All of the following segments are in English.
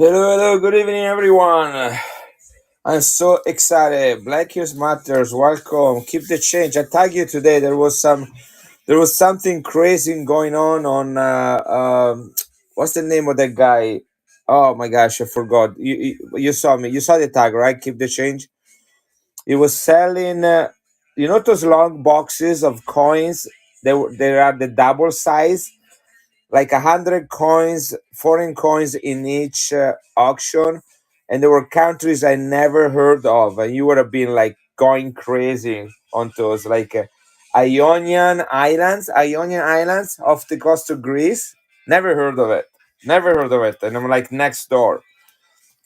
Hello, good evening, everyone. I'm so excited. Black Hills Matters, welcome. Keep the change. I tag you today. There was something crazy going on. What's the name of that guy? Oh my gosh, I forgot. You saw me. You saw the tag, right? Keep the change. He was selling. Those long boxes of coins. They are the double size, like 100 coins, foreign coins in each auction, and there were countries I never heard of, and you would have been like going crazy on those, like Ionian Islands off the coast of Greece. Never heard of it, and I'm like next door.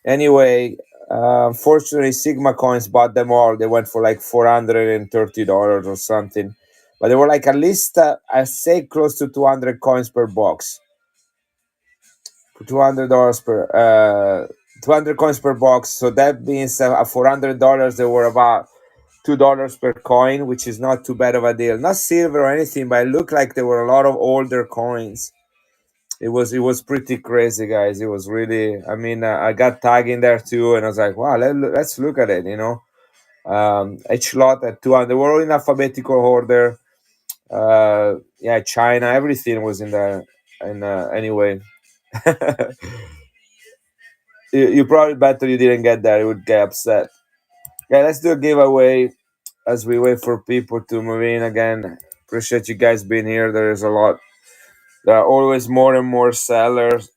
Anyway, unfortunately, Sigma coins bought them all. They went for like $430 or something, but they were like at least I say close to 200 coins per box. $200 per 200 coins per box. So that means $400 they were about $2 per coin, which is not too bad of a deal. Not silver or anything, but it looked like there were a lot of older coins. It was pretty crazy, guys. It was really. I mean, I got tagged in there too, and I was like, wow, let's look at it. Each lot at 200. They were all in alphabetical order. Yeah, China, everything was in there. And anyway. You probably better you didn't get there. You would get upset. Yeah, let's do a giveaway as we wait for people to move in again. Appreciate you guys being here. There is a lot. There are always more and more sellers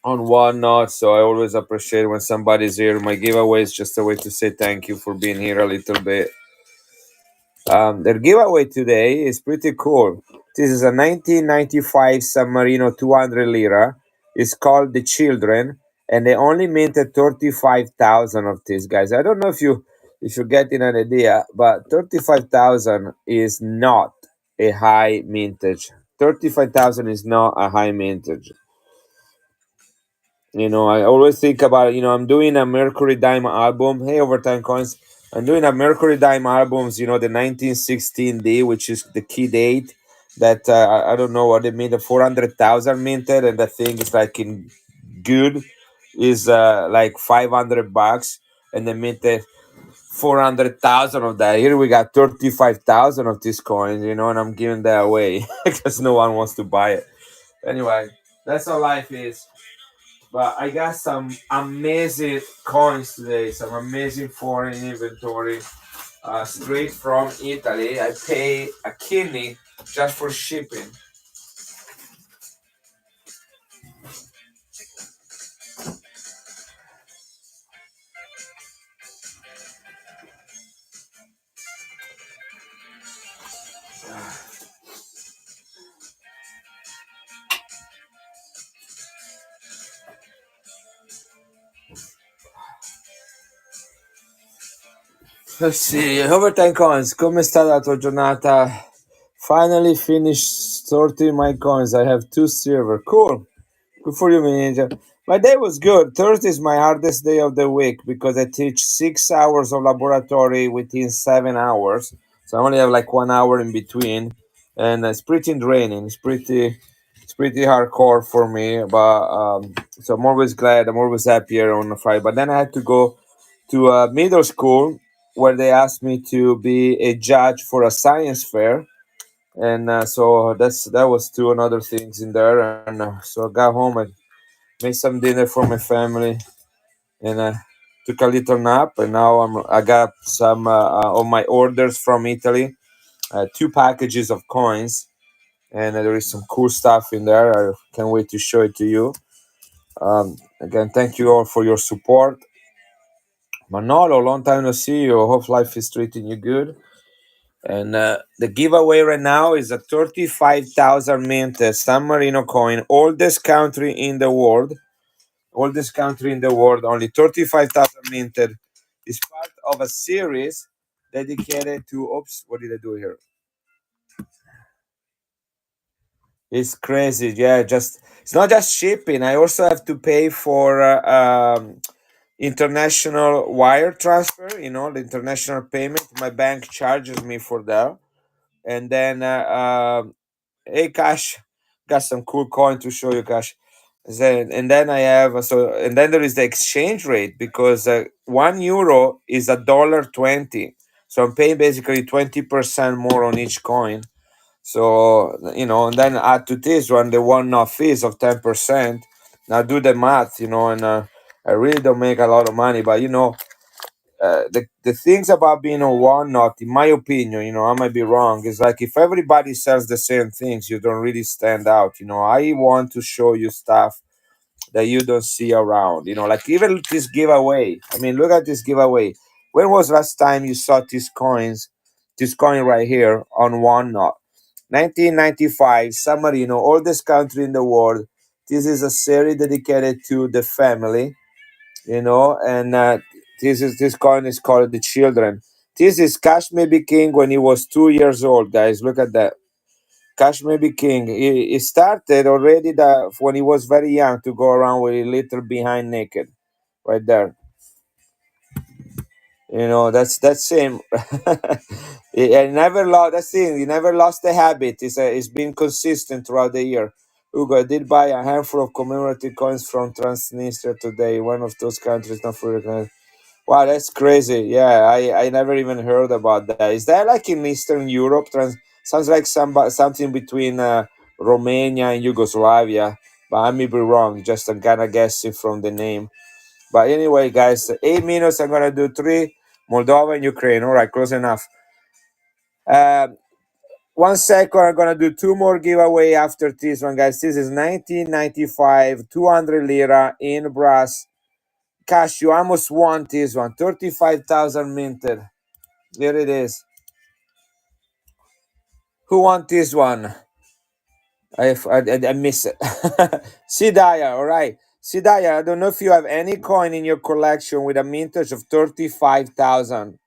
on whatnot, so I always appreciate when somebody's here. My giveaway is just a way to say thank you for being here a little bit. The giveaway today is pretty cool. This is a 1995 San Marino 200 lira. It's called The Children, and they only minted 35,000 of these guys. I don't know if you're getting an idea, but 35,000 is not a high mintage. 35,000 is not a high mintage. I always think about, I'm doing a Mercury Dime album. Hey, Overtime Coins. I'm doing a Mercury Dime albums, the 1916D, which is the key date that I don't know what it means, the 400,000 minted, and the thing is like in good is like $500, and they minted 400,000 of that. Here we got 35,000 of these coins, and I'm giving that away because no one wants to buy it. Anyway, that's how life is. But I got some amazing coins today, some amazing foreign inventory, straight from Italy. I pay a kidney just for shipping. Let's see, Overtime Coins, come sta la tua giornata? Finally finished sorting my coins. I have 2 silver. Cool. Good for you, manager. My day was good. Thursday is my hardest day of the week because I teach 6 hours of laboratory within 7 hours. So I only have like 1 hour in between, and it's pretty draining. It's pretty hardcore for me. But so I'm always glad. I'm always happier on a Friday. But then I had to go to a middle school where they asked me to be a judge for a science fair, and so that was two another things in there. And so I got home and made some dinner for my family, and took a little nap, and now I got some of my orders from Italy, 2 packages of coins, and there is some cool stuff in there. I can't wait to show it to you. Again, thank you all for your support. Manolo, long time no see you. Hope life is treating you good. And the giveaway right now is a 35,000 mint San Marino coin, oldest country in the world. Oldest country in the world, only 35,000 minted. Is part of a series dedicated to. Oops, what did I do here? It's crazy. Yeah, just it's not just shipping. I also have to pay for international wire transfer. The international payment. My bank charges me for that, and then hey, Cash, got some cool coin to show you, Cash. And then I have and then there is the exchange rate because €1 is $1.20. So I'm paying basically 20% more on each coin. So and then add to this one the one-off fees of 10%. Now do the math, and I really don't make a lot of money, but the things about being a one-not, in my opinion, I might be wrong, is like if everybody sells the same things, you don't really stand out. I want to show you stuff that you don't see around. Like even this giveaway. I mean, look at this giveaway. When was last time you saw this coin right here on one knot? 1995, San Marino, oldest country in the world. This is a series dedicated to the family, and this coin is called the children. This is Cash Maybe King when he was 2 years old, guys. Look at that. Cash Maybe King. He started already when he was very young to go around with a little behind naked, right there. That's him. He never lost. That's the thing. He never lost the habit. It's been consistent throughout the year. Ugo, I did buy a handful of commemorative coins from Transnistria today. One of those countries not fully recognized. Wow, that's crazy. Yeah, I never even heard about that. Is that like in Eastern Europe? Sounds like something between Romania and Yugoslavia, but I may be wrong. Just I'm kind of guessing from the name. But anyway, guys, 8 minutes. I'm gonna do three. Moldova and Ukraine. All right, close enough. Um, 1 second. I'm gonna do two more giveaway after this one, guys. This is 1995, 200 lira in brass. Cash, you almost won this one. 35,000 minted. There it is. Who won this one? I miss it. Sidaya, all right. Sidaya, I don't know if you have any coin in your collection with a mintage of 35,000.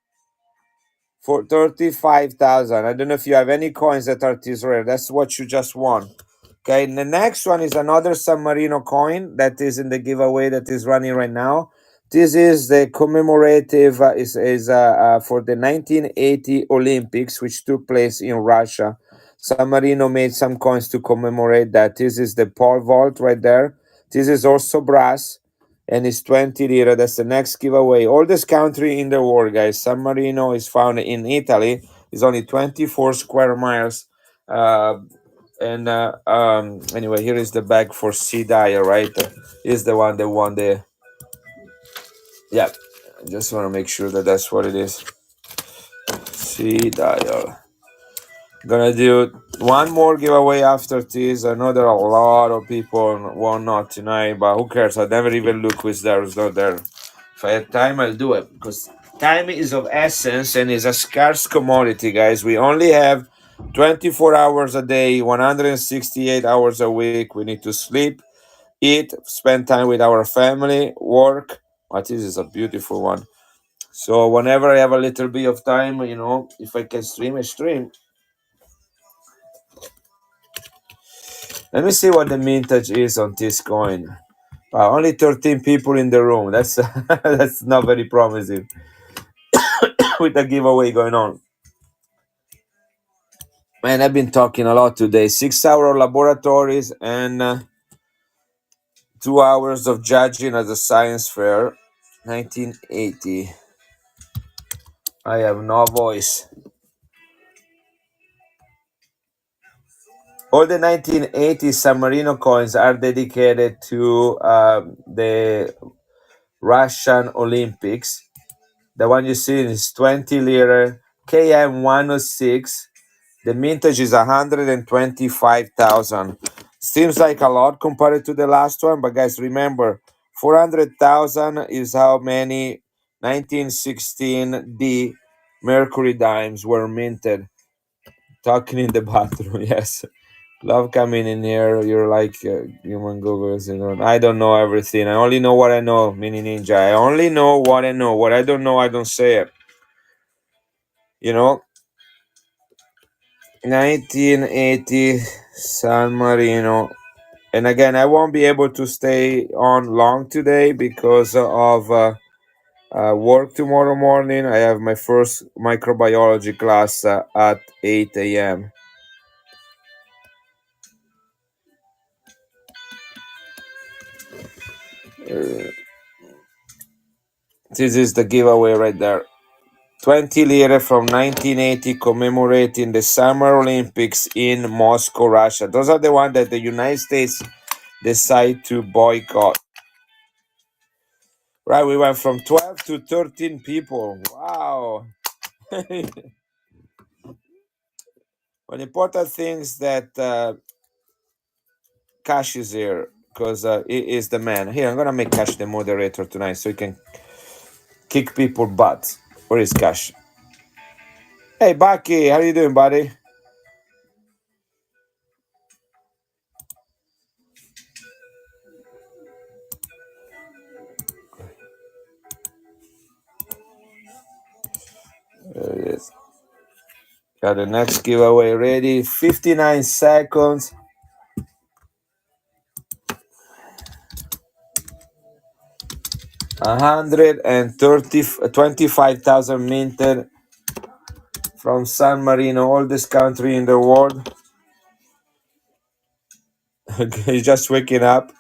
For 35,000. I don't know if you have any coins that are this rare. That's what you just won. Okay, and the next one is another San Marino coin that is in the giveaway that is running right now. This is the commemorative for the 1980 Olympics, which took place in Russia. San Marino made some coins to commemorate that. This is the pole vault right there. This is also brass and it's 20 lira. That's the next giveaway. Oldest country in the world, guys. San Marino is found in Italy. It's only 24 square miles. And Anyway, here is the bag for C Dyer, right? Is the one that won the. Yeah, I just want to make sure that that's what it is. C Dyer. Gonna do one more giveaway after this. I know there are a lot of people won not tonight, but who cares? I never even look who's there, who's not there. If I have time, I'll do it because time is of essence and is a scarce commodity, guys. We only have 24 hours a day, 168 hours a week. We need to sleep, eat, spend time with our family, work. What is this? A beautiful one. So whenever I have a little bit of time, if I can stream, I stream. Let me see what the mintage is on this coin. Only 13 people in the room. That's that's not very promising with the giveaway going on. Man, I've been talking a lot today. 6 hour laboratories and 2 hours of judging at the science fair. 1980. I have no voice. All the 1980 San Marino coins are dedicated to the Russian Olympics. The one you see is 20 lira KM 106. The mintage is 125,000. Seems like a lot compared to the last one, but guys, remember 400,000 is how many 1916 Mercury dimes were minted. Talking in the bathroom, yes. Love coming in here. You're like human Googles, I don't know everything. I only know what I know, Mini Ninja. I only know what I know. What I don't know, I don't say it. You know, 1980 San Marino. And again, I won't be able to stay on long today because of work tomorrow morning. I have my first microbiology class at 8 a.m. This is the giveaway right there. 20 lire from 1980 commemorating the Summer Olympics in Moscow, Russia. Those are the ones that the United States decide to boycott. Right, we went from 12 to 13 people. Wow. Well, the important thing is that Cash is here because he is the man. Here, I'm gonna make Cash the moderator tonight so he can kick people butts. Where is Cash? Hey, Bucky, how you doing, buddy? There it is. Got the next giveaway ready. 59 seconds. 125,000 minted from San Marino, oldest country in the world. He's just waking up.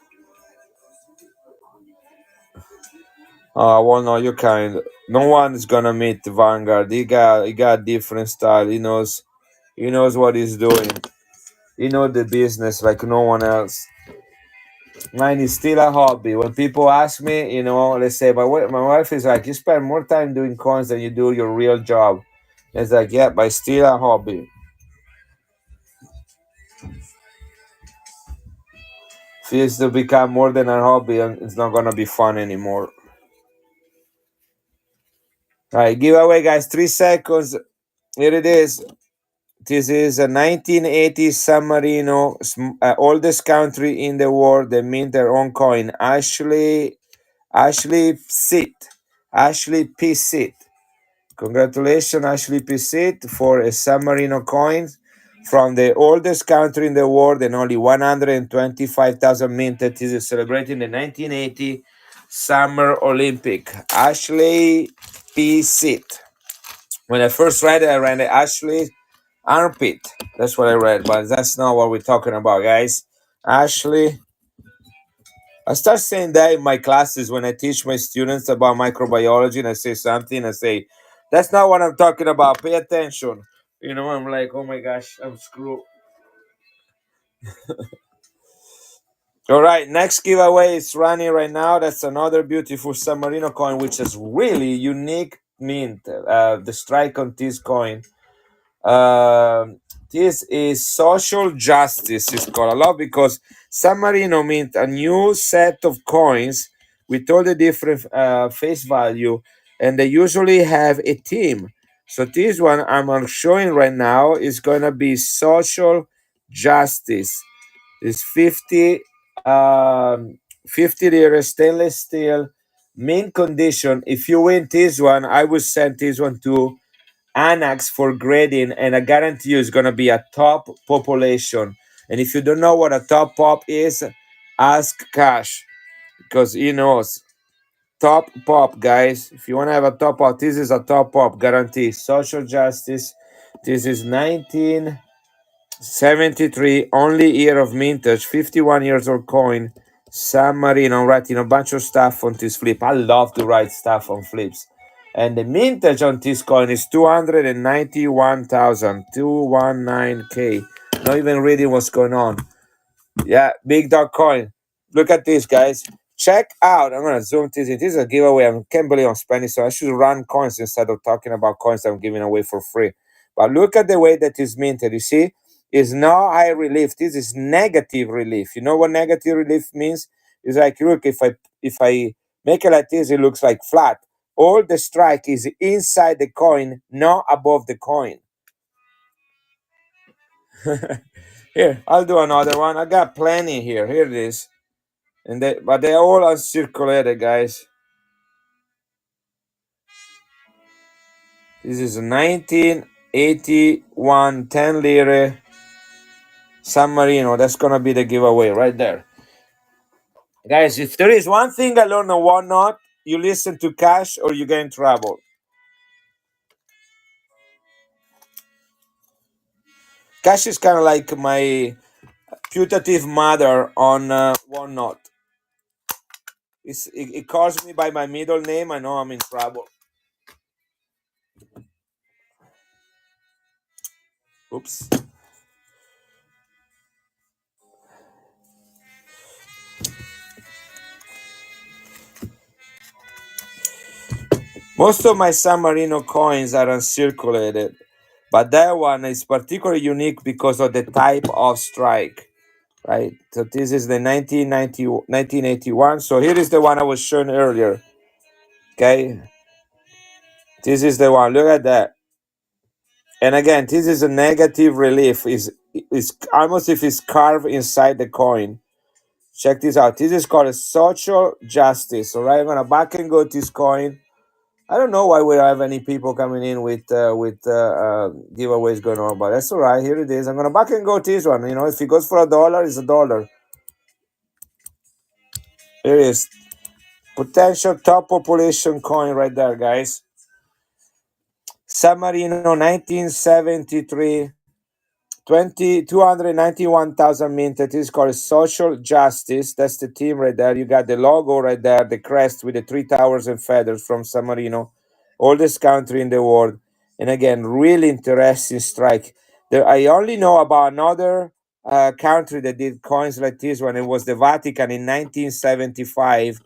Oh, well, no, you kind. No one is gonna meet Vanguard. He got different style. He knows what he's doing. He knows the business like no one else. Mine is still a hobby. When people ask me, let's say my wife is like, you spend more time doing coins than you do your real job. It's like, yeah, but it's still a hobby. Feels to become more than a hobby, and it's not gonna be fun anymore. All right, giveaway, guys. 3 seconds. Here it is. This is a 1980 San Marino, oldest country in the world. They mint their own coin. Ashley Psit. Ashley P. Sit. Congratulations, Ashley P. Sit, for a San Marino coin from the oldest country in the world and only 125,000 minted. This is celebrating the 1980 Summer Olympic. Ashley P. Sit. When I first read it, I read it Ashley Armpit. That's what I read, but that's not what we're talking about, guys. Ashley. I start saying that in my classes when I teach my students about microbiology and I say something, I say, that's not what I'm talking about. Pay attention. I'm like, oh my gosh, I'm screwed. All right, next giveaway is running right now. That's another beautiful San Marino coin, which is really unique mint. The strike on this coin. This is social justice. It's called. I love because San Marino mint a new set of coins with all the different face value, and they usually have a theme. So this one I'm showing right now is gonna be social justice. It's 50 lira stainless steel, mint condition. If you win this one, I will send this one to Annex for grading, and I guarantee you it's gonna be a top population. And if you don't know what a top pop is, ask Cash because he knows. Top pop, guys. If you wanna have a top pop, this is a top pop guarantee. Social justice. This is 1973, only year of mintage, 51 years old coin. San Marino. I'm writing a bunch of stuff on this flip. I love to write stuff on flips. And the mintage on this coin is 291,000, 219K. Not even reading what's going on. Yeah, big dog coin. Look at this, guys. Check out. I'm gonna zoom this in. This is a giveaway. I can't believe I'm spending so. I should run coins instead of talking about coins I'm giving away for free. But look at the way that is minted. You see, it's no high relief. This is negative relief. You know what negative relief means? It's like, look, if I make it like this, it looks like flat. All the strike is inside the coin, not above the coin. Here, I'll do another one. I got plenty here. Here it is. But they're all uncirculated, guys. This is a 1981 10 lire San Marino. That's gonna be the giveaway right there. Guys, if there is one thing I learned on Whatnot, you listen to Cash or you get in trouble. Cash is kind of like my putative mother on Whatnot. it calls me by my middle name. I know I'm in trouble. Oops. Most of my San Marino coins are uncirculated, but that one is particularly unique because of the type of strike, right? So this is the 1981. So here is the one I was showing earlier. Okay, this is the one. Look at that. And again, this is a negative relief. Is almost if it's carved inside the coin. Check this out. This is called a social justice. All right, I'm gonna back and go this coin. I don't know why we have any people coming in with giveaways going on, but that's all right. Here it is. I'm gonna back and go this one. You know, if it goes for $1, it's $1. Here it is. Potential top population coin right there, guys. San Marino 1973. 291,000 mint. That is called social justice. That's the team right there. You got the logo right there, the crest with the three towers and feathers from San Marino, oldest country in the world. And again, really interesting strike. There, I only know about another country that did coins like this one. It was the Vatican in 1975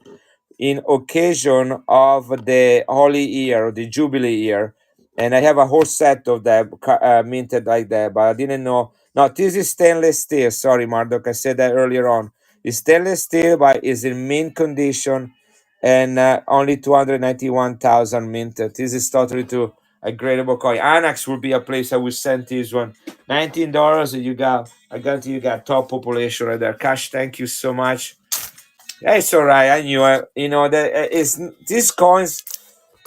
in occasion of the holy year, the jubilee year. And I have a whole set of them minted like that, but I didn't know. No, this is stainless steel. Sorry, Marduk, I said that earlier on. It's stainless steel, but is in mint condition, and only 291,000 minted. This is totally to a gradable coin. Annex will be a place I will send this one. $19, and you got, I guarantee you got top population right there. Cash, thank you so much. Yeah, it's all right. I knew it. You know that is these coins.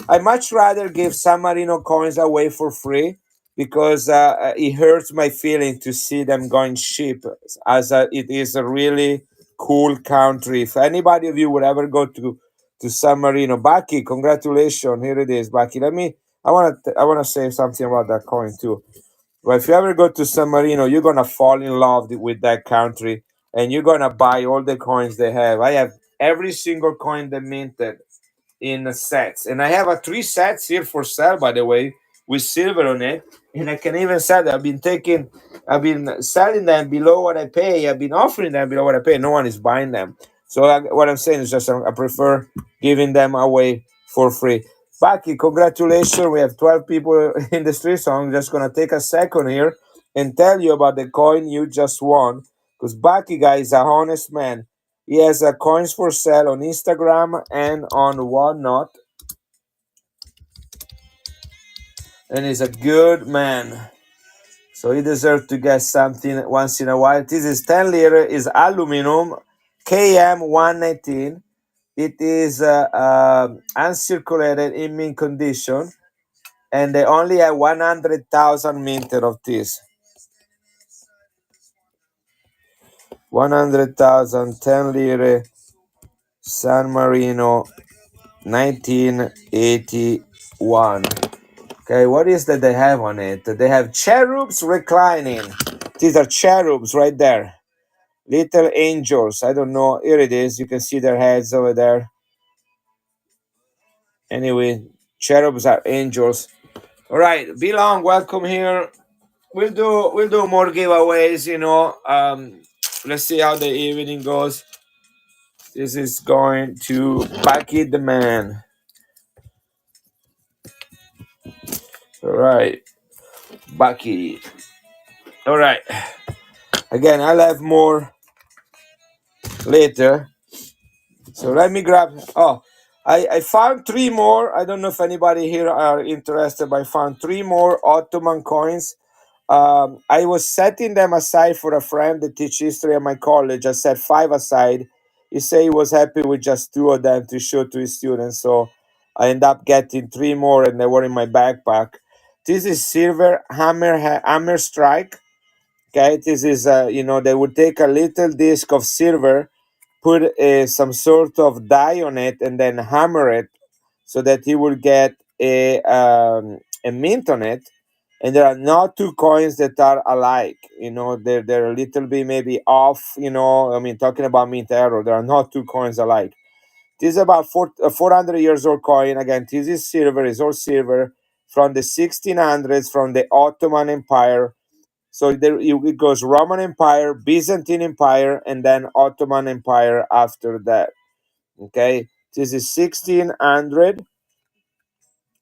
I much rather give San Marino coins away for free because it hurts my feeling to see them going cheap. It is a really cool country. If anybody of you would ever go to San Marino, Baki, congratulations. Here it is, Baki. I wanna say something about that coin too. But if you ever go to San Marino, you're gonna fall in love with that country, and you're gonna buy all the coins they have. I have every single coin they minted in sets, and I have a three sets here for sale, by the way, with silver on it. And I can even sell that. I've been selling them below what I pay. I've been offering them below what I pay. No one is buying them. So what I'm saying is just I prefer giving them away for free. Baki, congratulations. We have 12 people in the street, so I'm just going to take a second here and tell you about the coin you just won. Because Baki, guy, is a honest man. He has coins for sale on Instagram and on whatnot. And he's a good man. So he deserves to get something once in a while. This is 10 liter, is aluminum, KM119. It is uncirculated in mint condition, and they only have 100,000 minted of this. 100,000, 10 lire, San Marino, 1981. Okay, what is that they have on it? They have cherubs reclining. These are cherubs right there. Little angels. I don't know. Here it is. You can see their heads over there. Anyway, cherubs are angels. All right, Belong, welcome here. We'll do more giveaways. Let's see how the evening goes. This is going to Bucky the Man. All right, Bucky. All right. Again, I'll have more later. So let me grab. Oh, I found three more. I don't know if anybody here are interested, but I found three more Ottoman coins. I was setting them aside for a friend that teach history at my college. I set five aside. He said he was happy with just two of them to show to his students. So I end up getting three more, and they were in my backpack. This is silver hammer strike. Okay, this is they would take a little disc of silver, put some sort of die on it, and then hammer it so that he will get a mint on it. And there are not two coins that are alike. They're a little bit maybe off. I mean, talking about mint error, there are not two coins alike. This is about 400 years old coin. Again, this is silver, is all silver from the 1600s, from the Ottoman Empire. So there, it goes Roman Empire, Byzantine Empire, and then Ottoman Empire after that. Okay, this is 1600.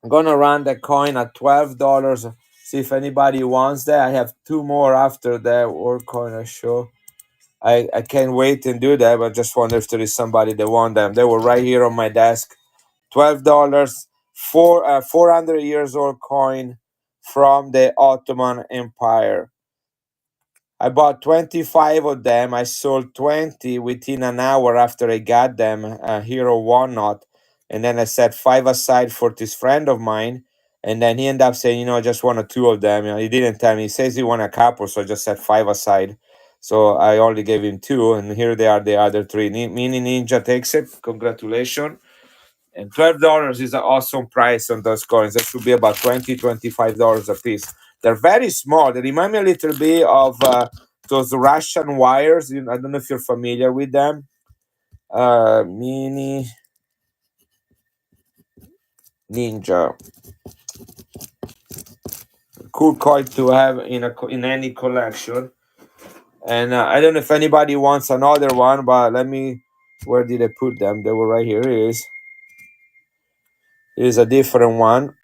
I'm gonna run the coin at $12. See if anybody wants that. I have two more after that world coin I show. I can't wait and do that, but just wonder if there is somebody that want them. They were right here on my desk. $12 for a 400 years old coin from the Ottoman Empire. I bought 25 of them. I sold 20 within an hour after I got them, here or whatnot. And then I set five aside for this friend of mine. And then he ended up saying, I just wanted two of them. He didn't tell me. He says he wanted a couple, so I just set five aside. So I only gave him two, and here they are, the other three. Mini Ninja takes it. Congratulations. And $12 is an awesome price on those coins. That should be about $25 a piece. They're very small. They remind me a little bit of those Russian wires. I don't know if you're familiar with them. Mini Ninja, cool coin to have in any collection. And I don't know if anybody wants another one, but let me. Where did I put them? They were right here. Here it is. Here's a different one.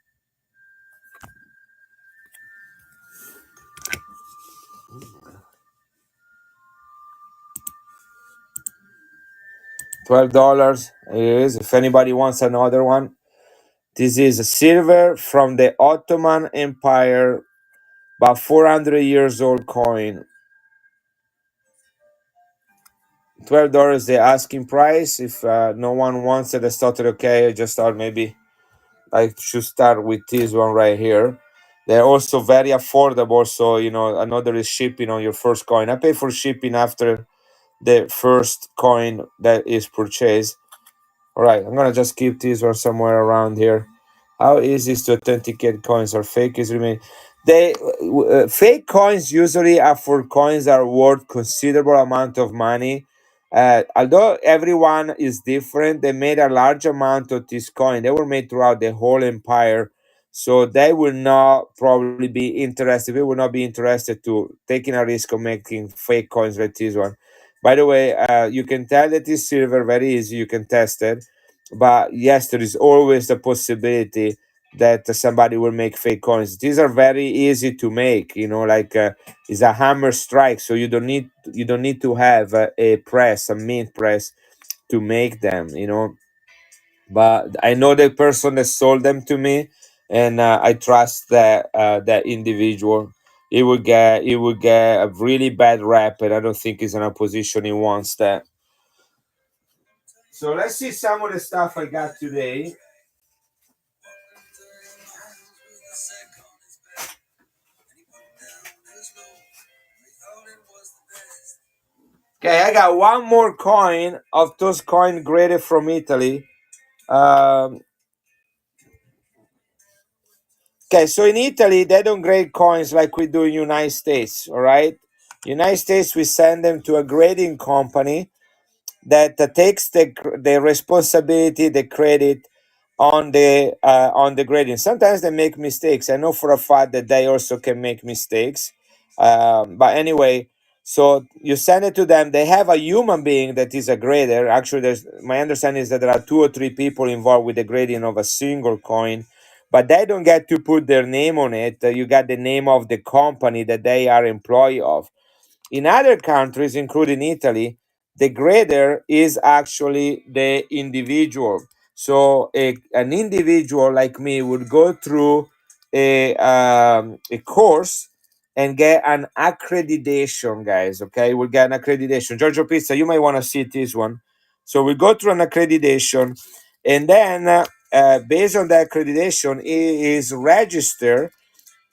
$12. It is. If anybody wants another one, this is a silver from the Ottoman Empire, about 400 years old coin. $12 the asking price. If no one wants it, I started okay. I just thought maybe I should start with this one right here. They're also very affordable. So, another is shipping on your first coin. I pay for shipping after the first coin that is purchased. All right, I'm gonna just keep this one somewhere around here. How easy is to authenticate coins or fake is remain? They fake coins usually are for coins that are worth considerable amount of money. Although everyone is different, they made a large amount of this coin. They were made throughout the whole empire, so they will not probably be interested. We will not be interested to taking a risk of making fake coins like this one. By the way, you can tell that it's silver very easy. You can test it, but yes, there is always the possibility that somebody will make fake coins. These are very easy to make. Like it's a hammer strike, so you don't need to have a press, a mint press, to make them. But I know the person that sold them to me, and I trust that individual. He would get a really bad rap, and I don't think he's in a position he wants that. So let's see some of the stuff I got today. Okay, I got one more coin of those coin graded from Italy. Um, okay, so in Italy they don't grade coins like we do in United States. All right, United States we send them to a grading company that takes the responsibility, the credit on the grading. Sometimes they make mistakes. I know for a fact that they also can make mistakes. But anyway, so you send it to them. They have a human being that is a grader. Actually, there's my understanding is that there are two or three people involved with the grading of a single coin, but they don't get to put their name on it. You got the name of the company that they are employee of. In other countries, including Italy, the grader is actually the individual. So an individual like me would go through a course and get an accreditation, guys. Okay, we'll get an accreditation. Giorgio Pizza, you might want to see this one. So we go through an accreditation, and then based on the accreditation, it is registered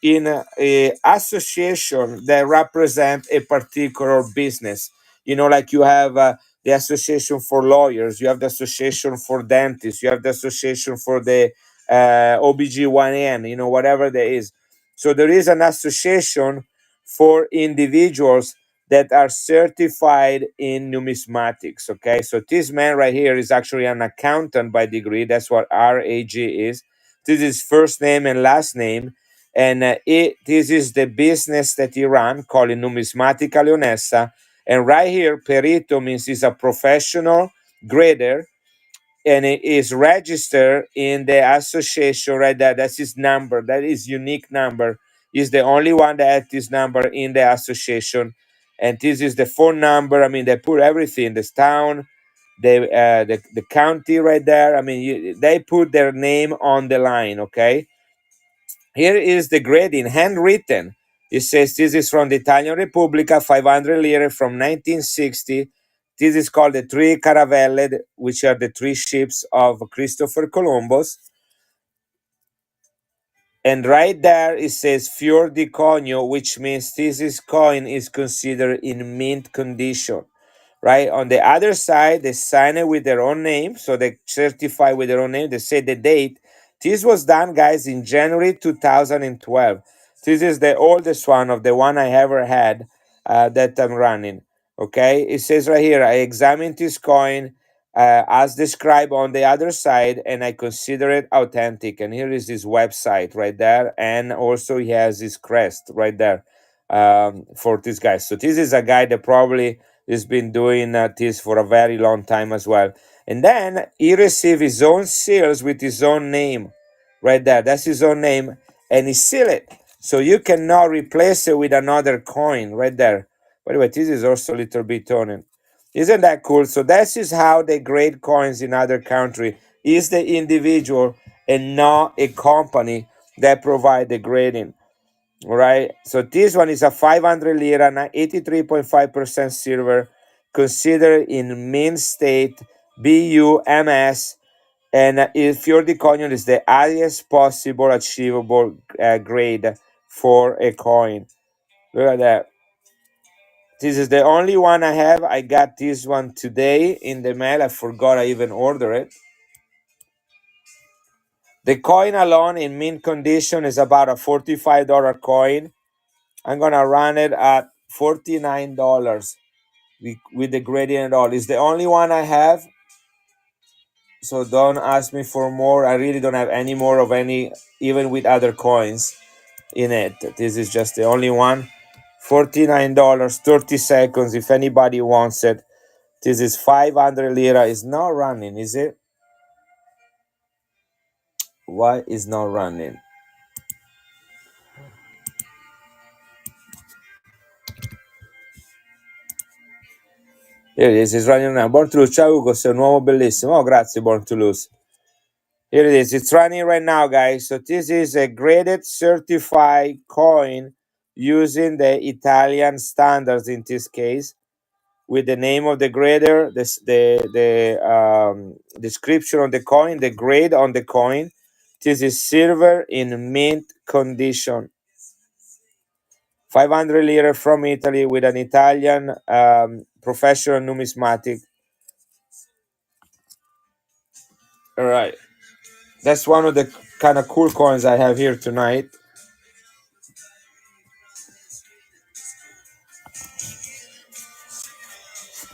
in a association that represent a particular business. Like you have the association for lawyers, you have the association for dentists, you have the association for the OBGYN, whatever there is. So there is an association for individuals that are certified in numismatics. Okay, so this man right here is actually an accountant by degree. That's what RAG is. This is first name and last name, and this is the business that he ran called Numismatica Leonessa. And right here, perito means he's a professional grader, and it is registered in the association right there. That's his number. That is unique number. He's the only one that has this number in the association, and this is the phone number. I mean, they put everything. This town, the county right there. I mean, they put their name on the line. Okay, here is the grading, handwritten. It says this is from the Italian Repubblica, 500 lire from 1960. This is called the Three Caravelle, which are the three ships of Christopher Columbus. And right there it says Fior di Conio, which means coin is considered in mint condition. Right on the other side, they sign it with their own name, so they certify with their own name. They say the date. This was done, guys, in January 2012. This is the oldest one of the one I ever had that I'm running. Okay, it says right here, I examined this coin as described on the other side, and I consider it authentic. And here is his website right there, and also he has his crest right there for this guy. So this is a guy that probably has been doing this for a very long time as well. And then he received his own seals with his own name right there. That's his own name, and he seal it. So you cannot replace it with another coin right there. By the way, this is also a little bit on. Isn't that cool? So this is how they grade coins in other country. Is the individual and not a company that provide the grading. All right. So this one is a 500 lira, 83.5% silver, considered in mint state, BUMS, and if Fior di Conio is the highest possible achievable grade for a coin. Look at that. This is the only one I have. I got this one today in the mail. I forgot I even ordered it. The coin alone in mint condition is about a $45 coin. I'm gonna run it at $49 with the gradient and all. It's the only one I have, so don't ask me for more. I really don't have any more of any, even with other coins in it. This is just the only one. $49, 30 seconds. If anybody wants it, this is 500 lira. It's not running, is it? Why is not running? Here it is, it's running now. Born to Lose, ciao Ugo, sei un uomo bellissimo. Oh, grazie, Born to Lose. Here it is, it's running right now, guys. So this is a graded certified coin using the Italian standards in this case, with the name of the grader, the description on the coin, the grade on the coin. This is silver in mint condition. 500 lire from Italy with an Italian professional numismatic. All right. That's one of the kind of cool coins I have here tonight.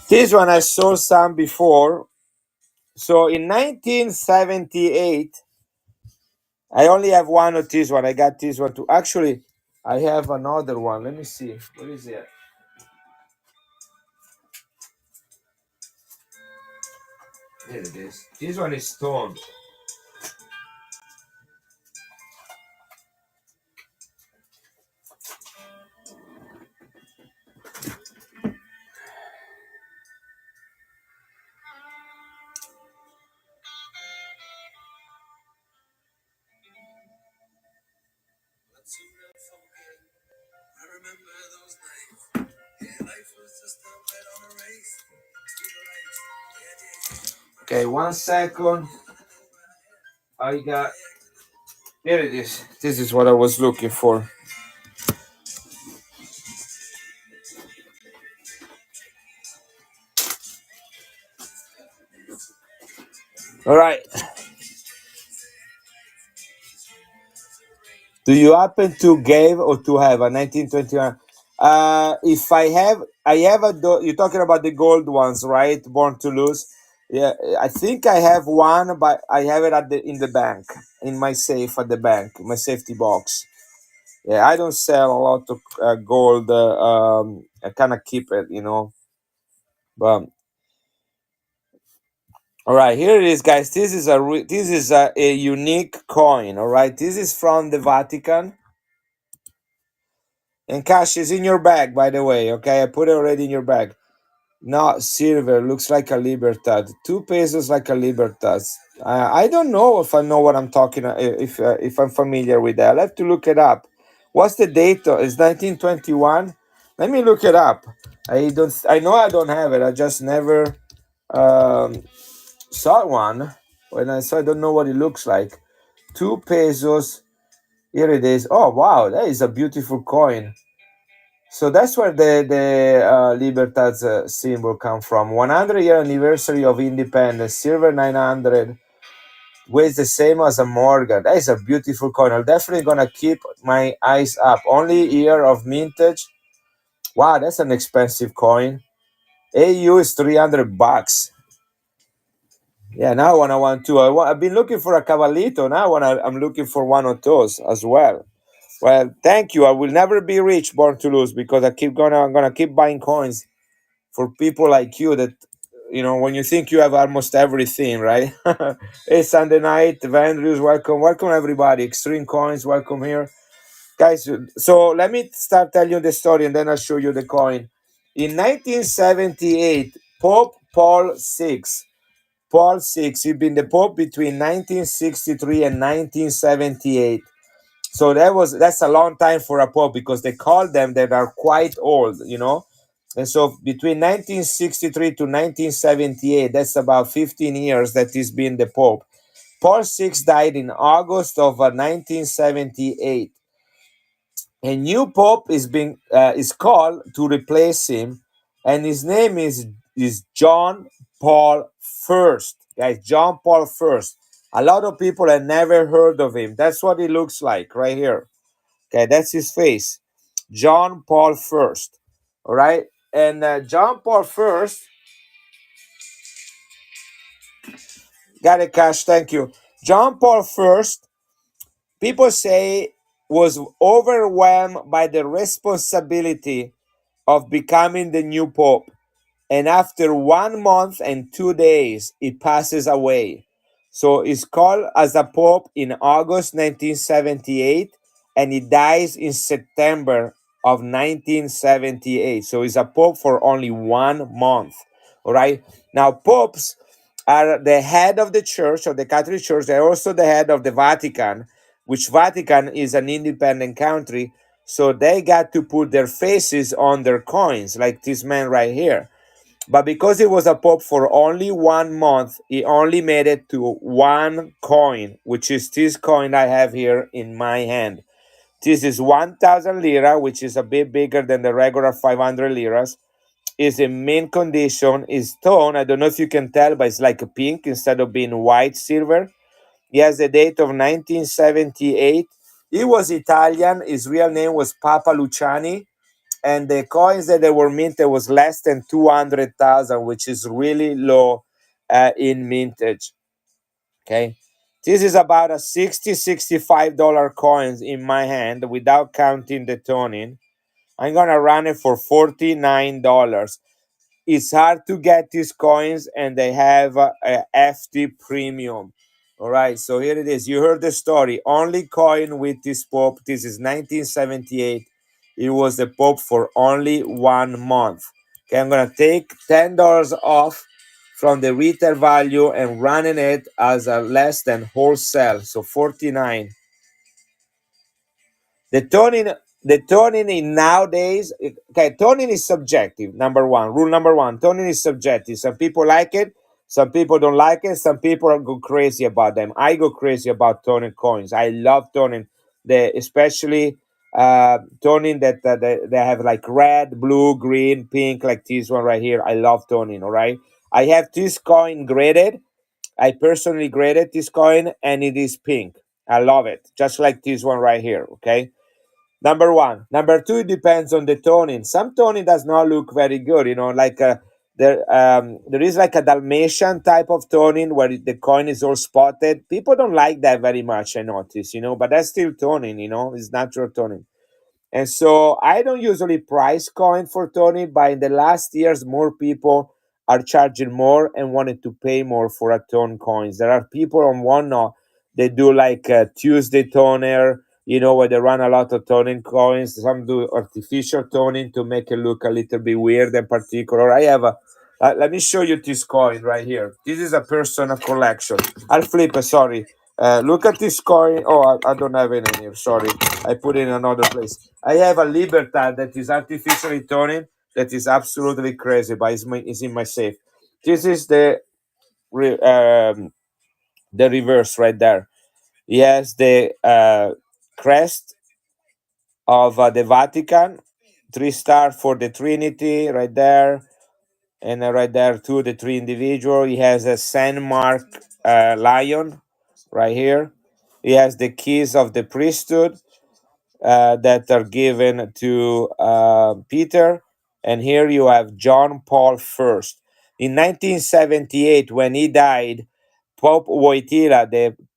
This one I saw some before. So in 1978, I only have one of this one. I got this one too. Actually, I have another one. Let me see. What is it? There it is. This one is stone. Okay, 1 second. I got. Here it is. This is what I was looking for. All right. Do you happen to give or to have a 1921? If I have you're talking about the gold ones, right? Born to Lose. Yeah, I think I have one, but I have it at the in the bank, in my safe at the bank, my safety box. Yeah, I don't sell a lot of gold. I kind of keep it, But all right, here it is, guys. This is a unique coin. All right, this is from the Vatican, and cash is in your bag, by the way. Okay, I put it already in your bag. No, silver looks like a Libertad. 2 pesos like a Libertad. I don't know if I know what I'm talking. If I'm familiar with that, I'll have to look it up. What's the date? It's 1921. Let me look it up. I don't. I know I don't have it. I just never um, saw one. When I saw, I don't know what it looks like. 2 pesos. Here it is. Oh wow, that is a beautiful coin. So that's where the Libertad's symbol come from. 100-year anniversary of independence, silver 900, weighs the same as a Morgan. That is a beautiful coin. I'm definitely gonna keep my eyes up. Only year of mintage. Wow, that's an expensive coin. AU is $300. Yeah, now I wanna want two. I've been looking for a Caballito. Now I'm looking for one of those as well. Well, thank you. I will never be rich, born to lose, because I'm gonna keep buying coins for people like you that when you think you have almost everything, right? Hey, Sunday night, Vandrews, welcome everybody. Extreme Coins, welcome here, guys. So let me start telling you the story, and then I'll show you the coin. In 1978, Pope Paul VI, he'd been the Pope between 1963 and 1978. So that's a long time for a pope, because they call them that are quite old. And so between 1963 to 1978, that's about 15 years that he's been the pope. Paul VI died in August of 1978. A new pope is called to replace him, and his name is John Paul First. Guys, John Paul First. A lot of people have never heard of him. That's what he looks like right here. Okay, that's his face. John Paul First. All right. And John Paul First, got it, Cash. Thank you. John Paul First, people say, was overwhelmed by the responsibility of becoming the new pope. And after 1 month and 2 days, he passes away. So he's called as a pope in August 1978, and he dies in September of 1978. So he's a pope for only 1 month. All right. Now, popes are the head of the church, of the Catholic Church. They're also the head of the Vatican, which Vatican is an independent country. So they got to put their faces on their coins, like this man right here. But because he was a pope for only 1 month, he only made it to one coin, which is this coin I have here in my hand. This is 1,000 lira, which is a bit bigger than the regular 500 liras. Is in mint condition, is stone. I don't know if you can tell, but it's like a pink instead of being white silver. He has the date of 1978. He was Italian. His real name was Papa Luciani, and the coins that they were minted was less than 200,000, which is really low in mintage. Okay, this is about a $60-$65 coins in my hand without counting the toning. I'm gonna run it for $49. It's hard to get these coins, and they have a hefty premium. All right, so here it is. You heard the story. Only coin with this pope. This is 1978. It was the pope for only 1 month. Okay, I'm gonna take $10 off from the retail value and running it as a less than wholesale. So 49. The toning in nowadays, okay, toning is subjective. Number one, rule number one, toning is subjective. Some people like it, some people don't like it, some people go crazy about them. I go crazy about toning coins. I love toning, especially toning that they have like red, blue, green, pink, like this one right here. I love toning. All right, I have this coin graded. I personally graded this coin, and it is pink. I love it, just like this one right here. Okay, Number one. Number two, it depends on the toning. Some toning does not look very good. Like there is like a Dalmatian type of toning where the coin is all spotted. People don't like that very much, I notice, but that's still toning, it's natural toning. And so I don't usually price coin for Tony, but in the last years, more people are charging more and wanted to pay more for a tone coins. There are people on OneNote, they do like a Tuesday toner, where they run a lot of toning coins. Some do artificial toning to make it look a little bit weird and particular. I have a, let me show you this coin right here. This is a personal collection. I'll flip it, sorry. Look at this coin. Oh, I don't have it in here. Sorry. I put it in another place. I have a Libertad that is artificially toning that is absolutely crazy, but it's in my safe. This is the reverse right there. Yes, the crest of the Vatican, 3 star for the Trinity right there, and right there too the three individual. He has a Saint Mark lion right here. He has the keys of the priesthood that are given to Peter. And here you have John Paul I. In 1978, when he died, Pope Wojtyla,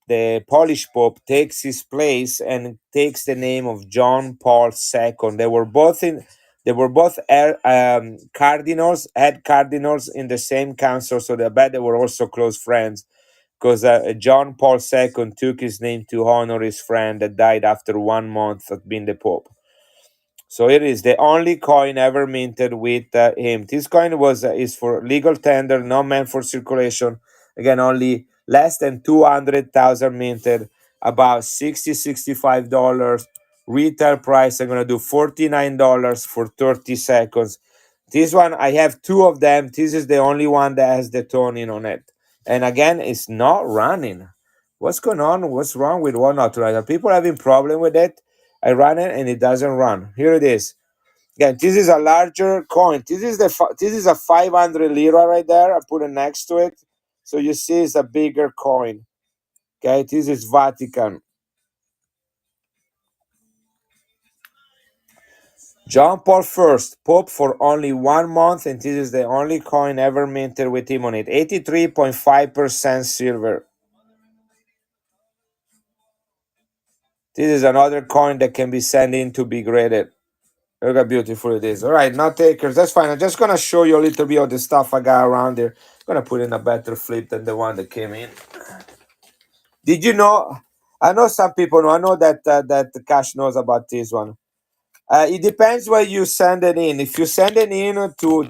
the Polish Pope, takes his place and takes the name of John Paul II. They were both cardinals, head cardinals in the same council, so I bet they were also close friends because John Paul II took his name to honor his friend that died after 1 month of being the Pope. So it is the only coin ever minted with him. This coin is for legal tender, not meant for circulation. Again, only less than 200,000 minted, about $65. Retail price, I'm gonna do $49 for 30 seconds. This one, I have two of them. This is the only one that has the toning on it. And again, it's not running. What's going on? What's wrong with OneNote? Are people having problem with it? I run it and it doesn't run. Here it is. Again, this is a larger coin. This is a 500 lira right there. I put it next to it, so you see it's a bigger coin. Okay, this is Vatican. John Paul I, Pope for only 1 month, and this is the only coin ever minted with him on it. 83.5% silver. This is another coin that can be sent in to be graded. Look how beautiful it is. All right, now takers, that's fine. I'm just gonna show you a little bit of the stuff I got around there. I'm gonna put in a better flip than the one that came in. Did you know? I know some people know. I know that Cash knows about this one. It depends where you send it in. If you send it in to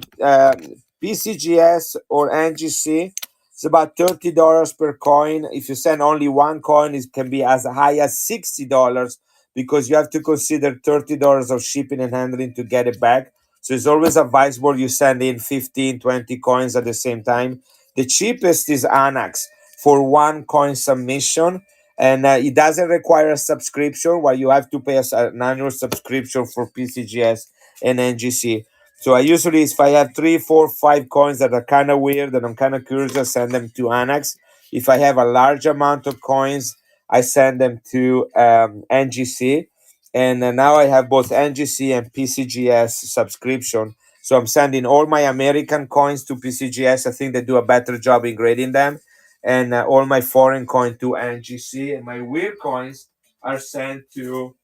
PCGS or NGC, it's about $30 per coin. If you send only one coin, it can be as high as $60 because you have to consider $30 of shipping and handling to get it back. So it's always advisable you send in 15, 20 coins at the same time. The cheapest is Anax for one coin submission, and it doesn't require a subscription while you have to pay an annual subscription for PCGS and NGC. So I usually, if I have 3 4 5 coins that are kind of weird and I'm kind of curious, I send them to Anax. If I have a large amount of coins, I send them to NGC. And now I have both NGC and PCGS subscription, so I'm sending all my American coins to PCGS. I think they do a better job in grading them, and all my foreign coin to NGC, and my weird coins are sent to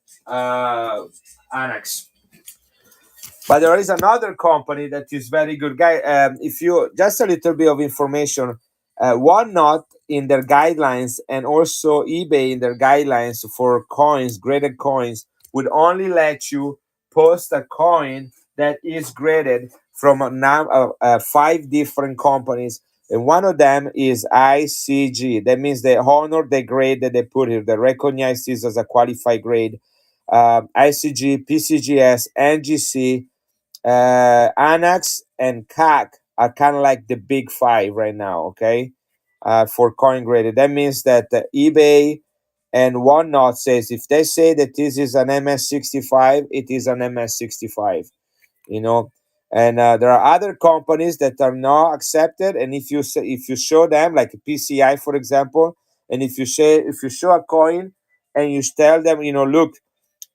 Annex. But there is another company that is very good, guy. If you just a little bit of information, OneNote in their guidelines and also eBay in their guidelines for coins, graded coins, would only let you post a coin that is graded from now 5 different companies, and one of them is ICG. That means they honor the grade that they put here. They recognize this as a qualified grade. ICG, PCGS, NGC, Anax, and CAC are kind of like the big five right now. Okay, for coin graded. That means that eBay and OneNote says if they say that this is an MS65, it is an MS65. You know, and there are other companies that are not accepted. And if you show them like PCI, for example, and if you show a coin and you tell them, look,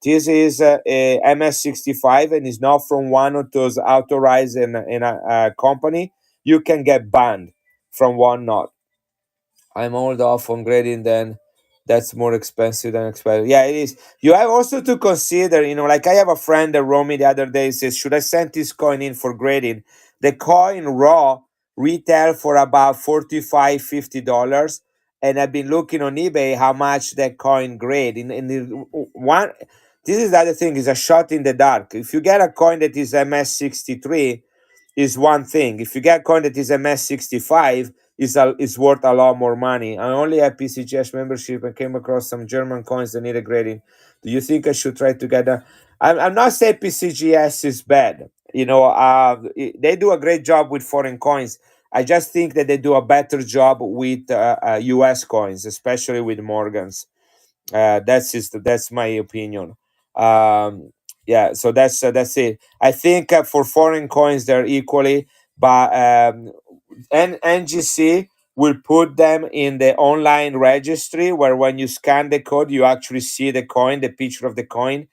This is a MS65 and is not from one of those authorized in a company. You can get banned from one knot. I'm hold off on grading then. That's more expensive than expected. Yeah, it is. You have also to consider, like I have a friend that wrote me the other day, says, should I send this coin in for grading? The coin raw retail for about $45-50. And I've been looking on eBay how much that coin grade. In the one, this is the other thing, is a shot in the dark. If you get a coin that is MS63, is one thing. If you get a coin that is MS65, is worth a lot more money. I only have PCGS membership and came across some German coins that need a grading. Do you think I should try to get a? I'm not saying PCGS is bad. They do a great job with foreign coins. I just think that they do a better job with US coins, especially with Morgans. That's my opinion. Yeah, so that's it. I think for foreign coins they're equally, but NGC will put them in the online registry where when you scan the code you actually see the coin, the picture of the coin.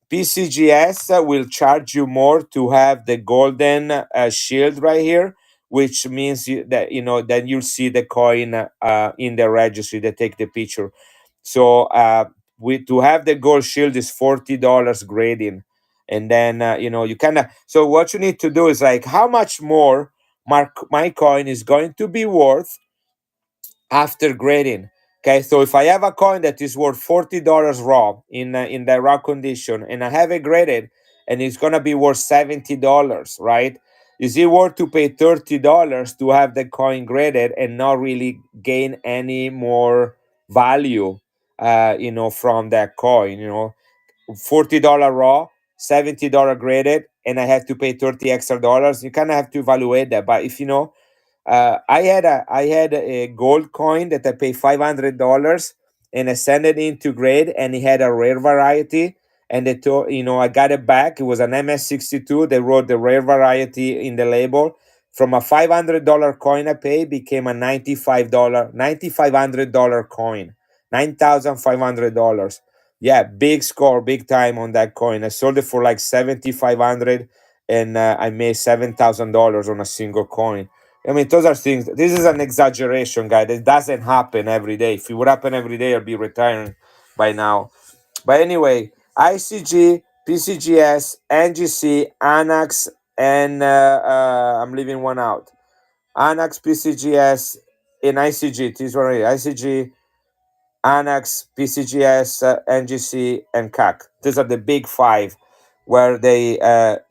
PCGS will charge you more to have the golden shield right here, which means then you'll see the coin in the registry. They take the picture. So to have the gold shield is $40 grading, and then you kind of. So what you need to do is like, how much more my coin is going to be worth after grading. Okay, so if I have a coin that is worth $40 raw in the raw condition, and I have it graded, and it's gonna be worth $70, right? Is it worth to pay $30 to have the coin graded and not really gain any more value, from that coin? $40 raw, $70 graded, and I have to pay 30 extra dollars. You kind of have to evaluate that. But if I had a gold coin that I paid $500, and I sent it in to grade, and it had a rare variety, and they told I got it back. It was an MS62. They wrote the rare variety in the label. From a $500 coin I paid became a $9,500 coin, $9,500. Yeah, big score, big time on that coin. I sold it for like 7,500, and I made $7,000 on a single coin. I mean, those are things. This is an exaggeration, guy. It doesn't happen every day. If it would happen every day, I'd be retiring by now. But anyway, ICG, PCGS, NGC, Anax, and I'm leaving one out. Anax, PCGS, and ICG. This one right here. ICG, Anax, PCGS, NGC, and CAC. These are the big five, where they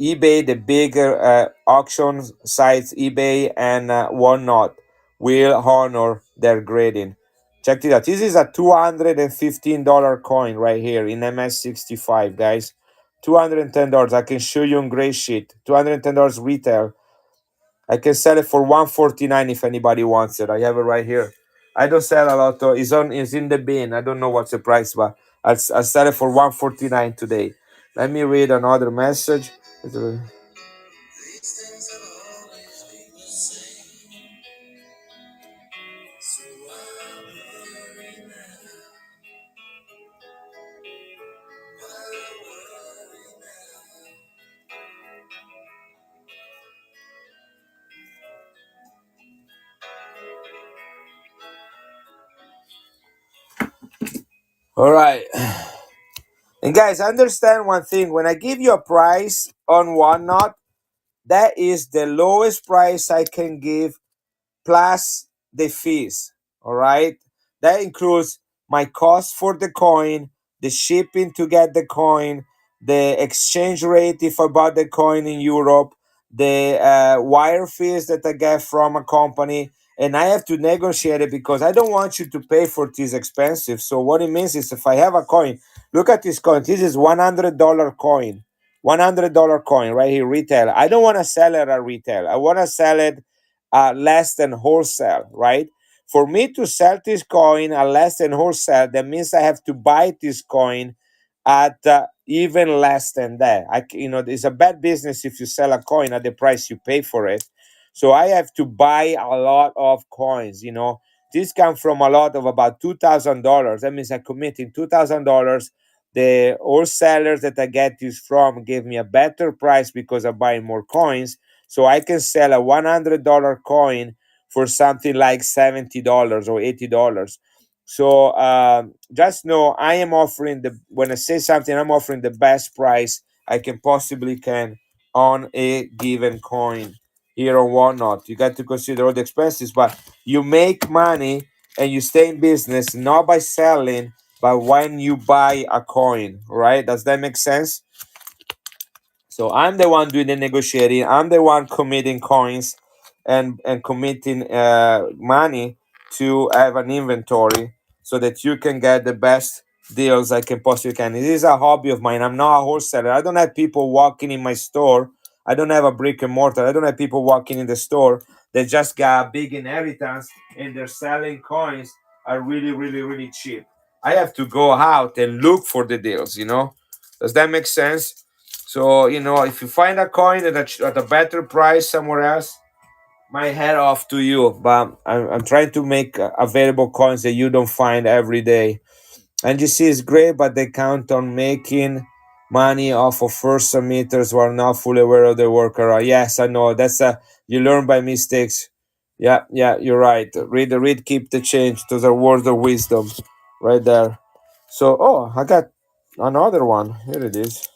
eBay, the bigger auction sites, eBay and whatnot, will honor their grading. Check it out. This is a $215 coin right here in MS65, guys. $210. I can show you on gray sheet. $210 retail. I can sell it for 149 if anybody wants it. I have it right here. I don't sell a lot. It's in the bin. I don't know what's the price, but I'll sell it for 149 today. Let me read another message. All right. And guys, understand one thing. When I give you a price on whatnot, that is the lowest price I can give plus the fees. All right. That includes my cost for the coin, the shipping to get the coin, the exchange rate if I bought the coin in Europe, the wire fees that I get from a company. And I have to negotiate it because I don't want you to pay for this expensive. So what it means is, if I have a coin, look at this coin. This is $100 coin. $100 coin right here, retail. I don't want to sell it at retail. I want to sell it less than wholesale, right? For me to sell this coin at less than wholesale, that means I have to buy this coin at even less than that. It's a bad business if you sell a coin at the price you pay for it. So I have to buy a lot of coins. This comes from a lot of about $2,000. That means I'm committing $2,000. the wholesalers that I get this from gave me a better price because I buy more coins. So I can sell a $100 coin for something like $70 or $80. So just know I am offering the when I say something, I'm offering the best price I can possibly can on a given coin here or whatnot. You got to consider all the expenses, but you make money and you stay in business not by selling, but when you buy a coin, right? Does that make sense? So I'm the one doing the negotiating. I'm the one committing coins and committing money to have an inventory so that you can get the best deals I can possibly can. It is a hobby of mine. I'm not a wholesaler. I don't have people walking in my store. I don't have a brick and mortar. I don't have people walking in the store. They just got a big inheritance and they're selling coins are really, really, really cheap. I have to go out and look for the deals, you know? Does that make sense? So, you know, if you find a coin at a better price somewhere else, my hat off to you. But I'm trying to make available coins that you don't find every day. And you see, it's great, but they count on making money off of first submitters who are not fully aware of the workaround. Yes, I know. You learn by mistakes. Yeah, yeah, you're right. Read, keep the change. Those are words of wisdom right there. So, oh, I got another one. Here it is.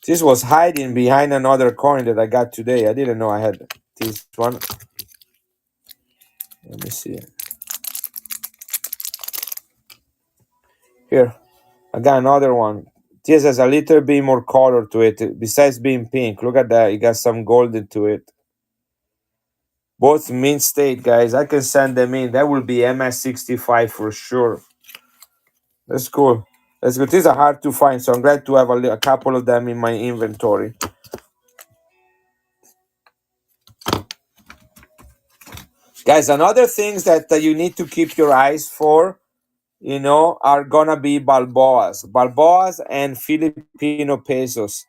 This was hiding behind another coin that I got today. I didn't know I had this one. Let me see. Here, I got another one. This has a little bit more color to it. Besides being pink, look at that. It got some gold into it. Both mint state, guys. I can send them in. That will be MS65 for sure. That's cool. That's good. These are hard to find, so I'm glad to have a couple of them in my inventory. Guys, another things that you need to keep your eyes for, you know, are gonna be Balboas and Filipino pesos.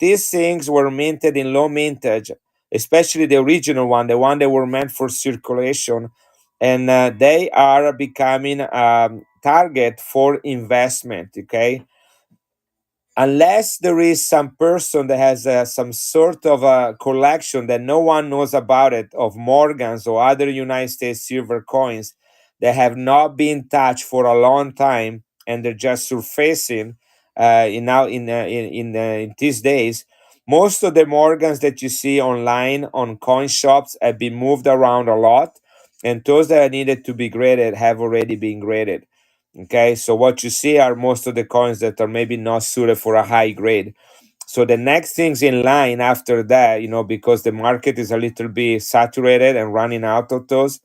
These things were minted in low mintage, especially the original one, the one that were meant for circulation, and they are becoming target for investment. Okay, unless there is some person that has some sort of a collection that no one knows about it of Morgans or other United States silver coins that have not been touched for a long time and they're just surfacing in now in these days. Most of the Morgans that you see online on coin shops have been moved around a lot, and those that are needed to be graded have already been graded. Okay, so what you see are most of the coins that are maybe not suited for a high grade. So the next things in line after that, you know, because the market is a little bit saturated and running out of those,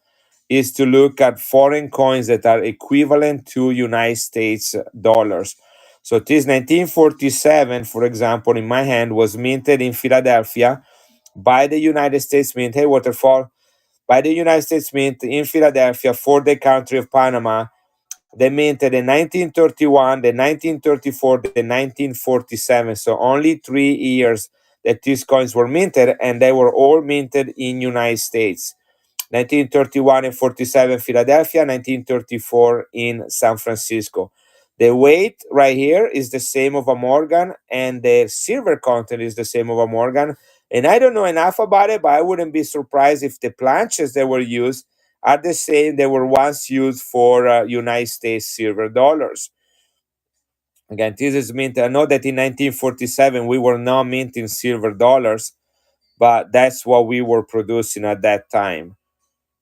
is to look at foreign coins that are equivalent to United States dollars. So this 1947, for example, in my hand was minted in Philadelphia by the United States Mint. Hey, Waterfall. By the United States Mint in Philadelphia for the country of Panama. They minted in 1931, the 1934, the 1947. So only 3 years that these coins were minted, and they were all minted in United States. 1931 and 47 Philadelphia, 1934 in San Francisco. The weight right here is the same of a Morgan, and the silver content is the same of a Morgan. And I don't know enough about it, but I wouldn't be surprised if the planches that were used are the same that were once used for United States silver dollars. Again, this is mint. I know that in 1947 we were not minting silver dollars, but that's what we were producing at that time,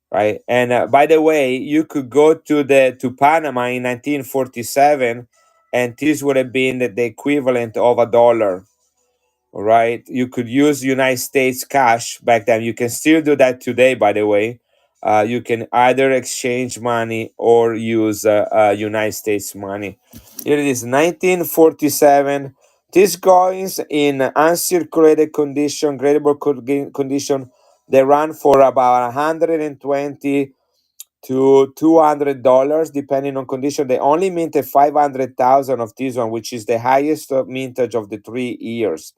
right? And by the way, you could go to Panama in 1947, and this would have been the equivalent of a dollar, right? You could use United States cash back then. You can still do that today, by the way. You can either exchange money or use United States money. Here it is, 1947. These coins in uncirculated condition, gradable condition, they run for about 120 to $200 depending on condition. They only minted 500,000 of this one, which is the highest mintage of the 3 years.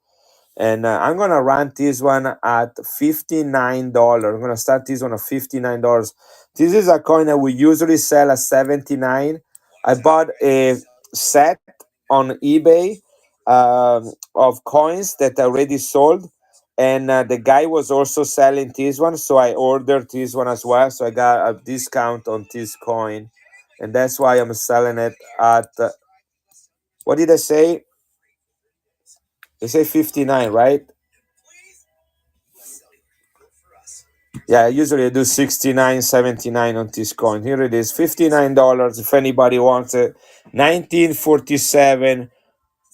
And I'm gonna run this one at $59. I'm gonna start this one at $59. This is a coin that we usually sell at 79. I bought a set on eBay of coins that I already sold, and the guy was also selling this one, so I ordered this one as well. So I got a discount on this coin, and that's why I'm selling it at what did I say? I say 59, right? Yeah, usually I do 69.79 on this coin. Here it is, $59 if anybody wants it. 1947,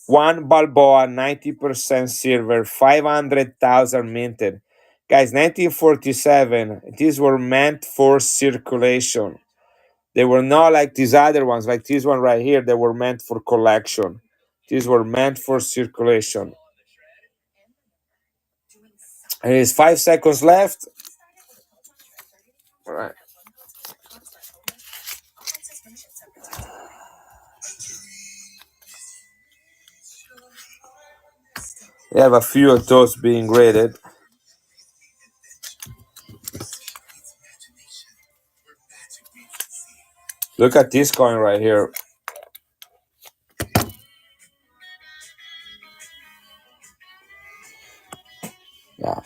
one Balboa, 90% silver, 500,000 minted. Guys, 1947, these were meant for circulation. They were not like these other ones, like this one right here, they were meant for collection. These were meant for circulation. There is 5 seconds left. All right. We have a few of those being graded. Look at this coin right here. Yeah,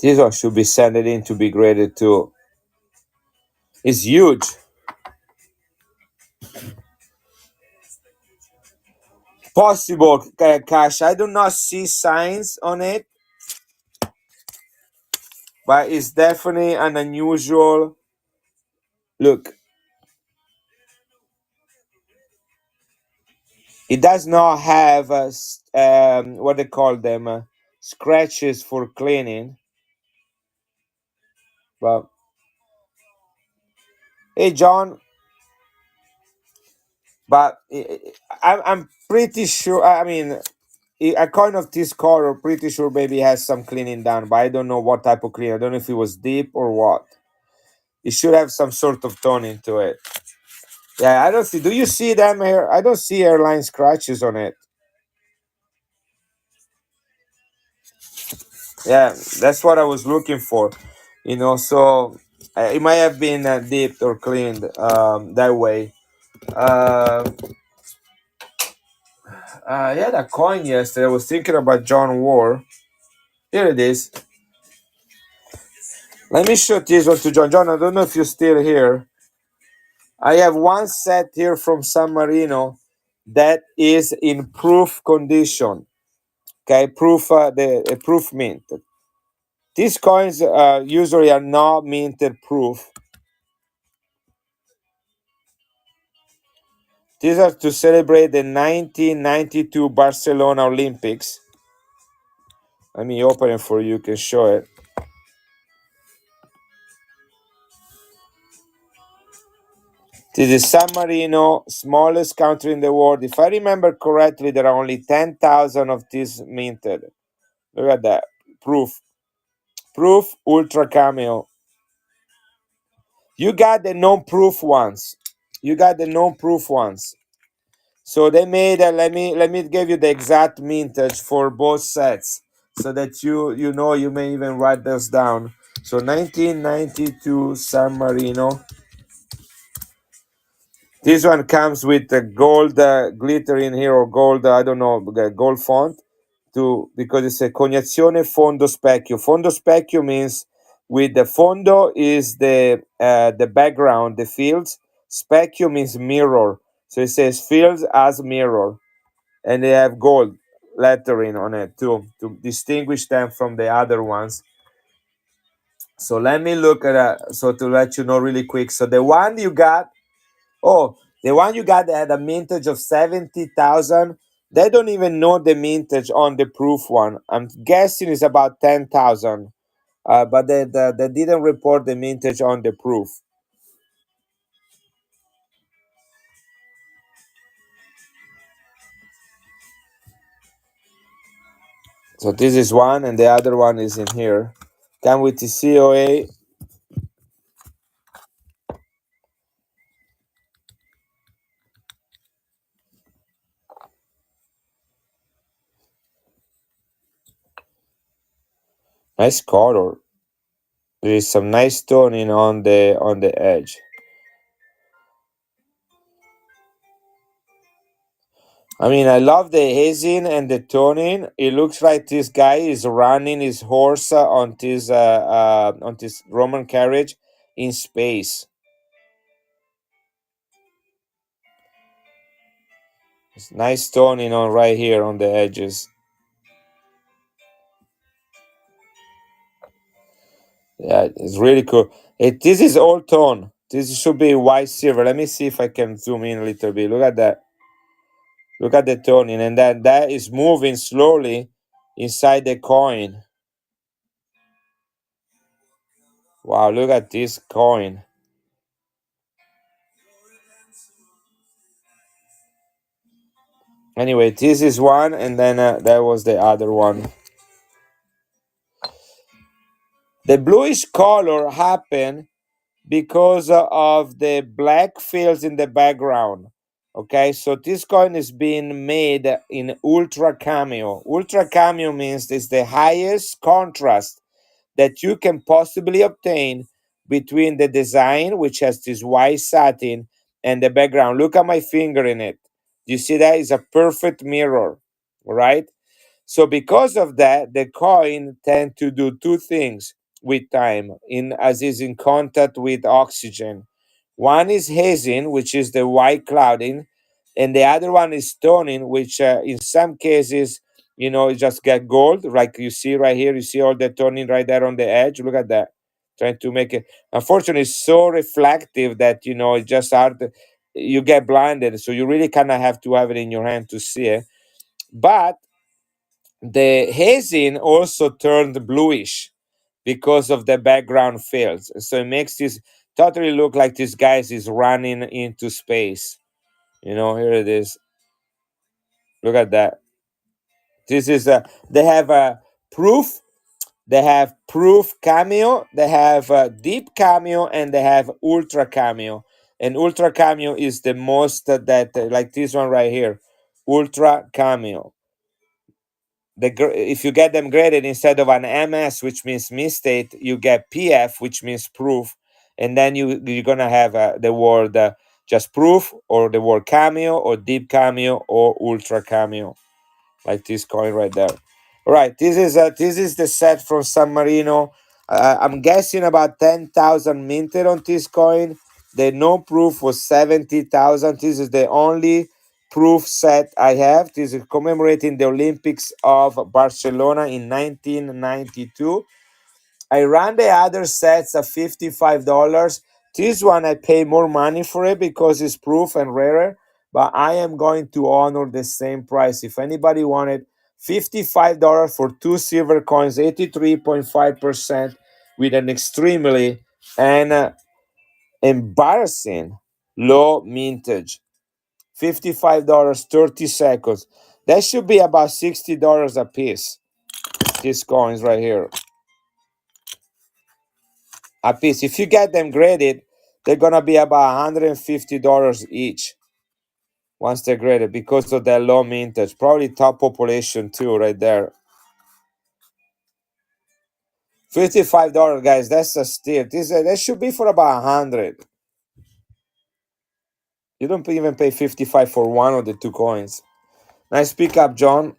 this one should be sent in to be graded too. It's huge. Possible, Cash. I do not see signs on it, but it's definitely an unusual look. It does not have what they call them scratches for cleaning. But hey, John, but I'm pretty sure. I mean, a coin of this color, pretty sure maybe has some cleaning done, but I don't know what type of cleaning. I don't know if it was deep or what. It should have some sort of toning to it. Yeah, I don't see. Do you see them here? I don't see airline scratches on it. Yeah, that's what I was looking for. So it might have been dipped or cleaned that way. Uh, I had a coin yesterday. I was thinking about John War. Here it is. Let me show this one to John. John, I don't know if you're still here. I have one set here from San Marino that is in proof condition. Okay, the proof mint. These coins usually are not minted proof. These are to celebrate the 1992 Barcelona Olympics. Let me open it for you. You can show it. This is San Marino, smallest country in the world. If I remember correctly, there are only 10,000 of these minted. Look at that. Proof. Proof Ultra Cameo. You got the non-proof ones. You got the non-proof ones. So they made let me give you the exact mintage for both sets so that you may even write this down. So 1992 San Marino. This one comes with the gold glitter in here or gold I don't know gold font to because it's a cognazione fondo specchio. Fondo specchio means with the fondo is the background, the fields. Specchio means mirror. So it says fields as mirror. And they have gold lettering on it too to distinguish them from the other ones. So let me look at so to let you know really quick. So the one you got that had a mintage of 70,000. They don't even know the mintage on the proof one. I'm guessing it's about 10,000. But they didn't report the mintage on the proof. So this is one, and the other one is in here. Come with the COA. Nice color. There is some nice toning on the edge. I mean, I love the hazing and the toning. It looks like this guy is running his horse on this Roman carriage in space. It's nice toning on right here on the edges. Yeah, it's really cool. This is all tone. This should be white silver. Let me see if I can zoom in a little bit. Look at that. Look at the toning, and then that is moving slowly inside the coin. Wow, look at this coin. Anyway, this is one, and then that was the other one. The bluish color happened because of the black fields in the background. Okay, so this coin is being made in ultra cameo. Ultra cameo means it's the highest contrast that you can possibly obtain between the design, which has this white satin, and the background. Look at my finger in it. You see that is a perfect mirror, right? So because of that, the coin tend to do two things with time in as is in contact with oxygen. One is hazing, which is the white clouding, and the other one is toning, which in some cases, you just get gold, like you see right here. You see all the toning right there on the edge. Look at that. Trying to make it. Unfortunately, it's so reflective that it's just hard. You get blinded, so you really kind of have to have it in your hand to see it. But the hazing also turned bluish because of the background fields. So it makes this totally look like this guy is running into space. Here it is. Look at that. This is they have a proof. They have proof cameo. They have deep cameo, and they have ultra cameo. And ultra cameo is the most that like this one right here, ultra cameo. If you get them graded instead of an MS, which means misstate, you get PF, which means proof, and then you're gonna have the word just proof, or the word cameo, or deep cameo, or ultra cameo, like this coin right there. All right, this is the set from San Marino. I'm guessing about 10,000 minted on this coin. The no proof was 70,000. This is the only proof set I have. This is commemorating the Olympics of Barcelona in 1992. I ran the other sets at $55. This one I pay more money for it because it's proof and rarer, but I am going to honor the same price. If anybody wanted $55 for two silver coins, 83.5%, with an extremely and embarrassing low mintage. $55, 30 seconds. That should be about $60 a piece. These coins right here. A piece. If you get them graded, they're gonna be about $150 each once they're graded because of their low mintage. Probably top population too, right there. $55, guys. That's a steal. That should be for about 100. You don't even pay 55 for one of the two coins. Nice pickup, John.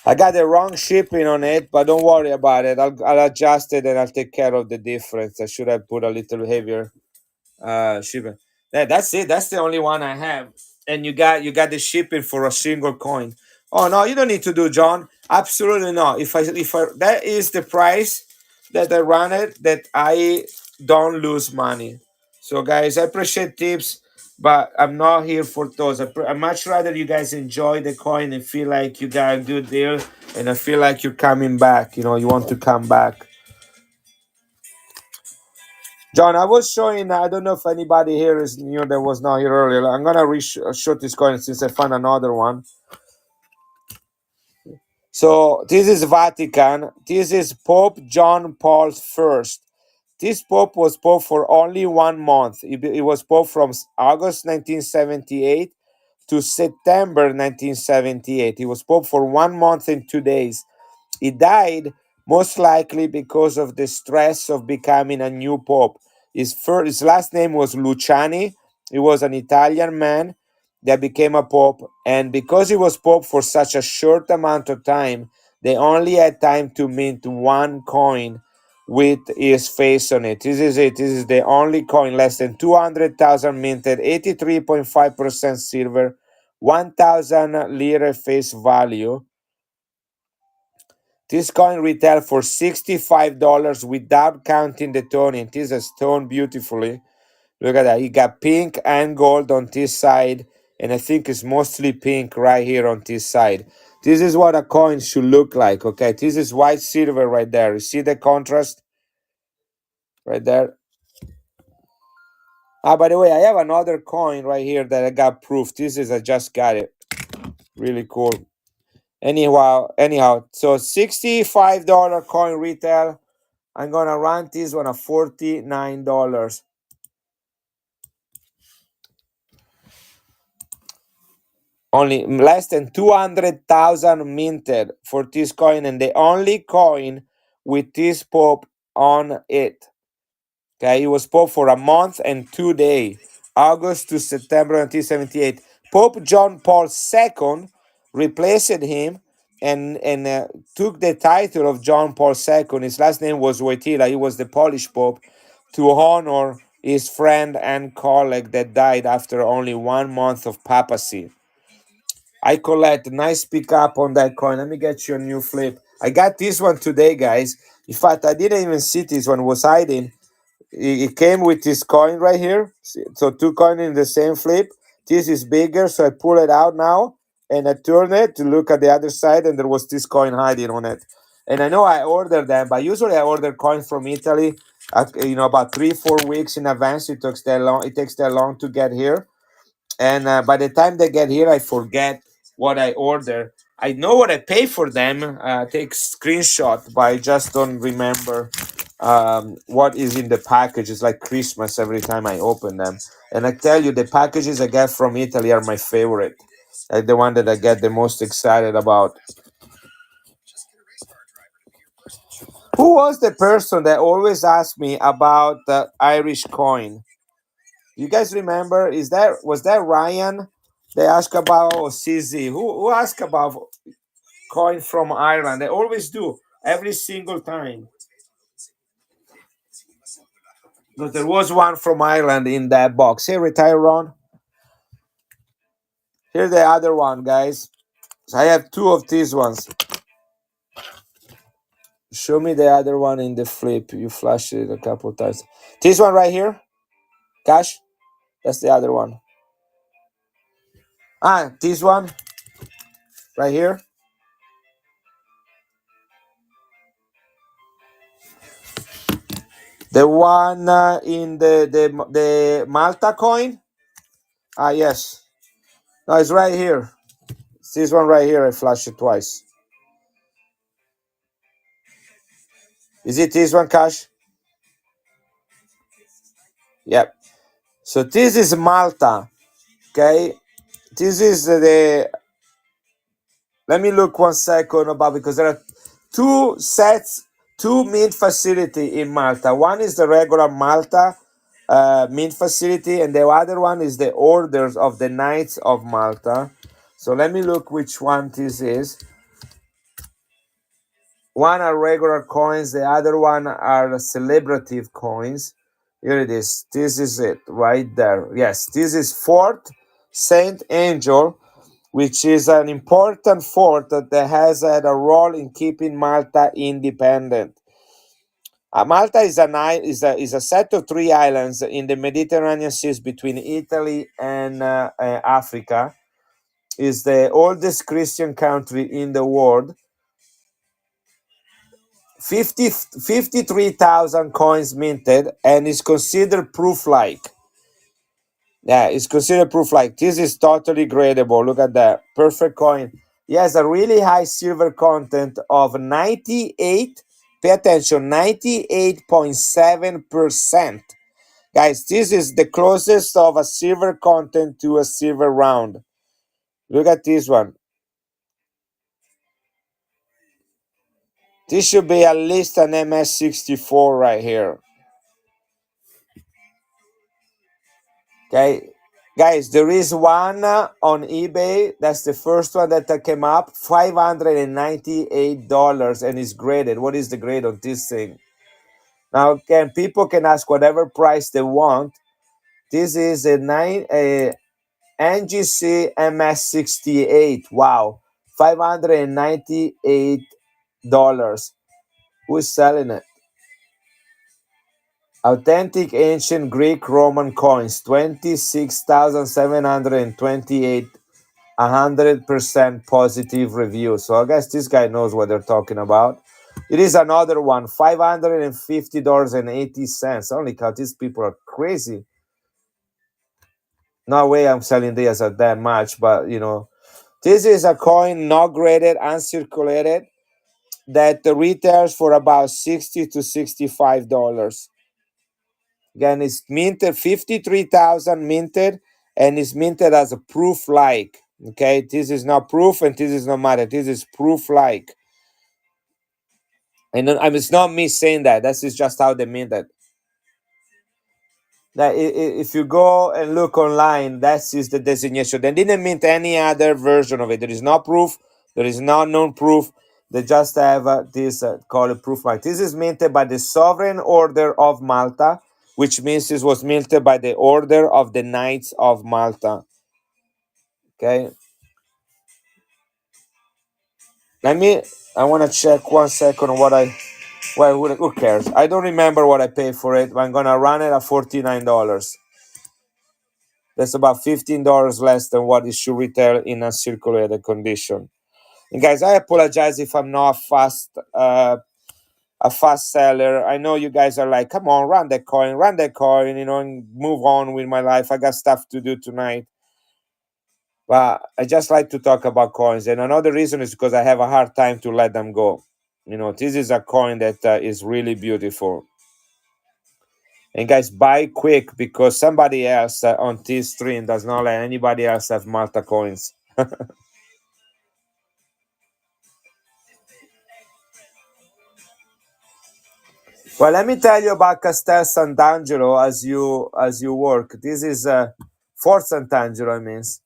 I got the wrong shipping on it, but don't worry about it. I'll adjust it and I'll take care of the difference. I should have put a little heavier shipping. That's it. That's the only one I have. And you got the shipping for a single coin. Oh no, you don't need to do, John. Absolutely not. If I that is the price that I run it, that I don't lose money. So guys, I appreciate tips, but I'm not here for those. I much rather you guys enjoy the coin and feel like you got a good deal, and I feel like you're coming back. You want to come back. John, I was showing. I don't know if anybody here is new that was not here earlier. I'm gonna shoot this coin since I found another one. So this is Vatican. This is Pope John Paul I. This pope was pope for only 1 month. It was pope from August 1978 to September 1978. He was Pope for 1 month and 2 days. He died most likely because of the stress of becoming a new pope. His last name was Luciani. He was an Italian man that became a pope, and because he was pope for such a short amount of time, they only had time to mint one coin with his face on it. This is it. This is the only coin, less than 200,000 minted, 83.5% silver, 1,000 lira face value. This coin retail for $65 without counting the tone. It is a stone beautifully. Look at that. You got pink and gold on this side, and I think it's mostly pink right here on this side. This is what a coin should look like. Okay, this is white silver right there. You see the contrast right there? Ah, by the way, I have another coin right here that I got proof. This is I just got it. Really cool. Anyhow, so $65 coin retail. I'm gonna run this one at $49. Only less than 200,000 minted for this coin, and the only coin with this Pope on it. Okay, he was Pope for a month and 2 days, August to September 1978. Pope John Paul II replaced him and took the title of John Paul II. His last name was Wojtyla. He was the Polish Pope to honor his friend and colleague that died after only 1 month of papacy. I collect nice pickup on that coin. Let me get you a new flip. I got this one today, guys. In fact, I didn't even see this one was hiding. It came with this coin right here. So two coins in the same flip. This is bigger, so I pull it out now and I turn it to look at the other side, and there was this coin hiding on it. And I know I ordered them, but usually I order coins from Italy. About 3-4 weeks in advance. It takes that long. It takes that long to get here, and by the time they get here, I forget what I order. I know what I pay for them. Take screenshot, but I just don't remember what is in the package. It's like Christmas every time I open them. And I tell you, the packages I get from Italy are my favorite. Like the one that I get the most excited about. Who was the person that always asked me about the Irish coin? You guys remember? Was that Ryan? They asked about CZ. Who asked about coin from Ireland? They always do every single time. But there was one from Ireland in that box. Hey, retire Ron. Here's the other one, guys. So I have two of these ones. Show me the other one in the flip. You flashed it a couple times. This one right here, Cash. That's the other one. This one right here. The one in the Malta coin. Yes. No, it's right here. It's this one right here. I flashed it twice. Is it this one, Cash? Yep. So this is Malta. Okay. This is the. Let me look 1 second about, because there are two sets, two mint facility in Malta. One is the regular Malta mint facility, and the other one is the Orders of the Knights of Malta. So let me look which one this is. One are regular coins, the other one are celebrative coins. Here it is. This is it right there. Yes, this is Fort Saint Angel, which is an important fort that has had a role in keeping Malta independent. Malta is a set of three islands in the Mediterranean Sea between Italy and Africa. Is the oldest Christian country in the world. 53,000 coins minted, and is considered proof-like. Yeah, it's considered proof-like. This is totally gradable. Look at that. Perfect coin. It has a really high silver content of 98, pay attention, 98.7%. Guys, this is the closest of a silver content to a silver round. Look at this one. This should be at least an MS64 right here. Okay, guys, there is one on eBay. That's the first one that came up, $598, and is graded. What is the grade on this thing? Now, people can ask whatever price they want. This is a NGC MS68. Wow, $598. Who's selling it? Authentic ancient Greek Roman coins, 26,728, 100% positive review. So I guess this guy knows what they're talking about. It is another one, $550.80. Only count, these people are crazy. No way I'm selling this at that much, but this is a coin not graded, uncirculated, that retails for about $60 to $65. Again, it's minted 53,000 minted, and it's minted as a proof like. Okay, this is not proof and this is not matter. This is proof like. And it's not me saying that. This is just how they mint it. That if you go and look online, that is the designation. They didn't mint any other version of it. There is no proof. There is no known proof. They just have this called a proof mark. This is minted by the Sovereign Order of Malta, which means this was minted by the Order of the Knights of Malta. Okay. I want to check 1 second who cares? I don't remember what I paid for it, but I'm going to run it at $49. That's about $15 less than what it should retail in a circulated condition. And guys, I apologize if I'm not a fast seller. I know you guys are like, come on, run that coin, and move on with my life. I got stuff to do tonight. But I just like to talk about coins. And another reason is because I have a hard time to let them go. This is a coin that is really beautiful. And guys, buy quick because somebody else on this stream does not let anybody else have Malta coins. Well, let me tell you about Castel Sant'Angelo as you work. This is Fort Sant'Angelo, means.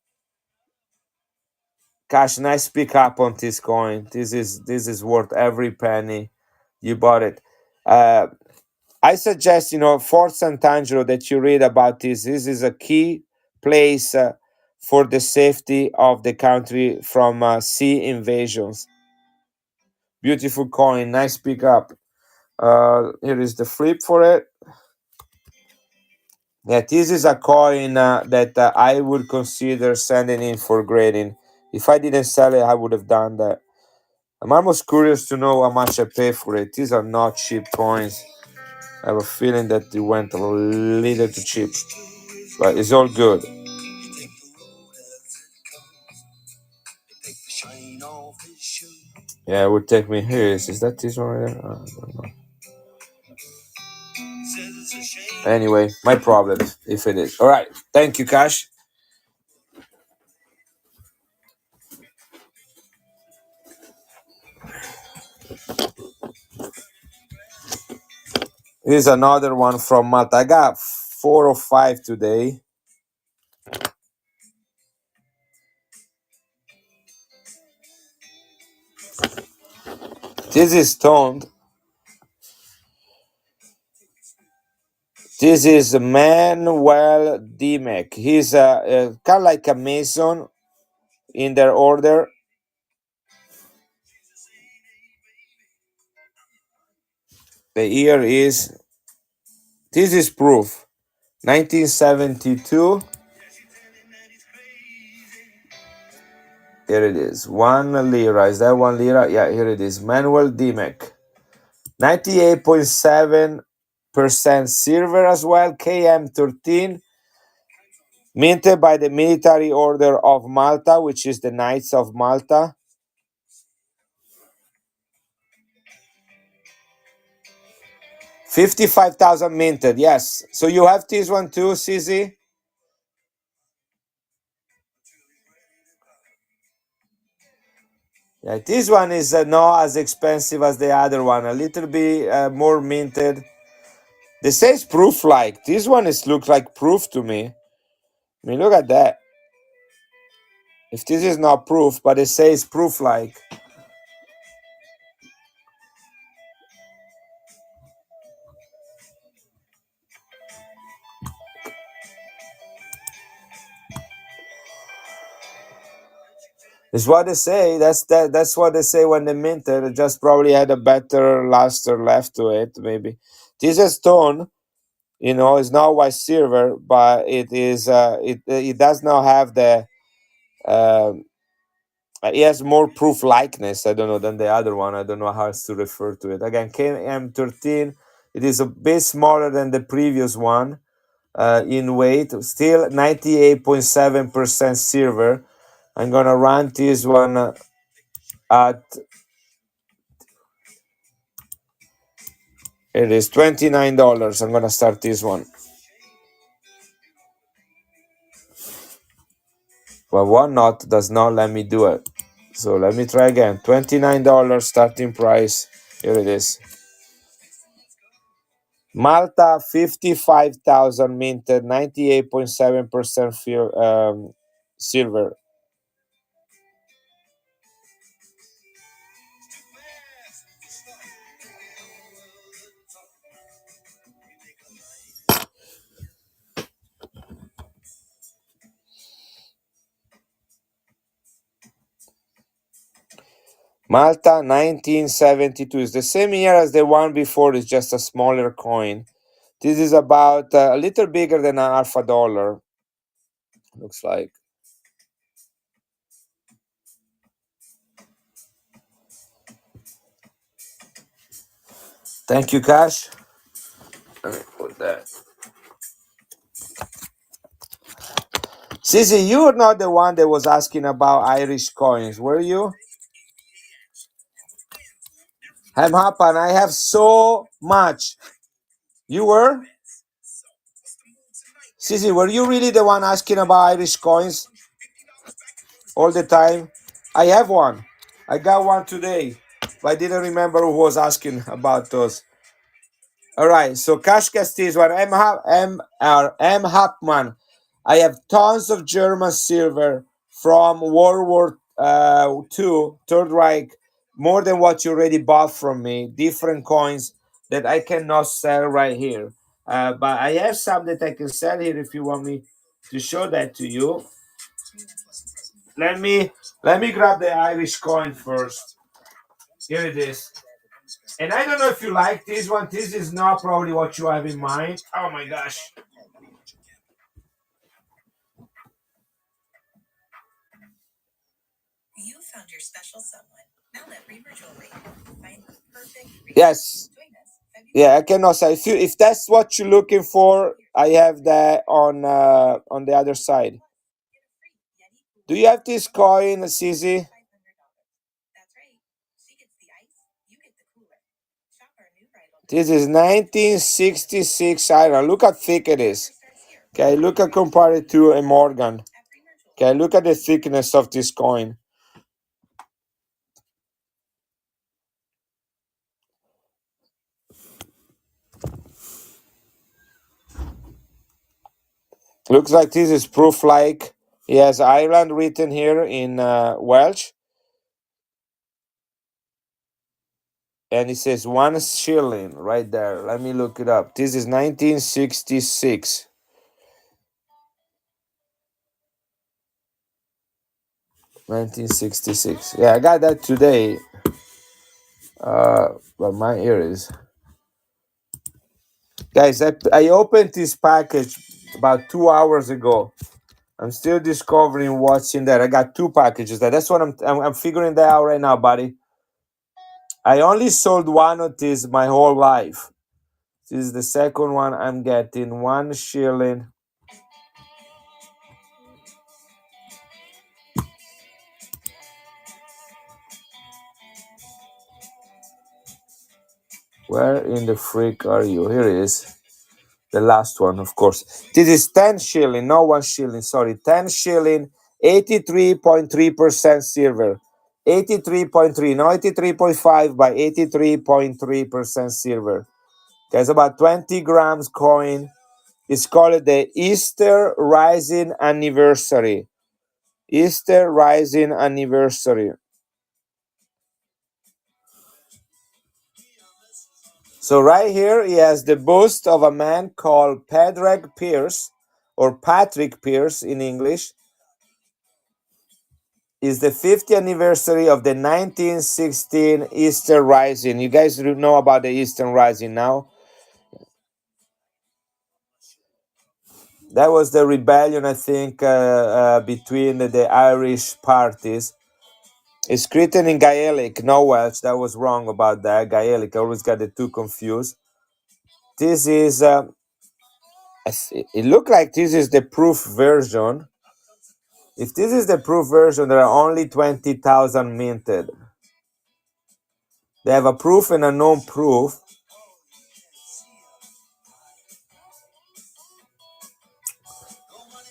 Gosh, nice pick up on this coin. This is worth every penny you bought it. I suggest Fort Sant'Angelo that you read about this. This is a key place for the safety of the country from sea invasions. Beautiful coin, nice pick up. Here is the flip for it. Yeah, this is a coin that I would consider sending in for grading. If I didn't sell it, I would have done that. I'm almost curious to know how much I pay for it. These are not cheap coins. I have a feeling that it went a little too cheap, but it's all good. Yeah, it would take me here. Is that this one right there? I don't know. Anyway, my problem if it is. All right. Thank you, Cash. Here's another one from Malta. I got 4 or 5 today. This is stoned. This is Manuel Dimek. He's kind of like a Mason in their order. The year is, this is proof, 1972. Here it is, 1 lira. Is that 1 lira? Yeah, here it is. Manuel Dimek. 98.7% silver as well. KM13. Minted by the Military Order of Malta, which is the Knights of Malta. $55,000 minted, yes. So you have this one too, CZ? Yeah, this one is not as expensive as the other one. A little bit more minted. They say it's proof like. This one is look like proof to me. I mean, look at that. If this is not proof, but it says proof like. It's what they say. That's what they say when they mint it. It just probably had a better luster left to it, maybe. This is stone, it's not white silver, but it is it does not have the um it has more proof likeness, I don't know, than the other one. I don't know how else to refer to it. Again, KM13, it is a bit smaller than the previous one in weight, still 98.7% silver. I'm gonna run this one at it is $29. I'm gonna start this one. But one not does not let me do it. So let me try again. $29 starting price. Here it is. Malta 55,000 minted, 98.7% silver. Malta 1972 is the same year as the one before, it's just a smaller coin. This is about a little bigger than a half a dollar, looks like. Thank you, Cash. Let me put that. Sisi, you were not the one that was asking about Irish coins, were you? I'm happy, and I have so much. You were? Sisi, were you really the one asking about Irish coins all the time? I have one. I got one today, but I didn't remember who was asking about those. All right, so Cash Castillo, one M. Hackman. I have tons of German silver from World War II, Third Reich, more than what you already bought from me. Different coins that I cannot sell right here, but I have some that I can sell here if you want me to show that to you. Let me grab the Irish coin first. Here it is. And I don't know if you like this one. This is not probably what you have in mind. Oh my gosh. Yes. Yeah, I cannot say if that's what you're looking for. I have that on the other side. Do you have this coin, Sisi? This is 1966 iron. Look how thick it is. Okay, look at compare it to a Morgan. Okay, look at the thickness of this coin. Looks like this is proof like. He has Ireland written here in Welsh. And it says 1 shilling right there. Let me look it up. This is 1966. 1966. Yeah, I got that today. But my ear is. Guys, I opened this package about 2 hours ago. I'm still discovering what's in there. I got two packages there. That's what I'm figuring that out right now, buddy. I only sold one of these my whole life. This is the second one I'm getting. 1 shilling. Where in the freak are you? Here it is. The last one, of course. This is 10 shilling, not 1 shilling, sorry. 10 shilling, 83.3% silver. 83.3, no 83.5, but 83.3% silver. There's about 20 grams coin. It's called the Easter Rising Anniversary. Easter Rising Anniversary. So right here he has the bust of a man called Padraig Pierce, or Patrick Pierce in English. Is the 50th anniversary of the 1916 Easter Rising. You guys know about the Eastern Rising now? That was the rebellion, I think, between the Irish parties. It's written in Gaelic, no Welsh. That was wrong about that. Gaelic, I always got the two confused. This is, it looked like this is the proof version. If this is the proof version, there are only 20,000 minted. They have a proof and a non-proof.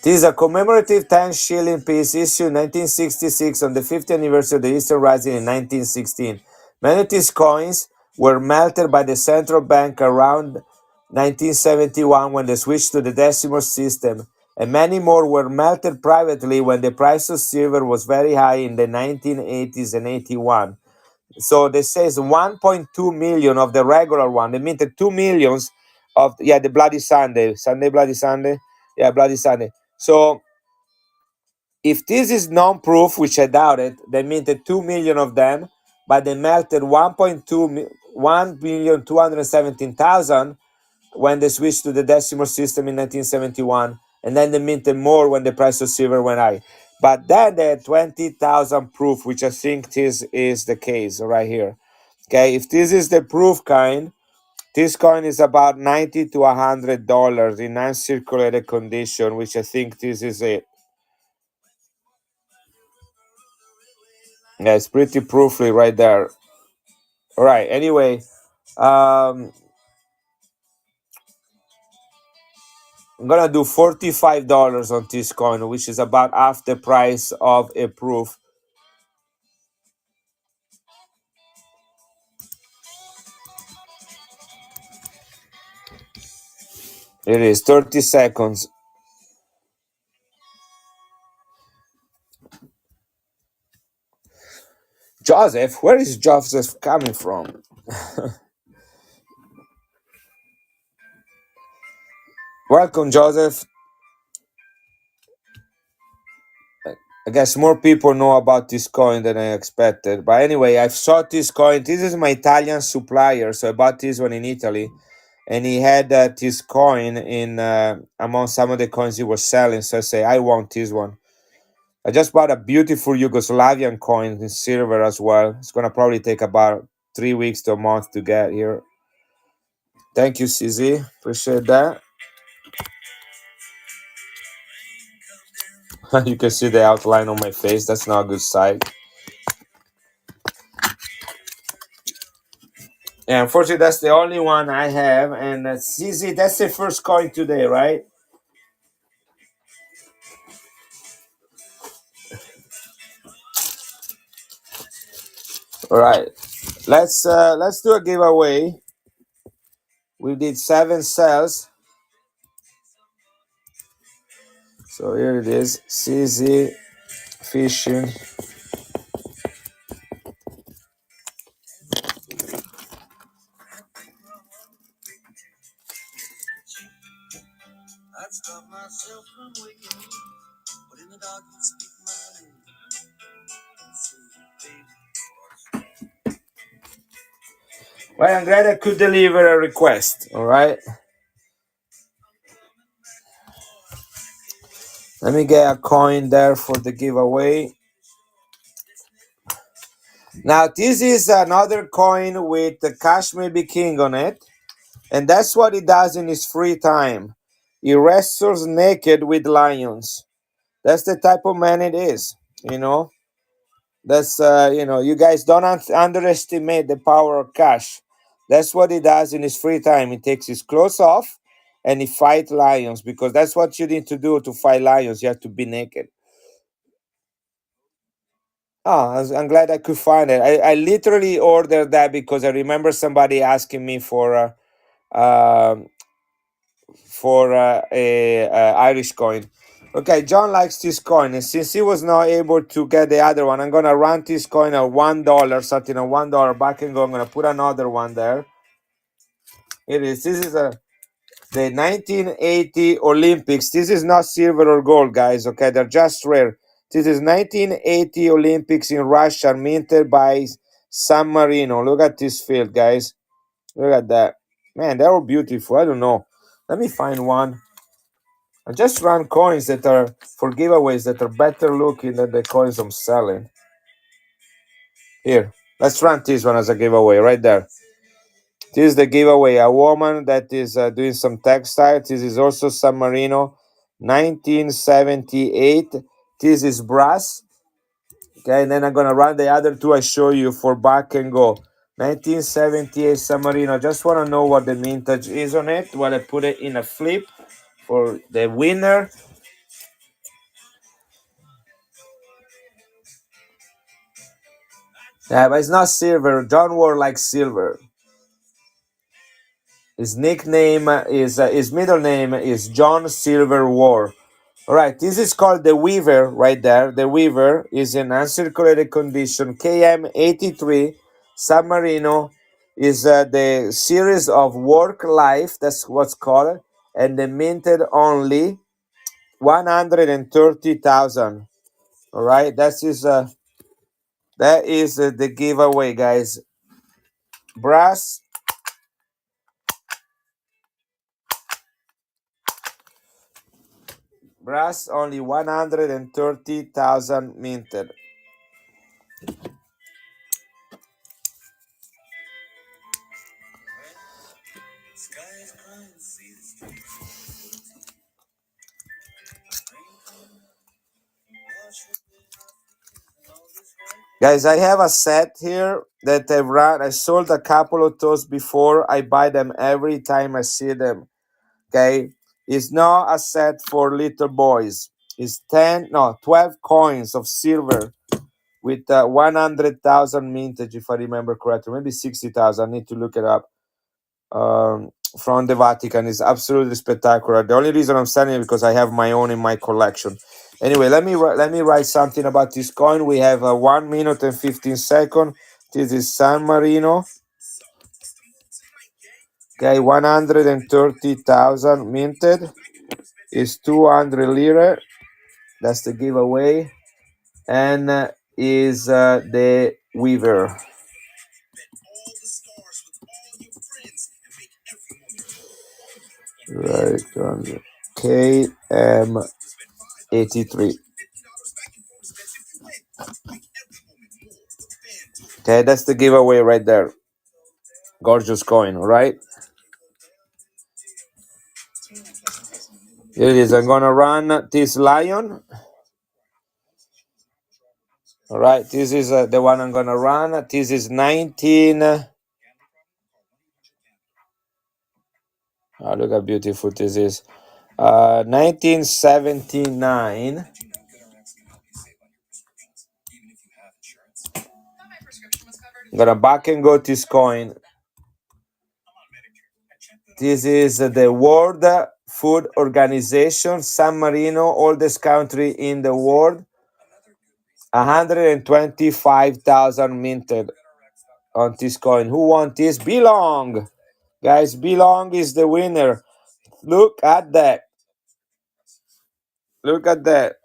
This is a commemorative 10 shilling piece issued in 1966 on the 50th anniversary of the Eastern Rising in 1916. Many of these coins were melted by the central bank around 1971 when they switched to the decimal system, and many more were melted privately when the price of silver was very high in the 1980s and 81. So this says 1.2 million of the regular one. They minted 2 millions of, yeah, the Bloody Sunday. Bloody Sunday. Yeah, Bloody Sunday. So if this is non-proof, which I doubt it, they minted 2 million of them, but they melted 1,217,000 when they switched to the decimal system in 1971, and then they minted more when the price of silver went high. But then they had 20,000 proof, which I think this is the case right here. Okay, if this is the proof kind, this coin is about $90 to $100 in uncirculated condition, which I think this is it. Yeah, it's pretty proofly right there. All right. Anyway, I'm gonna do $45 on this coin, which is about half the price of a proof. It is 30 seconds. Joseph, where is Joseph coming from? Welcome, Joseph. I guess more people know about this coin than I expected. But anyway, I've sought this coin. This is my Italian supplier, so I bought this one in Italy, and he had this coin in among some of the coins he was selling. So I say, I want this one. I just bought a beautiful Yugoslavian coin in silver as well. It's gonna probably take about 3 weeks to a month to get here. Thank you, CZ. Appreciate that. You can see the outline on my face. That's not a good sight. Yeah, unfortunately, that's the only one I have. And CZ, that's the first coin today, right? All right. Let's do a giveaway. We did 7 cells. So here it is. CZ fishing. Well, I'm glad I could deliver a request. All right. Let me get a coin there for the giveaway. Now, this is another coin with the Kashmir King on it. And that's what he does in his free time. He wrestles naked with lions. That's the type of man it is, you know. That's, you guys don't underestimate the power of cash. That's what he does in his free time. He takes his clothes off and he fights lions, because that's what you need to do to fight lions. You have to be naked. Oh, I'm glad I could find it. I literally ordered that because I remember somebody asking me um, for a Irish coin. Okay, John likes this coin, and since he was not able to get the other one, I'm gonna run this coin at $1, something at $1 back and go. I'm gonna put another one there. It is. This is the 1980 Olympics. This is not silver or gold, guys. Okay, they're just rare. This is 1980 Olympics in Russia, minted by San Marino. Look at this field, guys. Look at that. Man, they were beautiful. I don't know. Let me find one. I just run coins that are for giveaways that are better looking than the coins I'm selling. Here, let's run this one as a giveaway right there. This is the giveaway. A woman that is doing some textiles. This is also San Marino, 1978. This is brass. Okay, and then I'm gonna run the other two I show you for back and go. 1978 San Marino. Just want to know what the mintage is on it while I put it in a flip for the winner. Yeah, but it's not silver. John wore like silver. His nickname is his middle name is John Silver War. All right, this is called the Weaver right there. The Weaver is in uncirculated condition. KM83 San Marino is the series of work life. That's what's called, and they minted only 130,000. All right, that is the giveaway, guys. Brass. Brass only 130,000 minted. Guys, I have a set here that I've run. I sold a couple of those before. I buy them every time I see them. Okay. It's not a set for little boys. It's 12 coins of silver with 100,000 mintage, if I remember correctly. Maybe 60,000. I need to look it up. From the Vatican is absolutely spectacular. The only reason I'm selling it because I have my own in my collection. Anyway, let me write something about this coin. We have 1 minute and 15 seconds. This is San Marino. Okay, 130,000 minted is 200 lira. That's the giveaway, and is the Weaver. Right on KM83. Okay, that's the giveaway right there. Gorgeous coin, all right? Here it is. I'm gonna run this lion. All right, this is the one I'm gonna run. This is 19. Oh, look how beautiful this is. 1979. I'm gonna back and go this coin. This is the World Food Organization, San Marino, oldest country in the world. 125,000 minted on this coin. Who won this? Belong. Guys, Belong is the winner. Look at that. Look at that.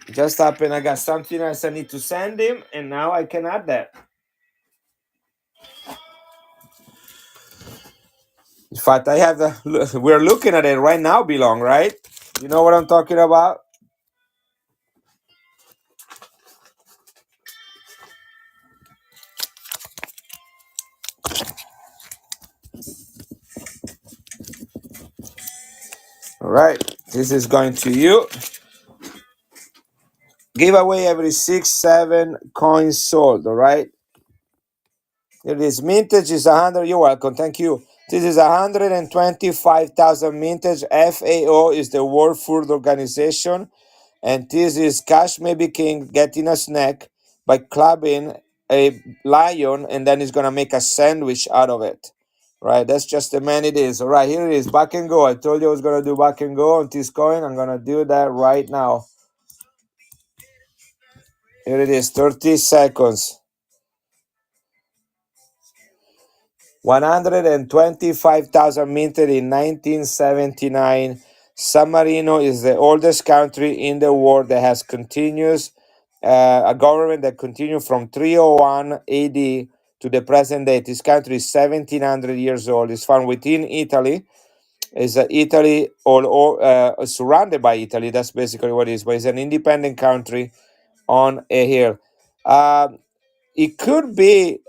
Just happened. I got something else I need to send him, and now I can add that. In fact, I have we're looking at it right now, Belong, right? You know what I'm talking about? All right. This is going to you. Giveaway every 6-7 coins sold. All right. It is mintage is 100. You're welcome. Thank you. This is 125,000 mintage. FAO is the World Food Organization. And this is Cash Maybe King getting a snack. by clubbing a lion, and then he's gonna make a sandwich out of it. Right, that's just the man it is. All right, here it is, back and go. I told you I was gonna do back and go on this coin. I'm gonna do that right now. Here it is, 30 seconds. 125,000 minted in 1979. San Marino is the oldest country in the world that has continuous a government that continued from 301 AD to the present day. This country is 1700 years old. It's found within Italy. Is Italy surrounded by Italy? That's basically what it is. But it's an independent country on a hill. It could be.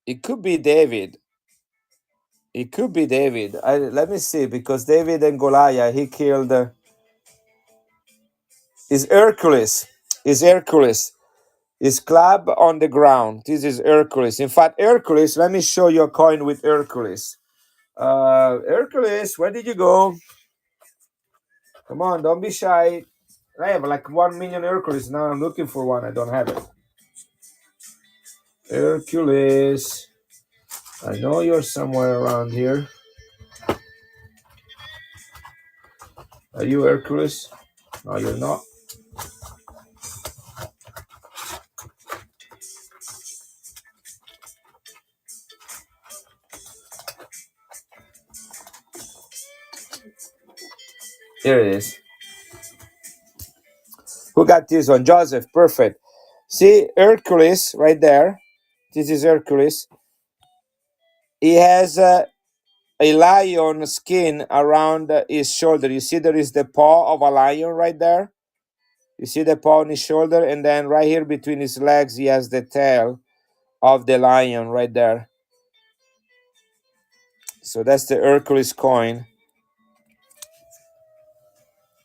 It could be David. It could be David. Let me see, because David and Goliath, he killed. Is Hercules? Is Hercules? Is club on the ground? This is Hercules. In fact, Hercules. Let me show you a coin with Hercules. Hercules, where did you go? Come on, don't be shy. I have like 1 million Hercules now. I'm looking for one. I don't have it. Hercules. I know you're somewhere around here. Are you Hercules? No, you're not. Here it is. Who got this one? Joseph. Perfect. See Hercules right there. This is Hercules. He has a lion skin around his shoulder. You see there is the paw of a lion right there. You see the paw on his shoulder, and then right here between his legs, he has the tail of the lion right there. So that's the Hercules coin.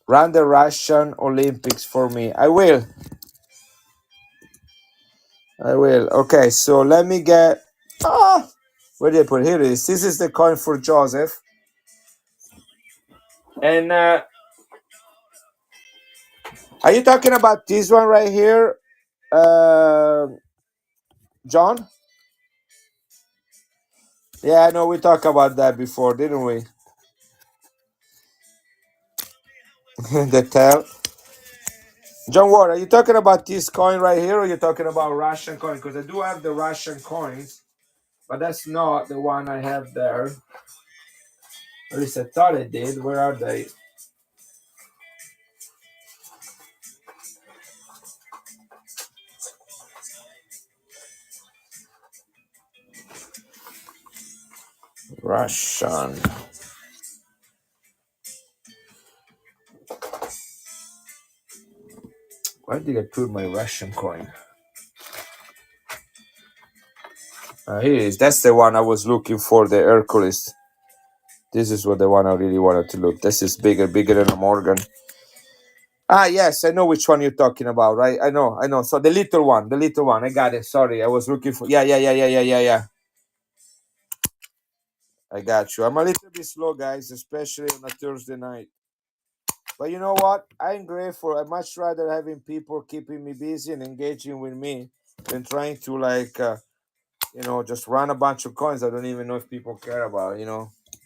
Run the Russian Olympics for me. I will. Okay, so let me get. Where did I put it? Here it is. This is the coin for Joseph. And are you talking about this one right here, John? Yeah, I know we talked about that before, didn't we? The tail. John Ward, are you talking about this coin right here, or are you talking about Russian coin? Because I do have the Russian coins, but that's not the one I have there. At least I thought I did. Where are they? Russian. Where did I put my Russian coin? Here it is. That's the one I was looking for, the Hercules. This is what the one I really wanted to look. This is bigger than a Morgan. Yes, I know which one you're talking about, right? I know. So the little one. I got it. Sorry, I was looking for. Yeah. I got you. I'm a little bit slow, guys, especially on a Thursday night. But you know what? I'm grateful. I much rather having people keeping me busy and engaging with me than trying to just run a bunch of coins I don't even know if people care about.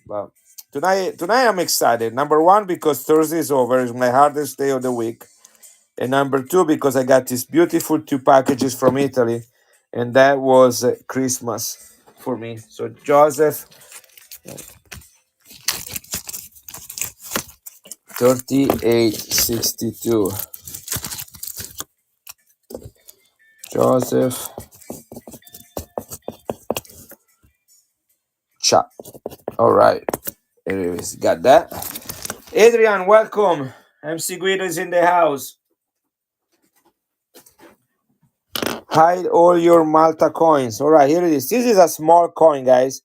But tonight I'm excited. Number one, because Thursday is over. It's my hardest day of the week. And number two, because I got these beautiful 2 packages from Italy. And that was Christmas for me. So Joseph, 3862. Joseph Cha. All right. Anyways, got that. Adrian, welcome. MC Guido is in the house. Hide all your Malta coins. All right, here it is. This is a small coin, guys.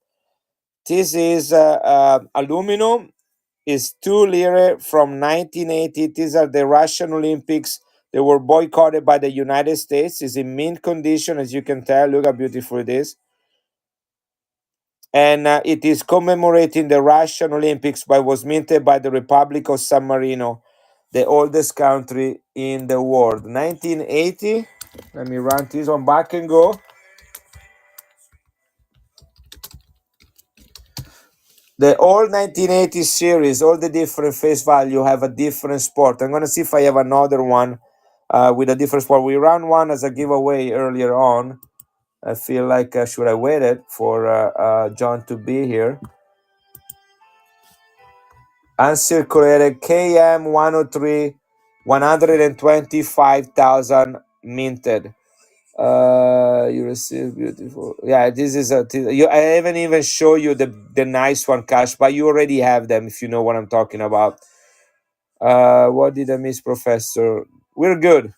This is aluminum. Is 2 lire from 1980. These are the Russian Olympics. They were boycotted by the United States. It's in mint condition, as you can tell. Look how beautiful it is. And it is commemorating the Russian Olympics, but was minted by the Republic of San Marino. the oldest country in the world. 1980. Let me run this one back and go. The all 1980 series, all the different face value have a different sport. I'm gonna see if I have another one with a different sport. We ran one as a giveaway earlier on. I feel like should I waited for John to be here. Uncirculated KM 103, 125,000 minted. You receive beautiful. Yeah, this is you. I haven't even show you the nice one, Cash, but you already have them if you know what I'm talking about. What did I miss, Professor? We're good.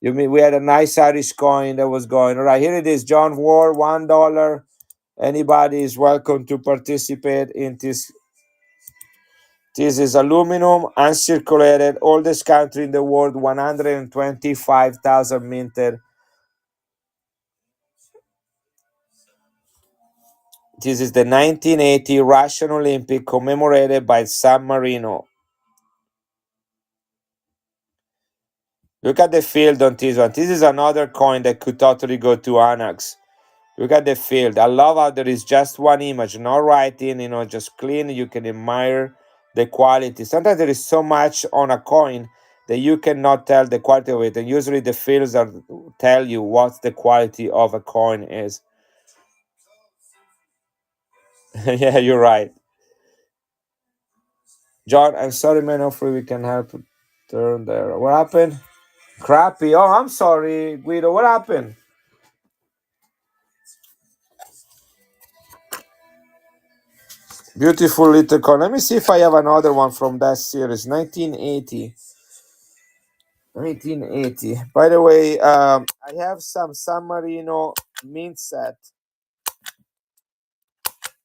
You mean we had a nice Irish coin that was going. All right, here it is. John Ward, $1. Anybody is welcome to participate in this. This is aluminum, uncirculated, oldest country in the world, 125,000 minted. This is the 1980 Russian Olympic commemorated by San Marino. Look at the field on this one. This is another coin that could totally go to Anax. Look at the field. I love how there is just one image, no writing, just clean. You can admire the quality. Sometimes there is so much on a coin that you cannot tell the quality of it. And usually the fields tell you what the quality of a coin is. Yeah, you're right. John, I'm sorry, man. Hopefully we can help turn there. What happened? Crappy. Oh, I'm sorry, Guido. What happened? Beautiful little coin. Let me see if I have another one from that series. 1980. 1980. By the way, I have some San Marino mint set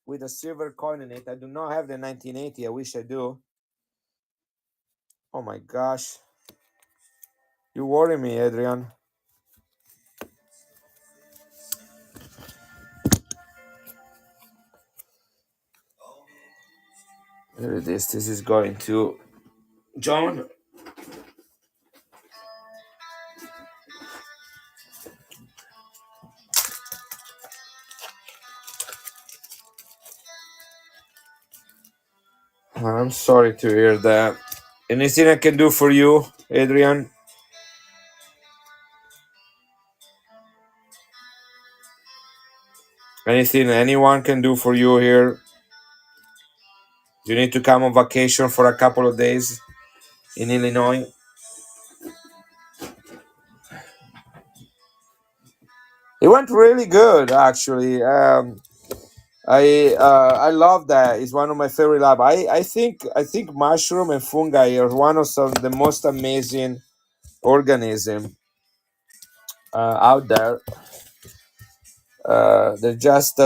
with a silver coin in it. I do not have the 1980. I wish I do. Oh my gosh. You worry me, Adrian. Here it is. This is going to John. I'm sorry to hear that. Anything I can do for you, Adrian? Anything anyone can do for you here? You need to come on vacation for a couple of days in Illinois. It went really good, actually. I love that. It's one of my favorite lab. I think mushroom and fungi are one of the most amazing organism out there. They're just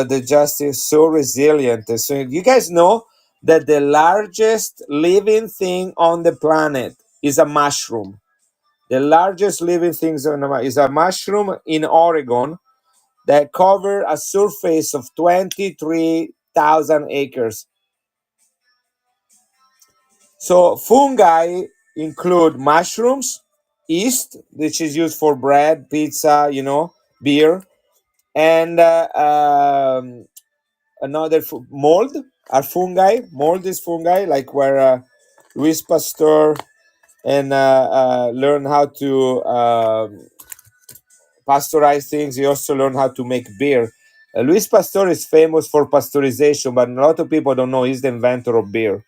so resilient. And so you guys know that the largest living thing on the planet is a mushroom. The largest living things is a mushroom in Oregon that cover a surface of 23,000 acres. So fungi include mushrooms, yeast, which is used for bread, pizza, beer, and another mold are fungi. Mold is fungi, like where Louis Pasteur and learn how to pasteurize things. He also learned how to make beer. Louis Pasteur is famous for pasteurization, but a lot of people don't know he's the inventor of beer.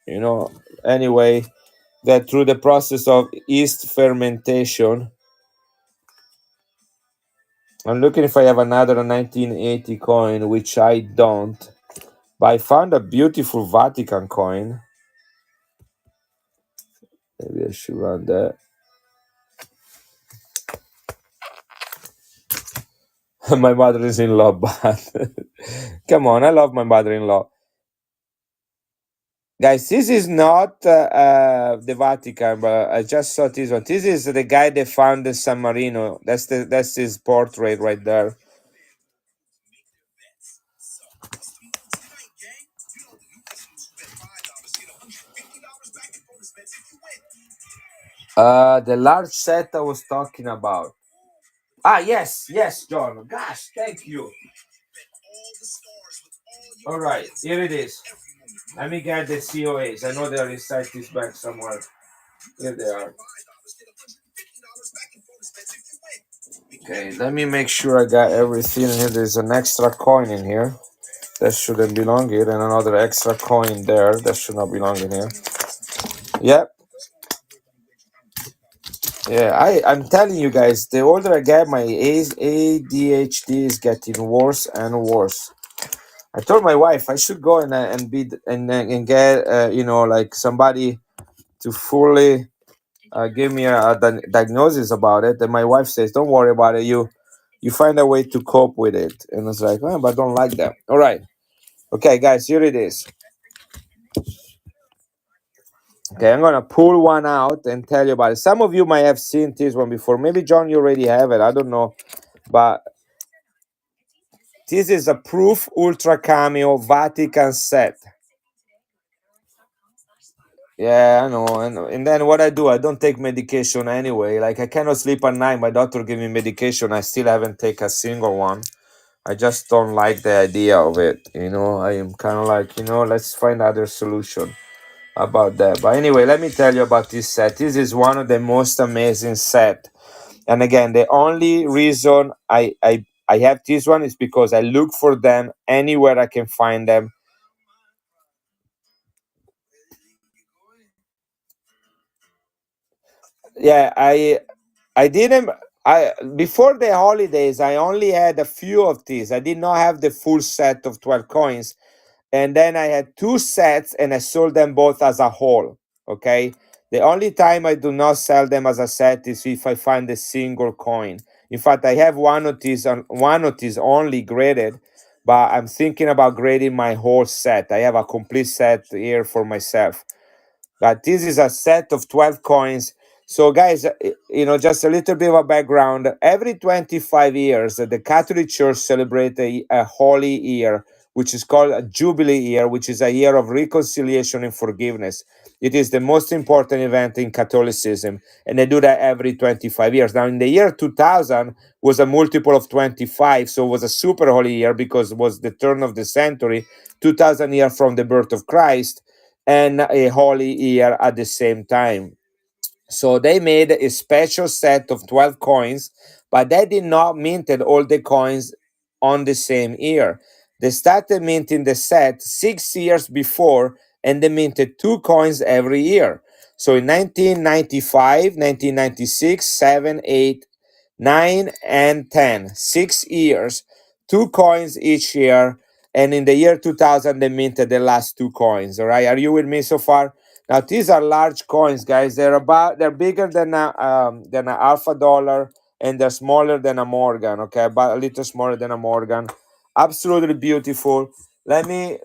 You know. Anyway, that through the process of yeast fermentation. I'm looking if I have another 1980 coin, which I don't. But I found a beautiful Vatican coin. Maybe I should run that. My mother-in-law, but come on, I love my mother-in-law. Guys, this is not the Vatican, but I just saw this one. This is the guy that founded San Marino. That's his portrait right there. The large set I was talking about. Ah, yes, yes, John. Gosh, thank you. All right, here it is. Let me get the COAs. I know they're inside this bag somewhere. Here they are. Okay, let me make sure I got everything in here. There's an extra coin in here. That shouldn't belong here. And another extra coin there. That should not belong in here. Yep. Yeah, I'm telling you guys, the older I get, my ADHD is getting worse and worse. I told my wife I should go and be and get like somebody to fully give me a diagnosis about it. And my wife says, "Don't worry about it. You find a way to cope with it." And it's like, oh, but I don't like that. All right, okay, guys, here it is. Okay, I'm gonna pull one out and tell you about it. Some of you might have seen this one before. Maybe John, you already have it. I don't know, but this is a Proof Ultra Cameo Vatican set. Yeah, I know, and then what I do, I don't take medication anyway. Like I cannot sleep at night. My doctor gave me medication. I still haven't taken a single one. I just don't like the idea of it. I am kind of like, let's find other solution about that. But anyway, let me tell you about this set. This is one of the most amazing set. And again, the only reason I have this one is because I look for them anywhere I can find them. Yeah, I didn't. I Before the holidays, I only had a few of these. I did not have the full set of 12 coins, and then I had two sets, and I sold them both as a whole. Okay, the only time I do not sell them as a set is if I find a single coin. In fact, I have one of these only graded, but I'm thinking about grading my whole set. I have a complete set here for myself, but this is a set of 12 coins. So guys, just a little bit of a background. Every 25 years the Catholic Church celebrates a holy year, which is called a jubilee year, which is a year of reconciliation and forgiveness. It is the most important event in Catholicism, and they do that every 25 years. Now in the year 2000 was a multiple of 25, so it was a super holy year because it was the turn of the century, 2000 years from the birth of Christ, and a holy year at the same time. So they made a special set of 12 coins, but they did not minted all the coins on the same year. They started minting the set 6 years before, and they minted two coins every year. So in 1995, 1996, 7, 8, 9, and 10, 6 years, two coins each year. And in the year 2000, they minted the last two coins. All right, are you with me so far? Now these are large coins, guys. They're bigger than an Alpha dollar, and they're smaller than a Morgan. Okay, about a little smaller than a Morgan. Absolutely beautiful. Let me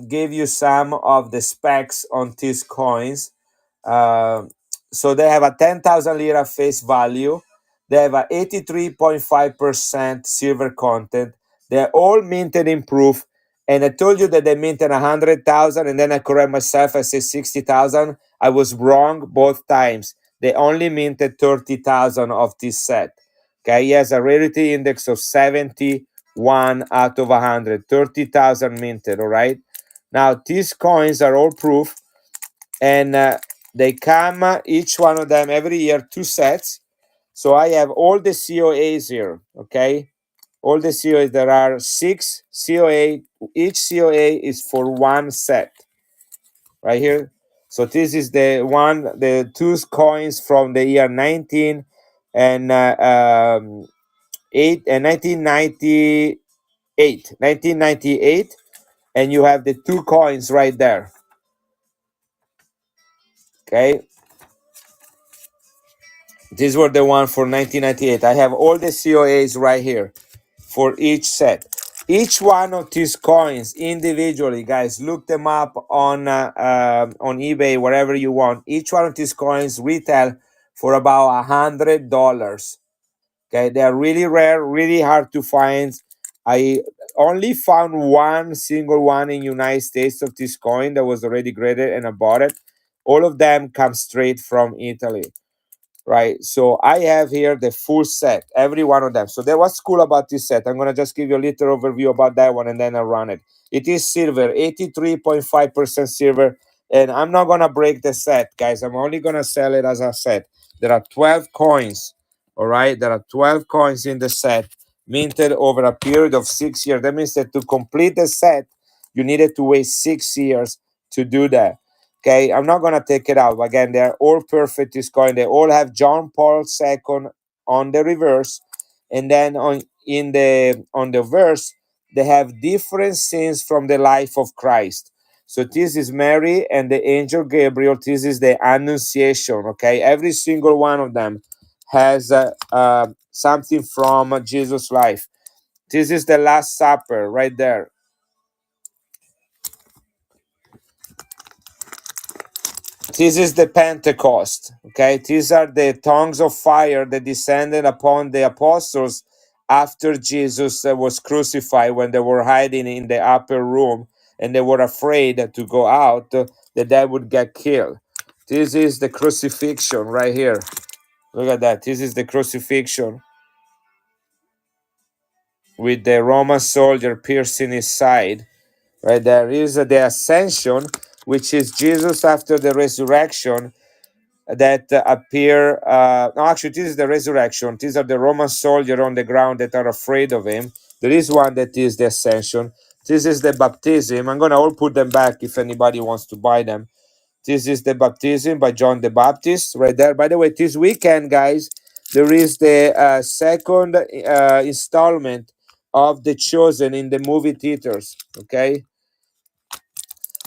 give you some of the specs on these coins. Uh, so they have a 10,000 lira face value. They have a 83.5% silver content. They're all minted in proof. And I told you that they minted 100,000, and then I correct myself. I said 60,000. I was wrong both times. They only minted 30,000 of this set. Okay, he has a rarity index of 71 out of 100. 30,000 minted. All right. Now these coins are all proof, and they come each one of them every year, two sets. So I have all the COAs here. Okay, all the COAs. There are 6 COA. Each COA is for one set right here. So this is the two coins from the year 19 and 8 and 1998, and you have the two coins right there. Okay, these were the one for 1998. I have all the COAs right here for each set. Each one of these coins individually, guys, look them up on eBay, wherever you want. Each one of these coins retail for about $100. Okay, they are really rare, really hard to find. I only found one single one in United States of this coin that was already graded, and I bought it. All of them come straight from Italy. right? So I have here the full set, every one of them. So that what's cool about this set? I'm gonna just give you a little overview about that one, and then I'll run it. It is silver, 83.5% silver, and I'm not gonna break the set, guys. I'm only gonna sell it as a set. There are 12 coins, all right? There are 12 coins in the set, minted over a period of 6 years. That means that to complete the set, you needed to wait 6 years to do that. Okay, I'm not gonna take it out. Again, they're all perfect this coin. They all have John Paul II on the reverse, and then on the verse they have different scenes from the life of Christ. So this is Mary and the angel Gabriel. This is the Annunciation. Okay, every single one of them has something from Jesus' life. This is the Last Supper right there. This is the Pentecost. Okay, these are the tongues of fire that descended upon the apostles after Jesus was crucified, when they were hiding in the upper room and they were afraid to go out, that they would get killed. This is the crucifixion right here. Look at that. This is the crucifixion with the Roman soldier piercing his side. Right there is the ascension, which is Jesus after the resurrection that appear. No, actually, this is the resurrection. These are the Roman soldiers on the ground that are afraid of him. There is one that is the ascension. This is the baptism. I'm gonna all put them back if anybody wants to buy them. This is the baptism by John the Baptist right there. By the way, this weekend, guys, there is the second installment of The Chosen in the movie theaters. Okay,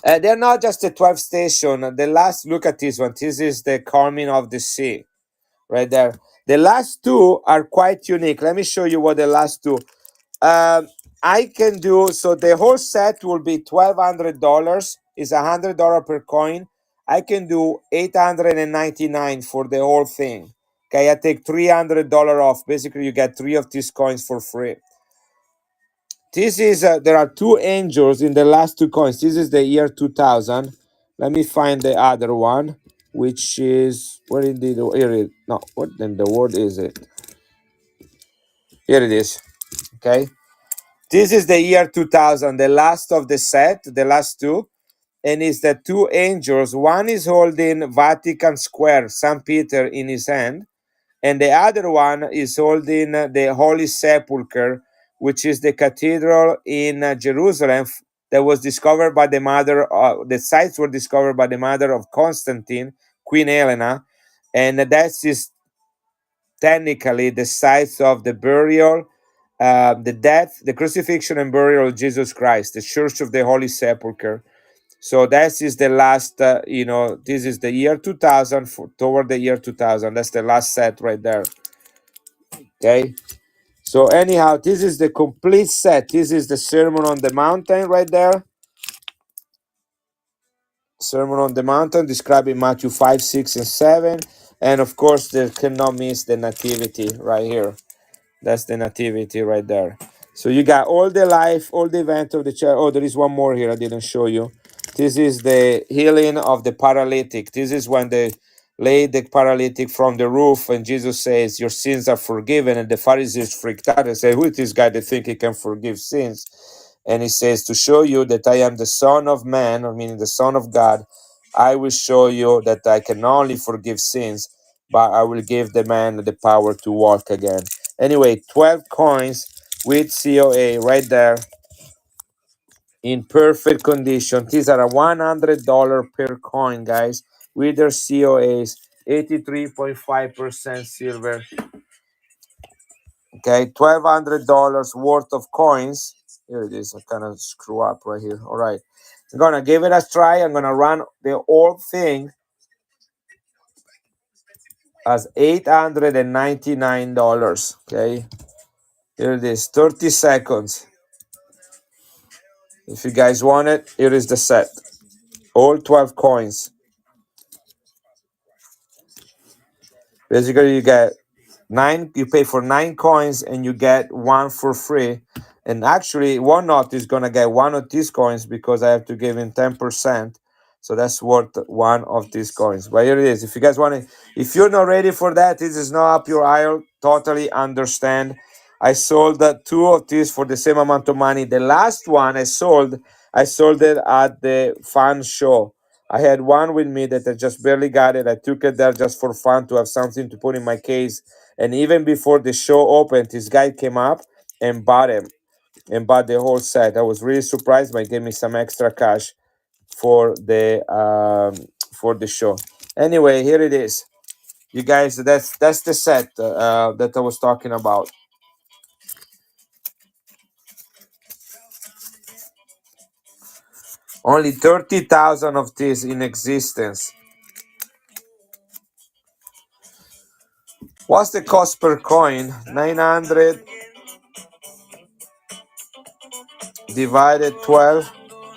they're not just the 12 station. The last, look at this one. This is the calming of the sea right there. The last two are quite unique. Let me show you what the last two. Um, I can do so. The whole set will be $1,200. Is $100 per coin. I can do $899 for the whole thing. Okay, I take $300 off. Basically, you get three of these coins for free. This is there are two angels in the last two coins. This is the year 2000. Let me find the other one, which is where indeed here it no what in the world is it? Here it is. Okay. This is the year 2000, the last of the set, the last two, and it's the two angels. One is holding Vatican Square, St. Peter in his hand, and the other one is holding the Holy Sepulchre, which is the cathedral in Jerusalem that was discovered by the mother. The sites were discovered by the mother of Constantine, Queen Helena, and that is technically the sites of the burial, the death, the crucifixion, and burial of Jesus Christ, the Church of the Holy Sepulchre. So that is the last, this is the year 2000, toward the year 2000. That's the last set right there. Okay. So anyhow, this is the complete set. This is the Sermon on the Mountain right there. Sermon on the Mountain describing Matthew 5, 6, and 7. And of course, they cannot miss the Nativity right here. That's the Nativity right there. So you got all the life, all the event of the church. Oh, there is one more here I didn't show you. This is the healing of the paralytic. This is when they laid the paralytic from the roof, and Jesus says, "Your sins are forgiven." And the Pharisees freaked out and say, "Who is this guy that think he can forgive sins?" And he says, "To show you that I am the Son of Man, or meaning the Son of God, I will show you that I can not only forgive sins, but I will give the man the power to walk again." Anyway, 12 coins with COA right there in perfect condition. These are a $100 per coin, guys, with their COAs, 83.5% silver. Okay, $1,200 worth of coins. Here it is. I kind of screw up right here. All right. I'm going to give it a try. I'm going to run the whole thing as $899. Okay. Here it is. 30 seconds. If you guys want it, here is the set. All 12 coins. Basically, you get nine, you pay for 9 coins and you get one for free. And actually, one not is gonna get one of these coins because I have to give him 10%. So that's worth one of these coins. But here it is. If you guys want to, if you're not ready for that, this is not up your aisle. Totally understand. I sold two of these for the same amount of money. The last one I sold it at the fun show. I had one with me that I just barely got it. I took it there just for fun to have something to put in my case. And even before the show opened, this guy came up and bought him and bought the whole set. I was really surprised, but he gave me some extra cash for the show. Anyway, here it is, you guys. That's the set that I was talking about. Only 30,000 of these in existence. What's the cost per coin? 900 divided 12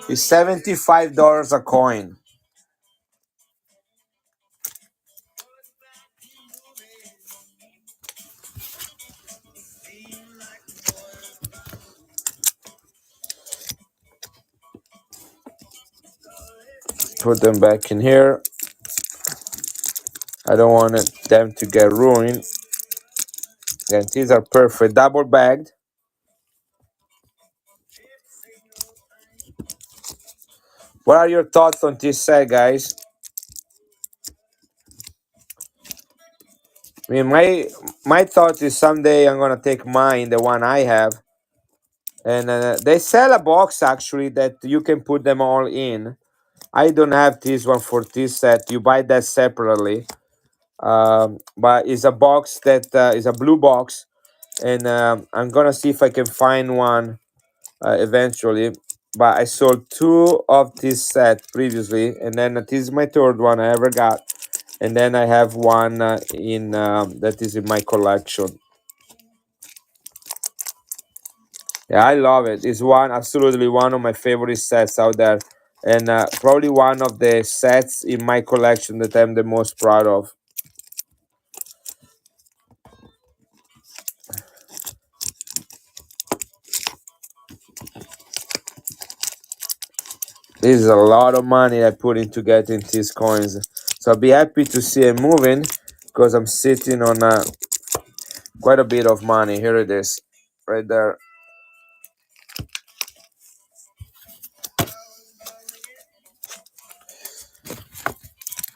is $75 a coin. Put them back in here. I don't want them to get ruined. And these are perfect, double bagged. What are your thoughts on this set, guys? I mean, my thought is someday I'm gonna take mine, the one I have, and they sell a box actually that you can put them all in. I don't have this one for this set. You buy that separately, but it's a box that is a blue box, and I'm gonna see if I can find one eventually. But I sold two of this set previously, and then this is my third one I ever got, and then I have one in that is in my collection. Yeah, I love it. It's absolutely one of my favorite sets out there, and probably one of the sets in my collection that I'm the most proud of. This is a lot of money I put into getting these coins, so I'll be happy to see it moving because I'm sitting on quite a bit of money. Here it is, right there.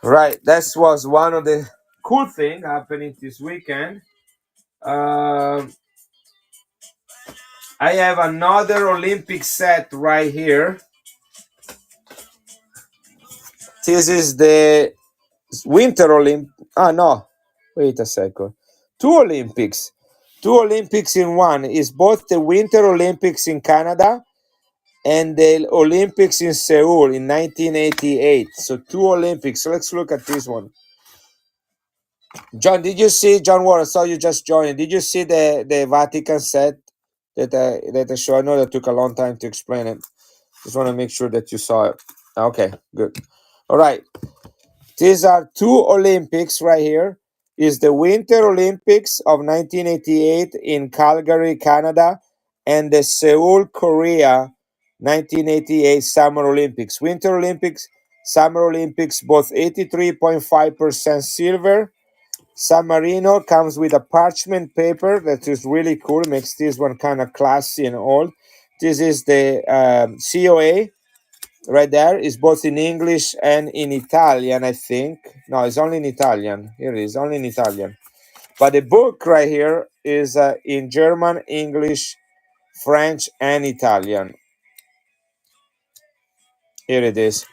Right, that was one of the cool thing happening this weekend. Um, I have another Olympic set right here. This is the Winter Olymp. Ah, no. Wait a second. Two Olympics. Two Olympics in one is both the Winter Olympics in Canada and the Olympics in Seoul in 1988. So two Olympics. So let's look at this one. John, did you see, John Ward, I saw you just joined. Did you see the Vatican set that I showed? I know that took a long time to explain it. Just want to make sure that you saw it. Okay, good. All right. These are two Olympics right here. Is the Winter Olympics of 1988 in Calgary, Canada, and the Seoul, Korea 1988 Summer Olympics. Winter Olympics, Summer Olympics, both 83.5% silver. San Marino comes with a parchment paper that is really cool, makes this one kind of classy and old. This is the COA right there. Is both in English and in Italian, I think. No, it's only in Italian. Here it is, only in Italian. But the book right here is in German, English, French, and Italian. Here it is.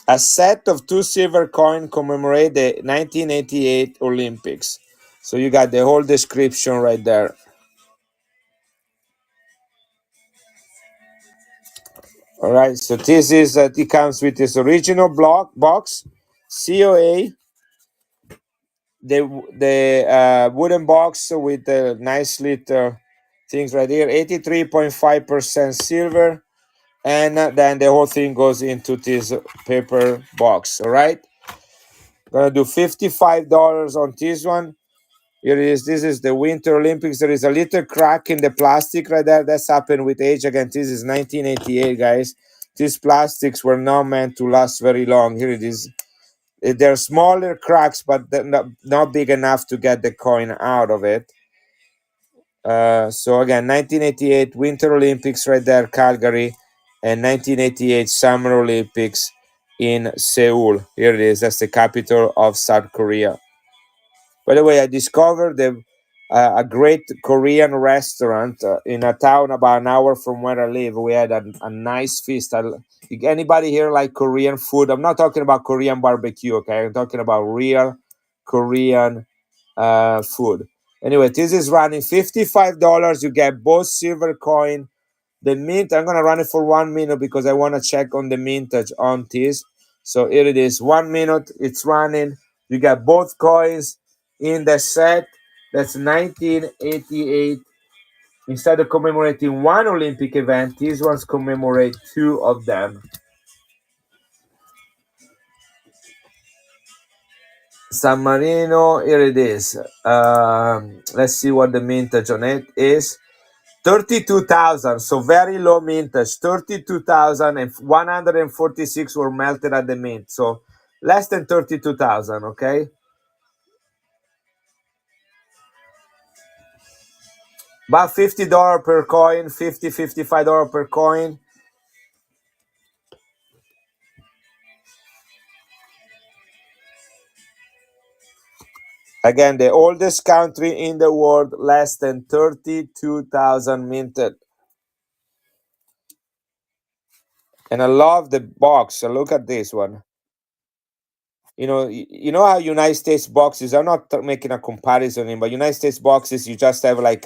A set of two silver coins commemorate the 1988 Olympics. So you got the whole description right there. All right, so this is it comes with this original block box, COA, the wooden box with the nice little things right here, 83.5% silver, and then the whole thing goes into this paper box. All right, gonna do $55 on this one. Here it is. This is the Winter Olympics. There is a little crack in the plastic right there. That's happened with age. Again, this is 1988, guys. these plastics were not meant to last very long. Here it is. They're smaller cracks, but they're not big enough to get the coin out of it. So again, 1988 Winter Olympics right there, Calgary, and 1988 Summer Olympics in Seoul. Here it is. That's the capital of South Korea. By the way, I discovered a great Korean restaurant in a town about an hour from where I live. We had a nice feast. Anybody here like Korean food? I'm not talking about Korean barbecue, okay? I'm talking about real Korean food. Anyway, this is running $55. You get both silver coin. The mint, I'm gonna run it for 1 minute because I want to check on the mintage on this. So here it is, 1 minute. It's running. You got both coins in the set. That's 1988. Instead of commemorating one Olympic event, these ones commemorate two of them. San Marino, here it is. Let's see what the mintage on it is. 32,000, so very low mintage. 32,000 and 146 were melted at the mint, so less than 32,000. Okay, about $50 per coin, $55 per coin. Again, the oldest country in the world, less than 32,000 minted. And I love the box. So look at this one. You know how United States boxes. I'm not making a comparison, but United States boxes, you just have like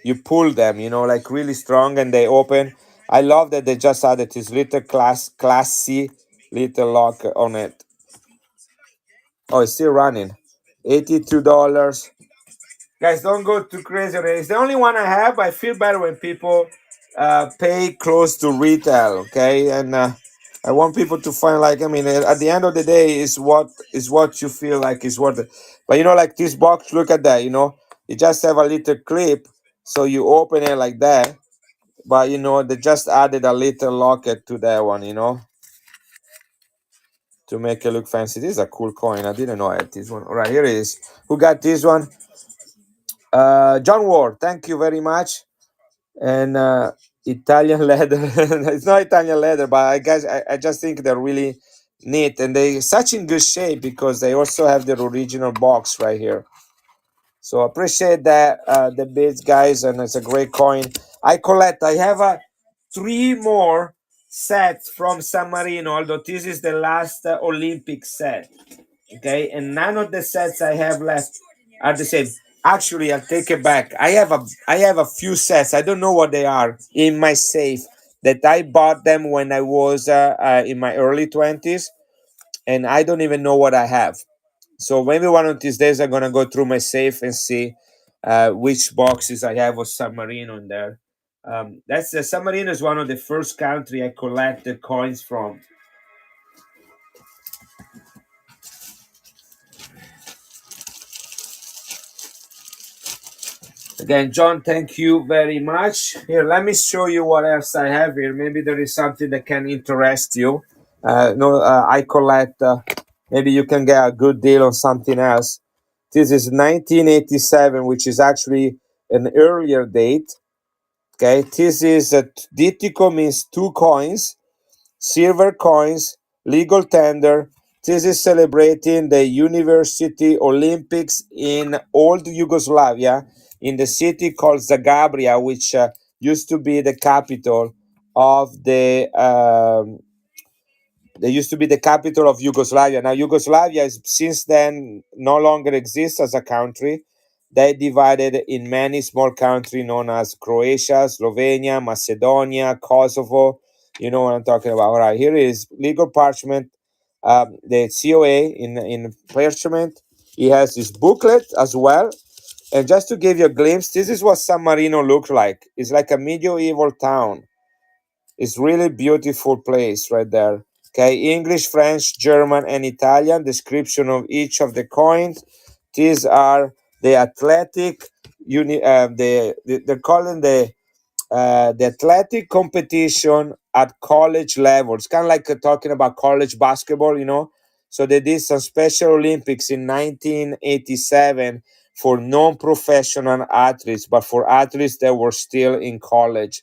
you pull them, like really strong, and they open. I love that they just added this little classy little lock on it. Oh, it's still running. $82. Guys, don't go too crazy on it. It's the only one I have. I feel better when people pay close to retail, okay? And I want people to find, like, I mean, at the end of the day, is what you feel like is worth it. But like this box, look at that. You just have a little clip, so you open it like that. But they just added a little locket to that one, to make it look fancy. This is a cool coin. I didn't know I had this one. All right, here it is. Who got this one? John Ward, thank you very much. And Italian leather. It's not Italian leather, but I guess I just think they're really neat, and they such in good shape because they also have their original box right here. So appreciate that the bids, guys, and it's a great coin. I have three more sets from San Marino, although this is the last Olympic set. Okay, and none of the sets I have left are the same. Actually, I'll take it back. I have a few sets. I don't know what they are in my safe that I bought them when I was in my early 20s, and I don't even know what I have. So maybe one of these days I'm gonna go through my safe and see which boxes I have of San Marino in there. That's San Marino is one of the first country I collected coins from. Again, John, thank you very much. Here, let me show you what else I have here. Maybe there is something that can interest you. No, I collect. Maybe you can get a good deal on something else. This is 1987, which is actually an earlier date. Okay, this is Dittico means two coins, silver coins, legal tender. This is celebrating the University Olympics in old Yugoslavia in the city called Zagabria, which used to be the capital of they used to be the capital of Yugoslavia. Now Yugoslavia is since then no longer exists as a country. They divided in many small countries known as Croatia, Slovenia, Macedonia, Kosovo. You know what I'm talking about. All right, here is legal parchment, the COA in parchment. He has this booklet as well. And just to give you a glimpse, this is what San Marino looked like. It's like a medieval town. It's really beautiful place right there. Okay, English, French, German, and Italian description of each of the coins. These are the athletic they're calling the athletic competition at college level. It's kind of like talking about college basketball, you know. So they did some Special Olympics in 1987 for non-professional athletes, but for athletes that were still in college.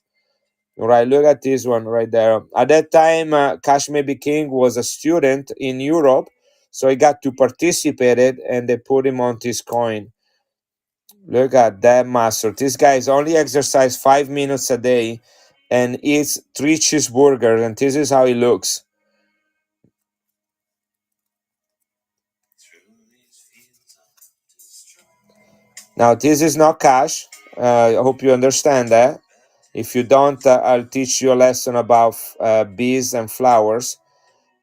All right, look at this one right there. At that time, Cash Maybe King was a student in Europe, so he got to participate it, and they put him on this coin. Look at that master. This guy is only exercise 5 minutes a day and eats three cheeseburgers, and this is how he looks. Now, this is not Cash. I hope you understand that. If you don't, I'll teach you a lesson about bees and flowers.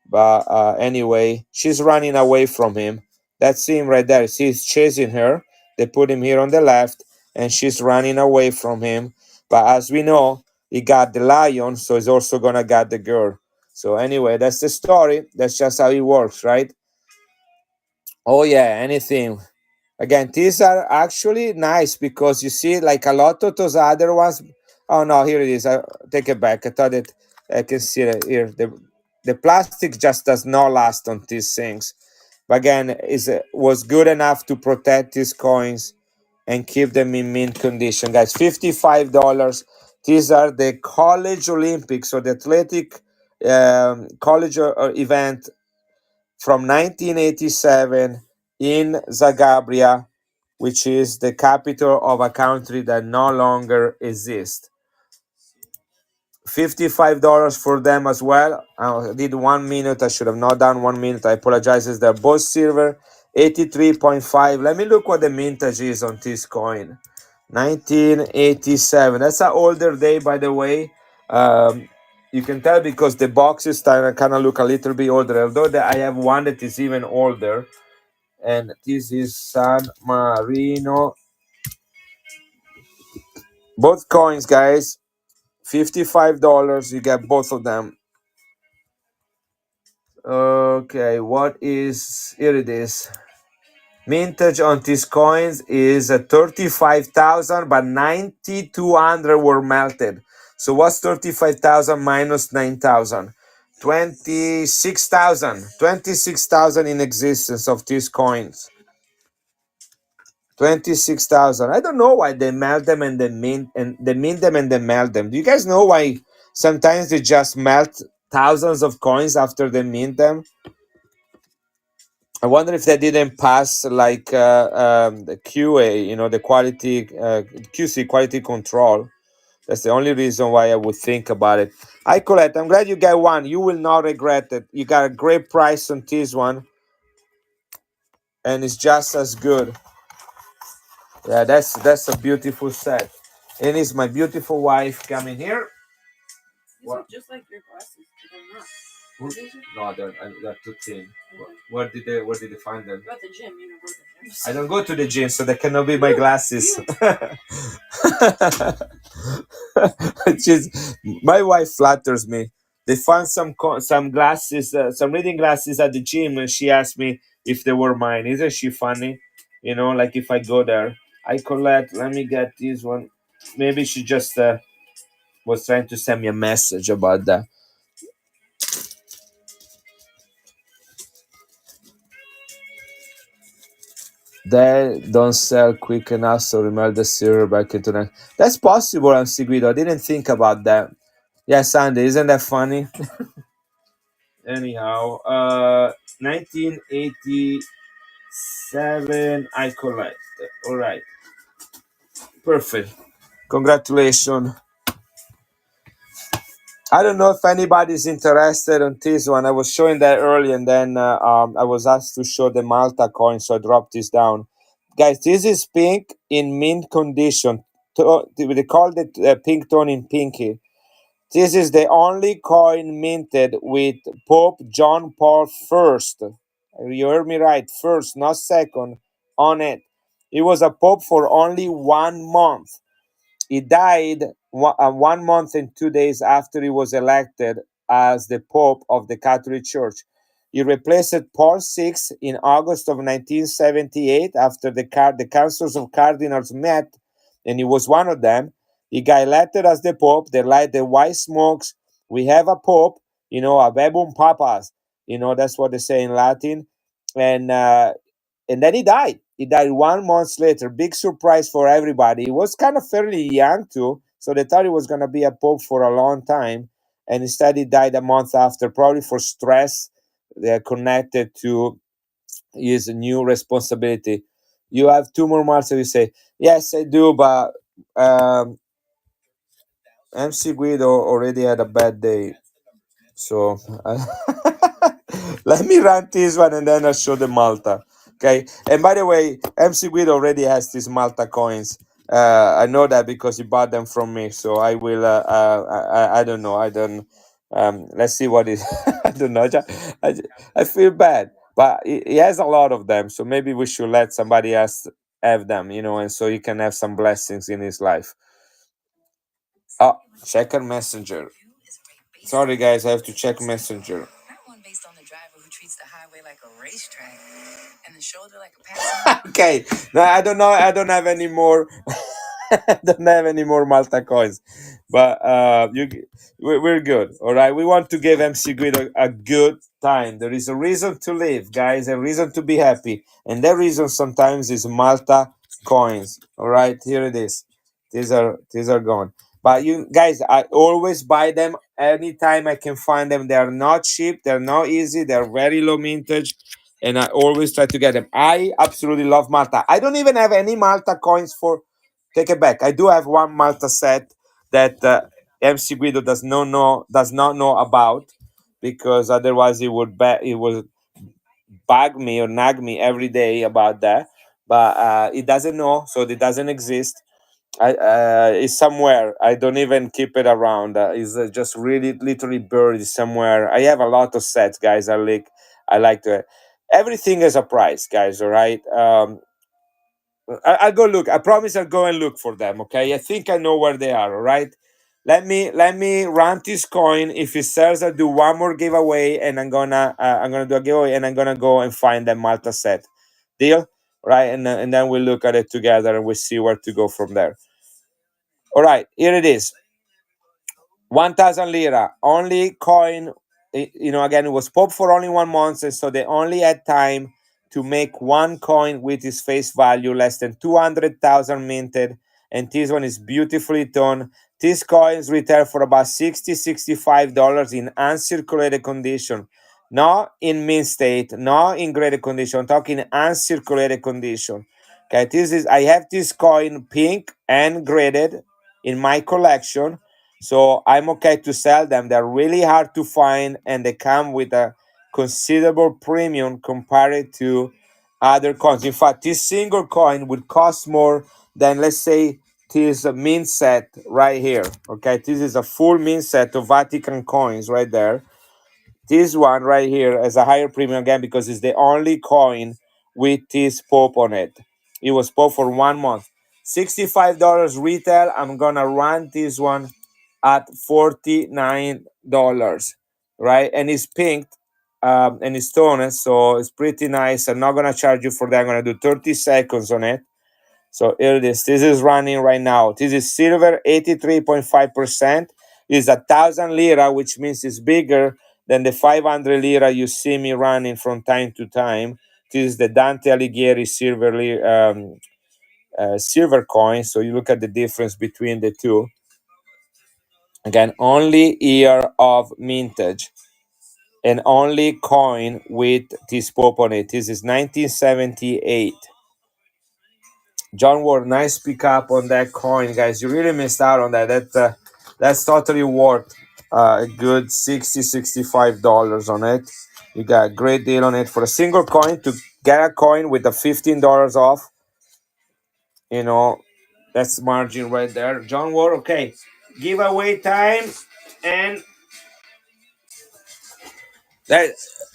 But anyway, she's running away from him. That's him right there. He's chasing her. They put him here on the left, and she's running away from him. But as we know, he got the lion, so he's also gonna get the girl. So anyway, that's the story. That's just how it works, right? Oh yeah, anything. Again, these are actually nice because you see, like a lot of those other ones. Oh no, here it is. I take it back. I thought it. I can see it here. The plastic just does not last on these things. But again, is was good enough to protect these coins and keep them in mint condition, guys. $55. These are the college Olympics or the athletic college event from 1987 in Zagabria, which is the capital of a country that no longer exists. $55 for them as well. I did 1 minute. I should have not done 1 minute. I apologize. They're both silver, 83.5. Let me look what the mintage is on this coin. 1987. That's an older day, by the way. You can tell because the boxes kind of look a little bit older. Although I have one that is even older, and this is San Marino. Both coins, guys, $55. You get both of them. Okay, what is here? It is. Mintage on these coins is 35,000, but 9,200 were melted. So what's 35,000 minus 9,000? 26,000. 26,000 in existence of these coins. 26,000. I don't know why they melt them and they mint them and they melt them. Do you guys know why sometimes they just melt thousands of coins after they mint them? I wonder if they didn't pass like the QA, you know, the quality QC quality control. That's the only reason why I would think about it. Hi Colette, I'm glad you got one. You will not regret it. You got a great price on this one, and it's just as good. Yeah, that's a beautiful set. And it's my beautiful wife coming here. These are just like your glasses, but they're not. No, they're too thin. Okay. Where did they find them? At the gym, you know, go to the gym. I don't go to the gym, so they cannot be my glasses. My wife flatters me. They found some glasses, some reading glasses at the gym, and she asked me if they were mine. Isn't she funny? You know, like if I go there, I collect. Let me get this one. Maybe she just was trying to send me a message about that. They don't sell quick enough, so remelt the silver back into that. That's possible, Ansiguido. I didn't think about that. Yeah, Sandy, isn't that funny? Anyhow, 1987, I collect. All right, perfect. Congratulations. I don't know if anybody's interested in this one. I was showing that early, and then I was asked to show the Malta coin, so I dropped this down. Guys, this is pink in mint condition. They call it pink tone in pinky. This is the only coin minted with Pope John Paul first. You heard me right, first, not second, on it. He was a pope for only 1 month. He died 1 month and 2 days after he was elected as the Pope of the Catholic Church. He replaced Paul VI in August of 1978 after the councils of cardinals met, and he was one of them. He got elected as the Pope. They light the white smokes We have a pope, a bebum papas, that's what they say in Latin. And uh, and then he died. He died 1 month later. Big surprise for everybody. He was kind of fairly young too, so they thought he was going to be a pope for a long time, and instead he died a month after, probably for stress connected to his new responsibility. You have two more months, and you say, "Yes, I do," but um, MC Guido already had a bad day. So let me run this one and then I'll show the Malta. Okay. And by the way, MC Guido already has these Malta coins. I know that because he bought them from me. So I will. I don't know. I don't. Let's see what is. I don't know. I feel bad, but he has a lot of them. So maybe we should let somebody else have them. And so he can have some blessings in his life. Oh, check our messenger. Sorry, guys, I have to check Messenger. Okay, no, I don't know. I don't have any more. I don't have any more Malta coins, but we're good. All right, we want to give MC Guido a good time. There is a reason to live, guys. A reason to be happy, and that reason sometimes is Malta coins. All right, here it is. These are gone. But you guys, I always buy them anytime I can find them. They are not cheap. They're not easy. They're very low mintage, and I always try to get them. I absolutely love Malta. I don't even have any Malta coins for. Take it back. I do have one Malta set that MC Guido does not know about, because otherwise he would bug me or nag me every day about that. But he doesn't know, so it doesn't exist. It's somewhere. I don't even keep it around. It's just really literally buried somewhere. I have a lot of sets, guys. I like to. Everything is a price, guys. All right. I'll go look. I promise I'll go and look for them. Okay. I think I know where they are. All right. Let me run this coin. If it sells, I'll do one more giveaway, and I'm gonna do a giveaway, and I'm gonna go and find that Malta set. Deal. Right. And then we'll look at it together and we'll see where to go from there. All right. Here it is. 1,000 lira only coin. Again, it was pop for only 1 month, and so they only had time to make one coin with its face value less than 200,000 minted. And this one is beautifully done. These coins retail for about $60-$65 in uncirculated condition, not in mint state, not in graded condition. I'm talking uncirculated condition. Okay, I have this coin pink and graded in my collection, so I'm okay to sell them. They're really hard to find, and they come with a considerable premium compared to other coins. In fact, this single coin would cost more than, let's say, this mint set right here. Okay, this is a full mint set of Vatican coins right there. This one right here has a higher premium again because it's the only coin with this Pope on it. It was Pope for 1 month. $65 retail. I'm gonna run this one at $49, right? And it's pink, and it's toned, so it's pretty nice. I'm not gonna charge you for that. I'm gonna do 30 seconds on it. So here it is. This is running right now. This is silver, 83.5%. Is 1,000 lira, which means it's bigger than the 500 lira you see me running from time to time. This is the Dante Alighieri silver coin. So you look at the difference between the two. Again, only year of mintage and only coin with this Pope on it. This is 1978. John Ward, nice pick up on that coin, guys. You really missed out on that. That's totally worth a good $65 on it. You got a great deal on it for a single coin. To get a coin with the $15 off, you know, that's margin right there. John Ward, okay. Giveaway time, and that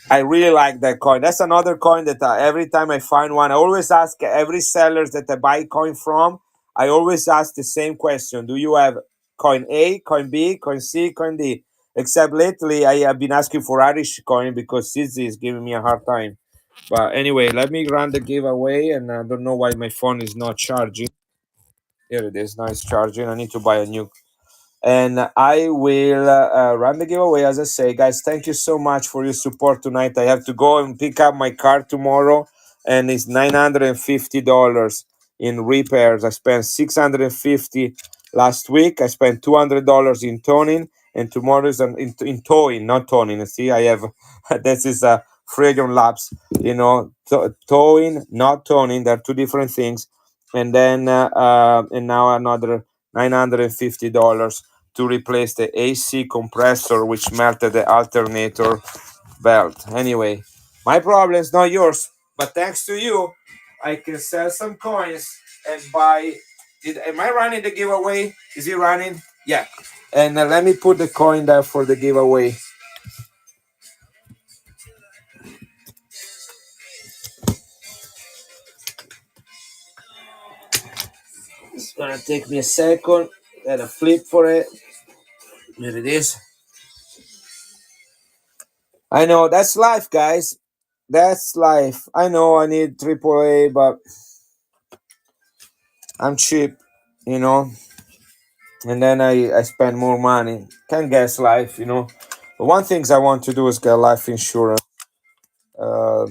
I really like that coin. That's another coin that every time I find one, I always ask every sellers that I buy coin from. I always ask the same question: do you have coin A, coin B, coin C, coin D? Except lately, I have been asking for Irish coin because Sizzy is giving me a hard time. But anyway, let me run the giveaway, and I don't know why my phone is not charging. Here it is, now it's charging. I need to buy a new. and I will run the giveaway. As I say, guys, thank you so much for your support tonight. I have to go and pick up my car tomorrow, and it's $950 in repairs. I spent $650 last week. I spent $200 in toning, and tomorrow is in towing, not toning. See, I have this is a Fredion Labs, towing, not toning. They're two different things. And then and now another $950 to replace the AC compressor, which melted the alternator belt. Anyway, my problem is not yours, but thanks to you, I can sell some coins and buy. Am I running the giveaway? Is he running? Yeah. And let me put the coin there for the giveaway. It's gonna take me a second. Gotta flip for it. Here it is. I know that's life, guys. That's life. I know I need AAA, but I'm cheap, you know, and then I spend more money. Can't guess life. But one things I want to do is get life insurance. Uh,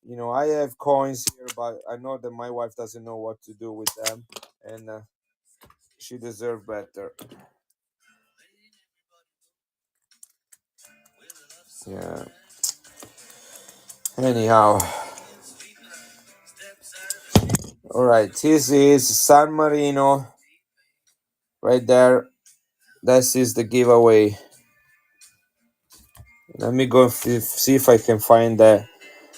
I have coins here, but I know that my wife doesn't know what to do with them, and she deserves better. Yeah. Anyhow, all right. This is San Marino, right there. This is the giveaway. Let me go see if I can find the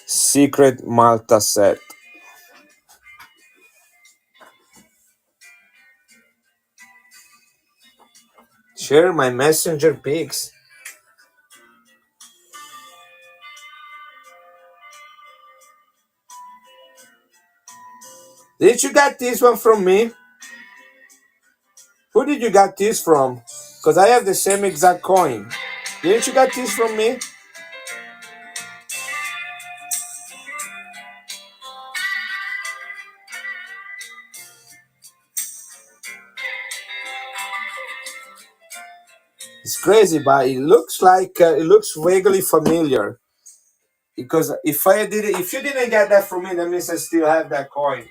secret Malta set. Share my messenger pics. Did you get this one from me? Who did you get this from? Because I have the same exact coin. Didn't you get this from me? It's crazy, but it looks like it looks vaguely familiar. Because if you didn't get that from me, that means I still have that coin.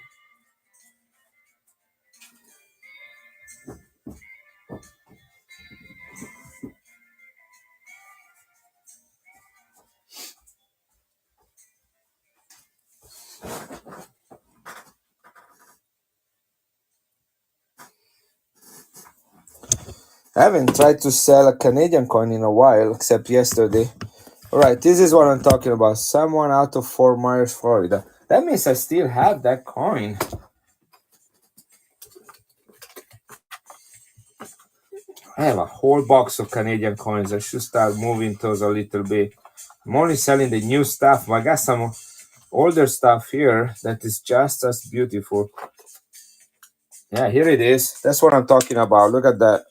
I haven't tried to sell a Canadian coin in a while, except yesterday. All right, this is what I'm talking about. Someone out of Fort Myers, Florida. That means I still have that coin. I have a whole box of Canadian coins. I should start moving those a little bit. I'm only selling the new stuff, but I got some older stuff here that is just as beautiful. Yeah, here it is. That's what I'm talking about. Look at that.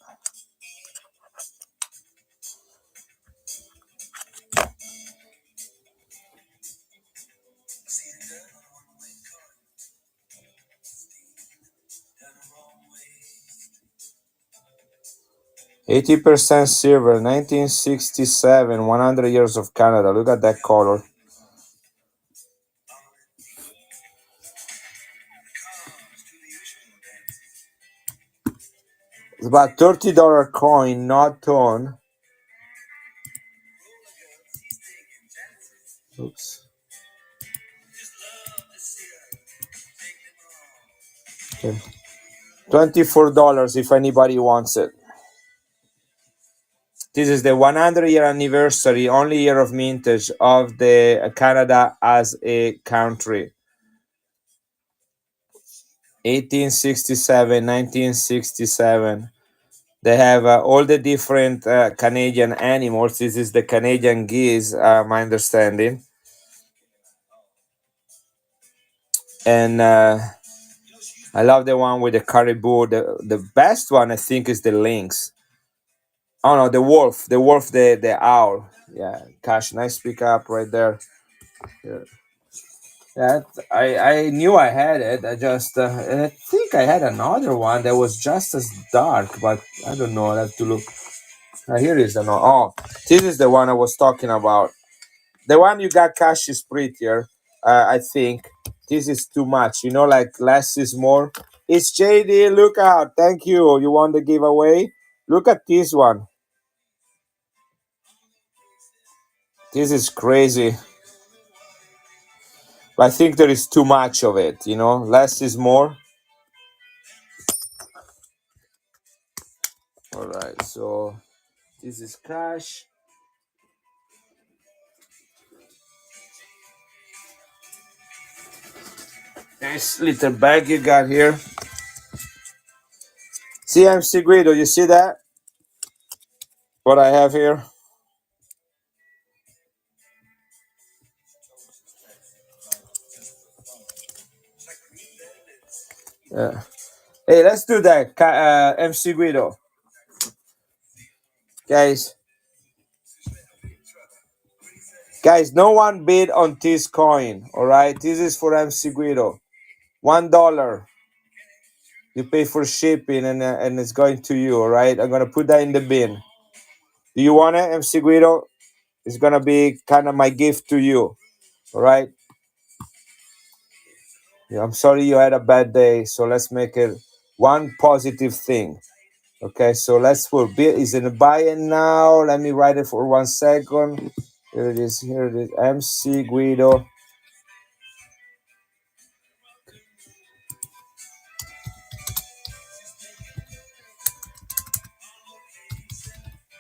$80 silver, 1967, 100 years of Canada. Look at that color. It's about $30 coin, not ton. Oops. Okay. $24 if anybody wants it. This is the 100-year anniversary, only year of mintage of the Canada as a country. 1867, 1967. They have all the different Canadian animals. This is the Canadian geese, my understanding. And I love the one with the caribou. The best one, I think, is the lynx. Oh no, the wolf. The owl. Yeah, Cash, nice pick up right there. Yeah. That I knew I had it. I just and I think I had another one that was just as dark, but I don't know. I have to look. Here is another. Oh, this is the one I was talking about. The one you got cash is prettier. I think this is too much. You know, like less is more. It's JD. Look out! Thank you. You won the giveaway. Look at this one. This is crazy. I think there is too much of it. You know, less is more. All right. So this is cash. Nice little bag you got here. CMC Guido, you see that? What I have here? Yeah. Hey, let's do that, MC Guido. Guys, no one bid on this coin, all right? This is for MC Guido. $1. You pay for shipping and it's going to you, all right? I'm going to put that in the bin. Do you want it, MC Guido? It's going to be kind of my gift to you, all right? Yeah, I'm sorry you had a bad day, so let's make it one positive thing. Okay, so let's put bid is in a buy-in now. Let me write it for 1 second. Here it is. Here it is. MC Guido.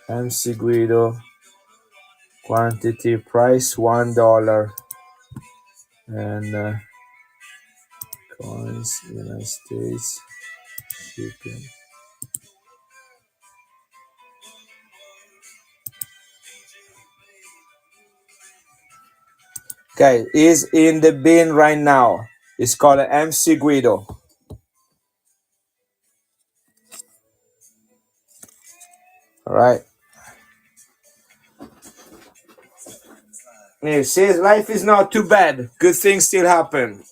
MC Guido. Quantity price $1. And coins United States shipping. Okay, is in the bin right now. It's called MC Guido. All right. It says life is not too bad. Good things still happen.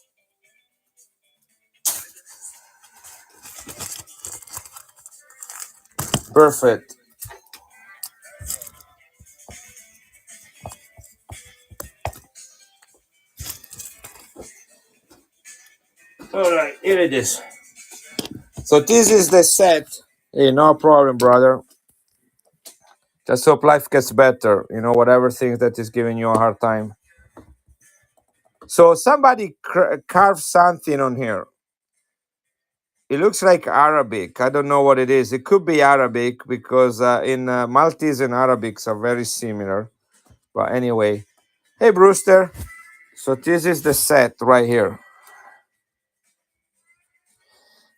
Perfect. All right, here it is. So this is the set. Hey, no problem, brother. Just hope life gets better. You know, whatever thing that is giving you a hard time. So somebody carved something on here. It looks like Arabic. I don't know what it is. It could be Arabic because in Maltese and Arabics are very similar. But anyway, hey Brewster. So this is the set right here.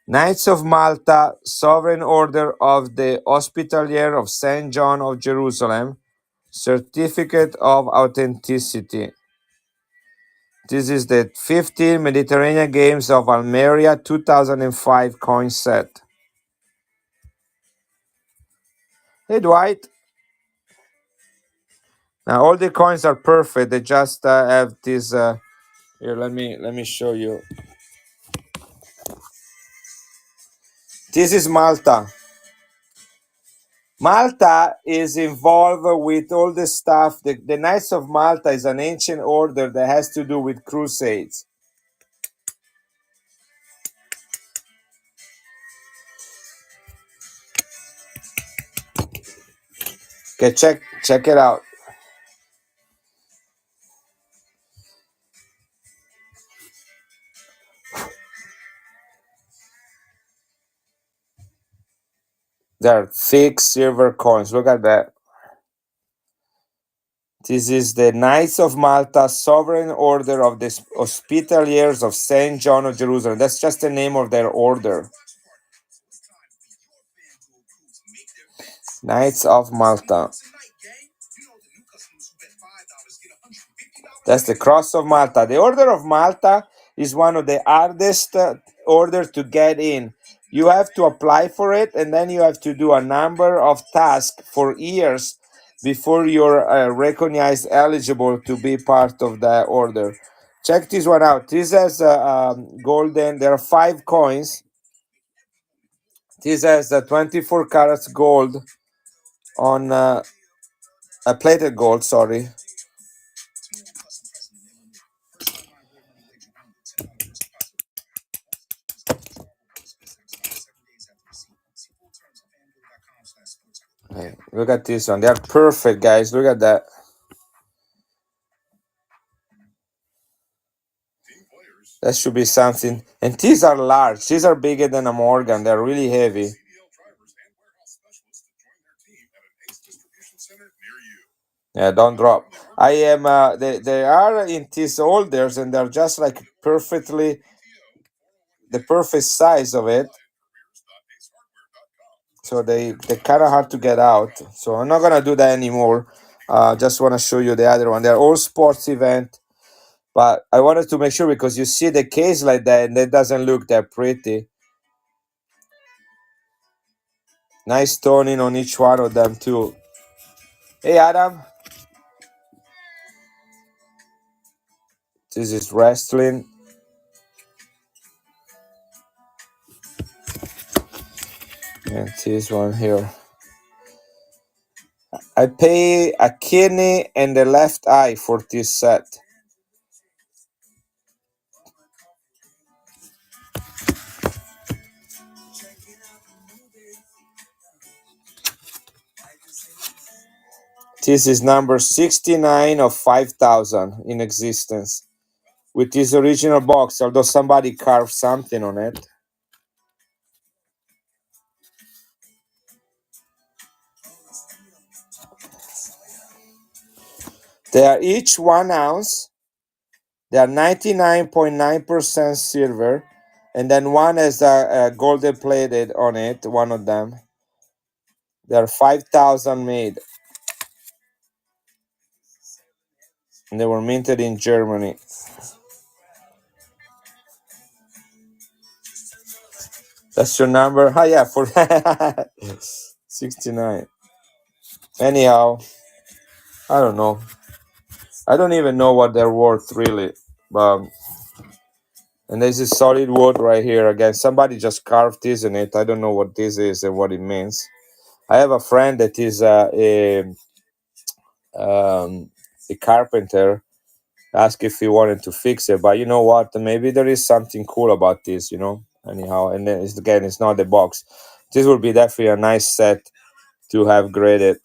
Knights of Malta, Sovereign Order of the Hospitalier of Saint John of Jerusalem, Certificate of Authenticity. This is the 15 Mediterranean Games of Almeria 2005 coin set. Hey Dwight. Now all the coins are perfect. They just have this. Here, let me show you. This is Malta. Malta is involved with all the stuff. The Knights of Malta is an ancient order that has to do with crusades. Okay, check it out. They're thick silver coins. Look at that. This is the Knights of Malta, Sovereign Order of the Hospitaliers of Saint John of Jerusalem. That's just the name of their order. Knights of Malta. That's the Cross of Malta. The Order of Malta is one of the hardest orders to get in. You have to apply for it, and then you have to do a number of tasks for years before you're recognized eligible to be part of the order. Check this one out. This has golden. There are 5 coins. This has 24 carats gold on plated gold. Sorry. Hey, look at this one. They are perfect, guys. Look at that. That should be something. And these are large. These are bigger than a Morgan. They're really heavy. Yeah, don't drop. I am. They are in these holders, and they're just like perfectly the perfect size of it. So they kind of hard to get out. So I'm not gonna do that anymore. Just want to show you the other one. They're all sports event, but I wanted to make sure because you see the case like that, and it doesn't look that pretty. Nice toning on each one of them too. Hey Adam, this is wrestling, and this one here. I pay a kidney and the left eye for this set. This is number 69 of 5,000 in existence. With this original box, although somebody carved something on it. They are each 1 ounce. They are 99.9% silver. And then one has a golden plated on it, one of them. They are 5,000 made. And they were minted in Germany. That's your number? Oh, yeah, for 69. Anyhow, I don't know. I don't even know what they're worth, really. And there's a solid wood right here. Again, somebody just carved this in it. I don't know what this is and what it means. I have a friend that is a carpenter. Asked if he wanted to fix it, but you know what? Maybe there is something cool about this, Anyhow, and then it's not the box. This would be definitely a nice set to have graded.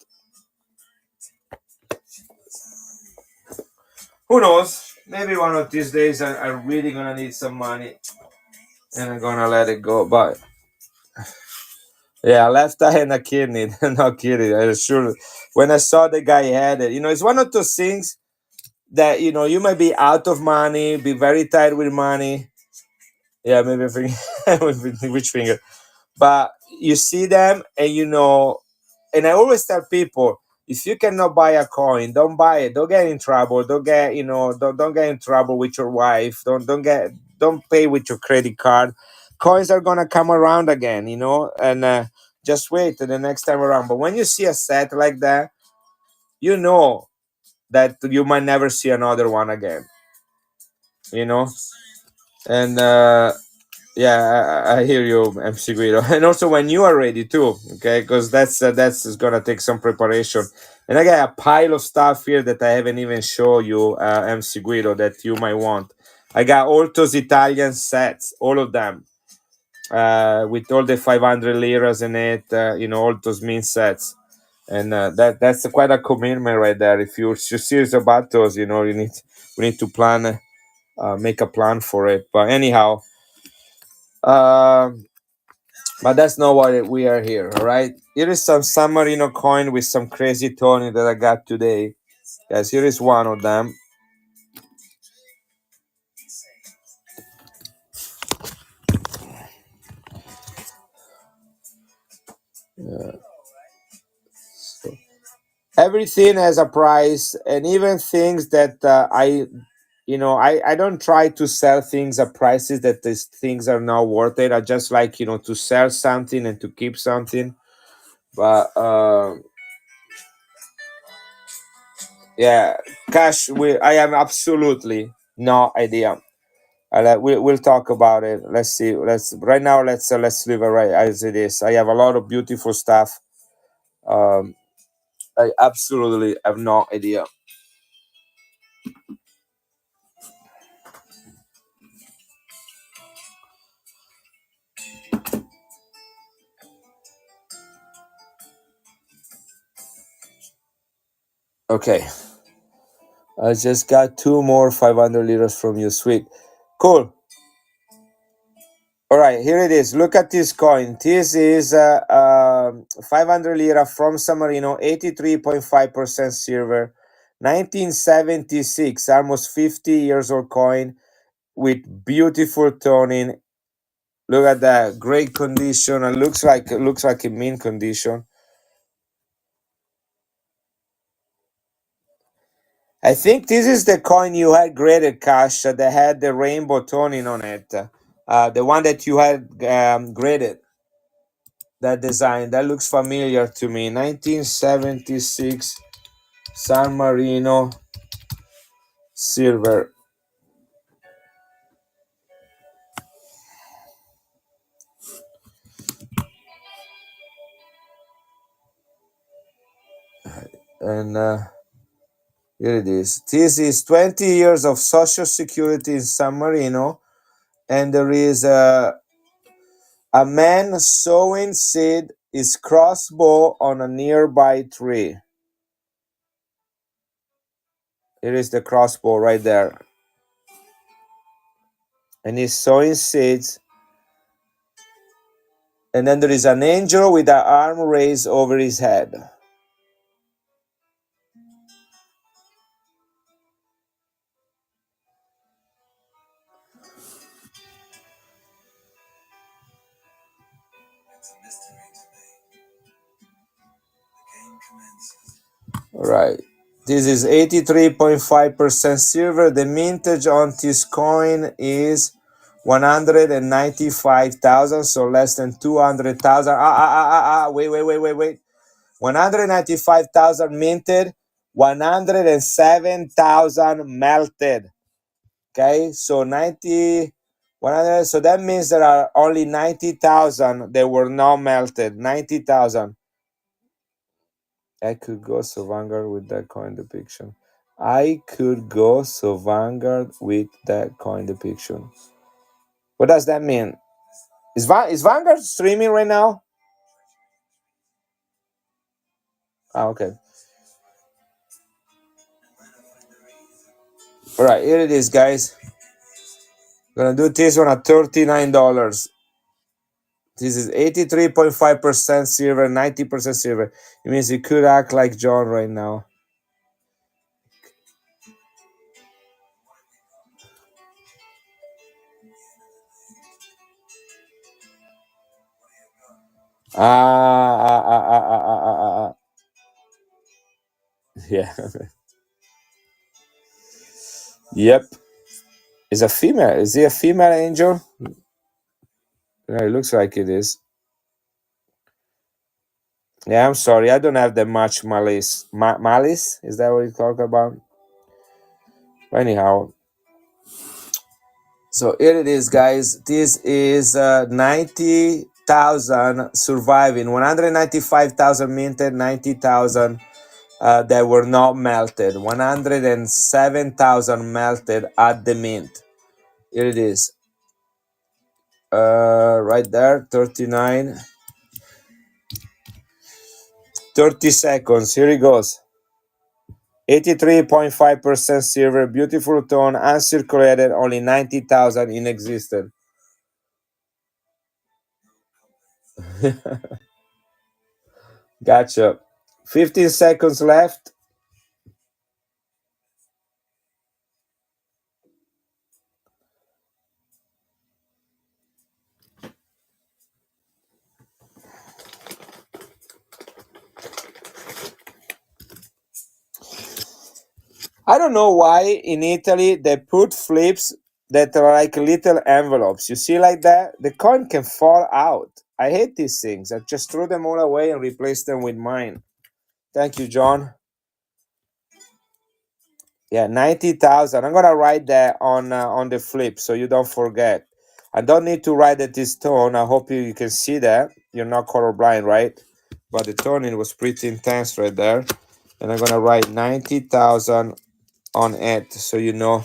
Who knows? Maybe one of these days I'm really gonna need some money, and I'm gonna let it go. But yeah, left eye and a kidney. No kidding. I sure. When I saw the guy had it, it's one of those things that you might be out of money, be very tight with money. Yeah, maybe a finger. Which finger? But you see them, and and I always tell people, if you cannot buy a coin, don't buy it. Don't get in trouble. Don't get don't get in trouble with your wife. Don't pay with your credit card. Coins are gonna come around again, and just wait till the next time around. But when you see a set like that, you know that you might never see another one again. And yeah, I hear you, MC Guido, and also when you are ready too, okay? Because that's is gonna take some preparation. And I got a pile of stuff here that I haven't even shown you, MC Guido, that you might want. I got all those Italian sets, all of them, with all the 500 liras in it, all those mean sets, and that's quite a commitment right there. If you're serious about those, we need to plan, make a plan for it. But anyhow. Um, but that's not what we are here, all right? Here is some San Marino coin with some crazy toning that I got today. Yes, here is one of them. So everything has a price, and even things that I don't try to sell things at prices that these things are not worth it. I just like, to sell something and to keep something. But yeah, cash. I am absolutely No idea. We'll talk about it. Let's see. Right now. Let's leave it right as it is. I have a lot of beautiful stuff. Um, I absolutely have no idea. Okay, I just got two more 500 liters from you. Sweet, cool. All right, here it is. Look at this coin. This is 500 lira from San Marino, 83.5% silver, 1976, almost 50 years old coin with beautiful toning. Look at that, great condition. It looks like in mint condition. I think this is the coin you had graded, Cash, that had the rainbow toning on it. The one that you had graded. That design that looks familiar to me. 1976 San Marino silver. And here it is. This is 20 years of social security in San Marino, and there is a man sowing seed is crossbow on a nearby tree. Here is the crossbow right there, and he's sowing seeds. And then there is an angel with an arm raised over his head. Right. This is 83.5% silver. The mintage on this coin is 195,000, so less than 200,000. Wait. 195,000 minted, 107,000 melted. Okay, so 100, so that means there are only 90,000 that were not melted. 90,000. I could go so Vanguard with that coin depiction. I could go so Vanguard with that coin depiction. What does that mean? Is Vanguard streaming right now? Ah, okay. All right, here it is, guys. Gonna do this one at $39. This is 83.5% silver, 90% silver. It means you could act like John right now. Ah. Yeah. Yep. Is a female. Is he a female angel? Yeah, it looks like it is. Yeah, I'm sorry. I don't have that much malice. Malice? Is that what you talk about? Anyhow, so here it is, guys. This is 90,000 surviving, 195,000 minted, 90,000 that were not melted, 107,000 melted at the mint. Here it is. Right there, 39. 30 seconds. Here it goes. 83.5% silver, beautiful tone, uncirculated, only 90,000 in existence. Gotcha. 15 seconds left. I don't know why in Italy they put flips that are like little envelopes. You see, like that? The coin can fall out. I hate these things. I just throw them all away and replace them with mine. Thank you, John. Yeah, 90,000. I'm gonna write that on the flip so you don't forget. I don't need to write at this tone. I hope you can see that. You're not colorblind, right? But the toning was pretty intense right there. And I'm gonna write 90,000 on it so you know.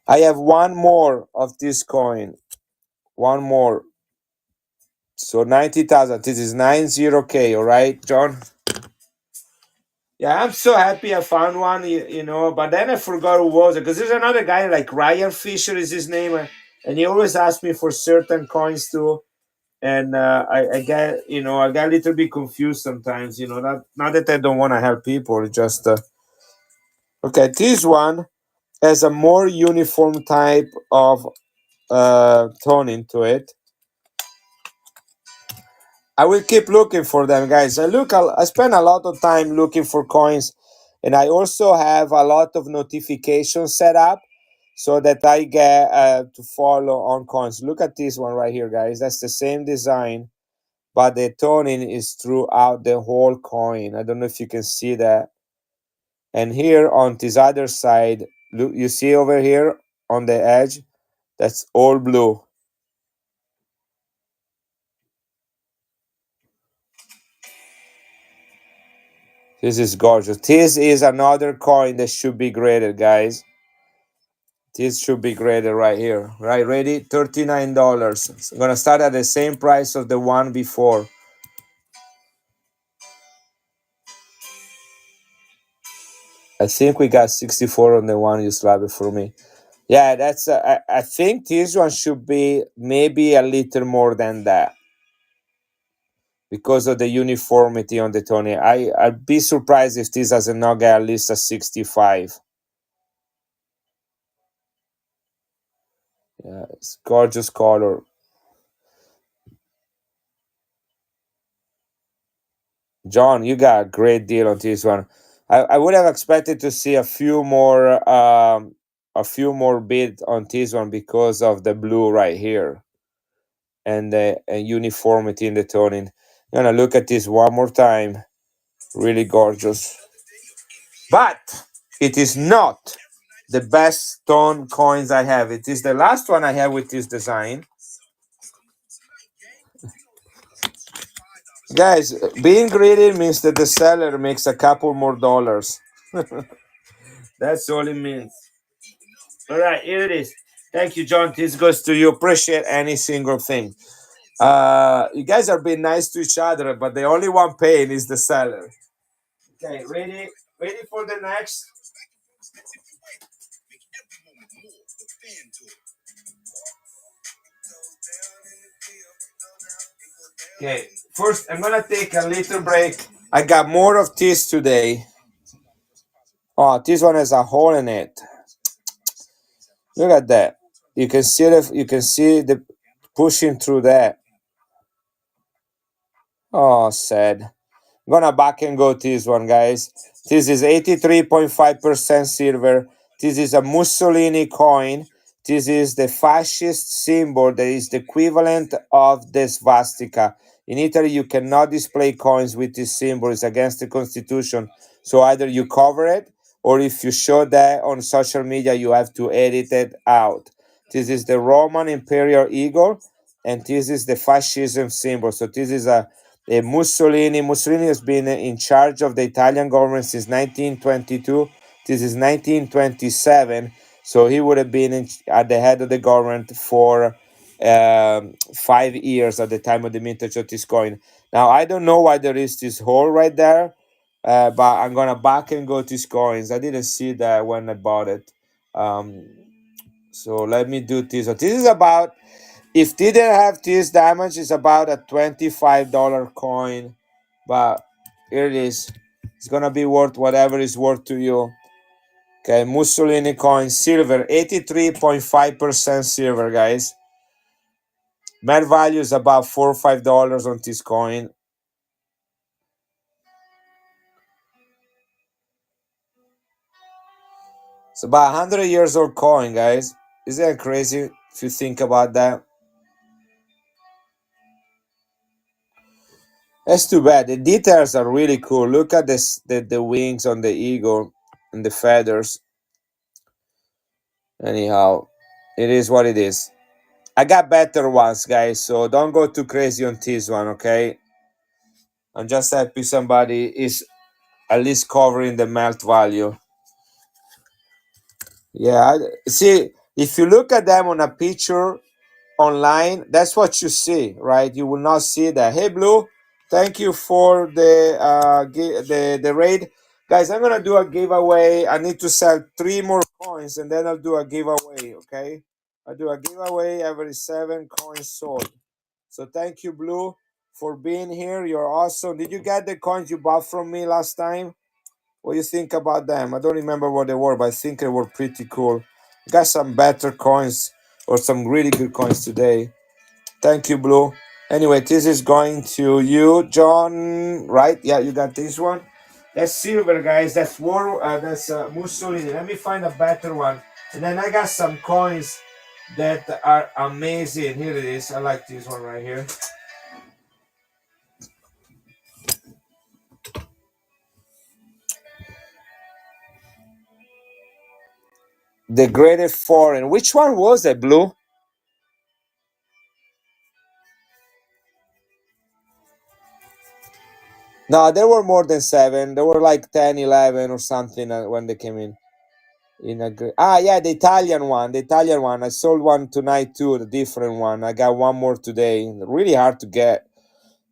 I have one more of this coin. One more. So 90,000. This is 90K, all right, John? Yeah, I'm so happy I found one, but then I forgot who was it because there's another guy like Ryan Fisher is his name, and he always asks me for certain coins too. And I get, I get a little bit confused sometimes, not that I don't want to help people, it's just, okay, this one has a more uniform type of toning to it. I will keep looking for them, guys. I spend a lot of time looking for coins, and I also have a lot of notifications set up so that I get to follow on coins. Look at this one right here, guys. That's the same design, but the toning is throughout the whole coin. I don't know if you can see that. And here on this other side, look, you see over here on the edge, that's all blue. This is gorgeous. This is another coin that should be graded, guys. This should be graded right here. Right, ready? $39. I'm gonna start at the same price of the one before. I think we got 64 on the one you slapped for me. Yeah, that's. I think this one should be maybe a little more than that because of the uniformity on the toning. I'd be surprised if this does not get at least a 65. Yeah, it's gorgeous color. John, you got a great deal on this one. I would have expected to see a few more bid on this one because of the blue right here and the uniformity in the toning. I'm gonna look at this one more time. Really gorgeous, but it is not the best stone coins I have. It is the last one I have with this design. Guys, being greedy means that the seller makes a couple more dollars. That's all it means. All right, here it is. Thank you, John. This goes to you. Appreciate any single thing. You guys are being nice to each other, but the only one paying is the seller. Okay, ready? Ready for the next? Okay, first I'm gonna take a little break. I got more of this today. Oh, this one has a hole in it. Look at that. You can see the pushing through that. Oh, sad. I'm gonna back and go this one, guys. This is 83.5% silver. This is a Mussolini coin. This is the fascist symbol that is the equivalent of the swastika. In Italy, you cannot display coins with this symbol. It's against the constitution. So either you cover it, or if you show that on social media, you have to edit it out. This is the Roman imperial eagle, and this is the fascism symbol. So this is a Mussolini. Mussolini has been in charge of the Italian government since 1922. This is 1927. So he would have been at the head of the government for 5 years at the time of the mintage of this coin. Now, I don't know why there is this hole right there, but I'm going to back and go to these coins. I didn't see that when I bought it. Um, so let me do this. So this is about, if didn't have this damage, it's about a $25 coin, but here it is. It's gonna be worth whatever it's worth to you. Okay, Mussolini coin, silver, 83.5% silver, guys. Net value is about $4 or $5 on this coin. It's about 100 years old coin, guys. Isn't that crazy if you think about that? That's too bad. The details are really cool. Look at this, the wings on the eagle and the feathers. Anyhow, it is what it is. I got better ones, guys, so don't go too crazy on this one, okay? I'm just happy somebody is at least covering the melt value. Yeah, see, if you look at them on a picture online, that's what you see, right? You will not see that. Hey, Blue, thank you for the raid, guys. I'm gonna do a giveaway. I need to sell 3 more coins, and then I'll do a giveaway. Okay, I'll do a giveaway every 7 coins sold. So thank you, Blue, for being here. You're awesome. Did you get the coins you bought from me last time? What do you think about them? I don't remember what they were, but I think they were pretty cool. Got some better coins or some really good coins today. Thank you, Blue. Anyway, this is going to you, John. Right? Yeah, you got this one. That's silver, guys. That's war. That's Mussolini. Let me find a better one. And then I got some coins that are amazing. Here it is. I like this one right here. The greatest foreign. Which one was it, Blue? No, there were more than seven. There were like 10, 11 or something when they came in. Yeah, the Italian one. The Italian one. I sold one tonight too, the different one. I got one more today. Really hard to get.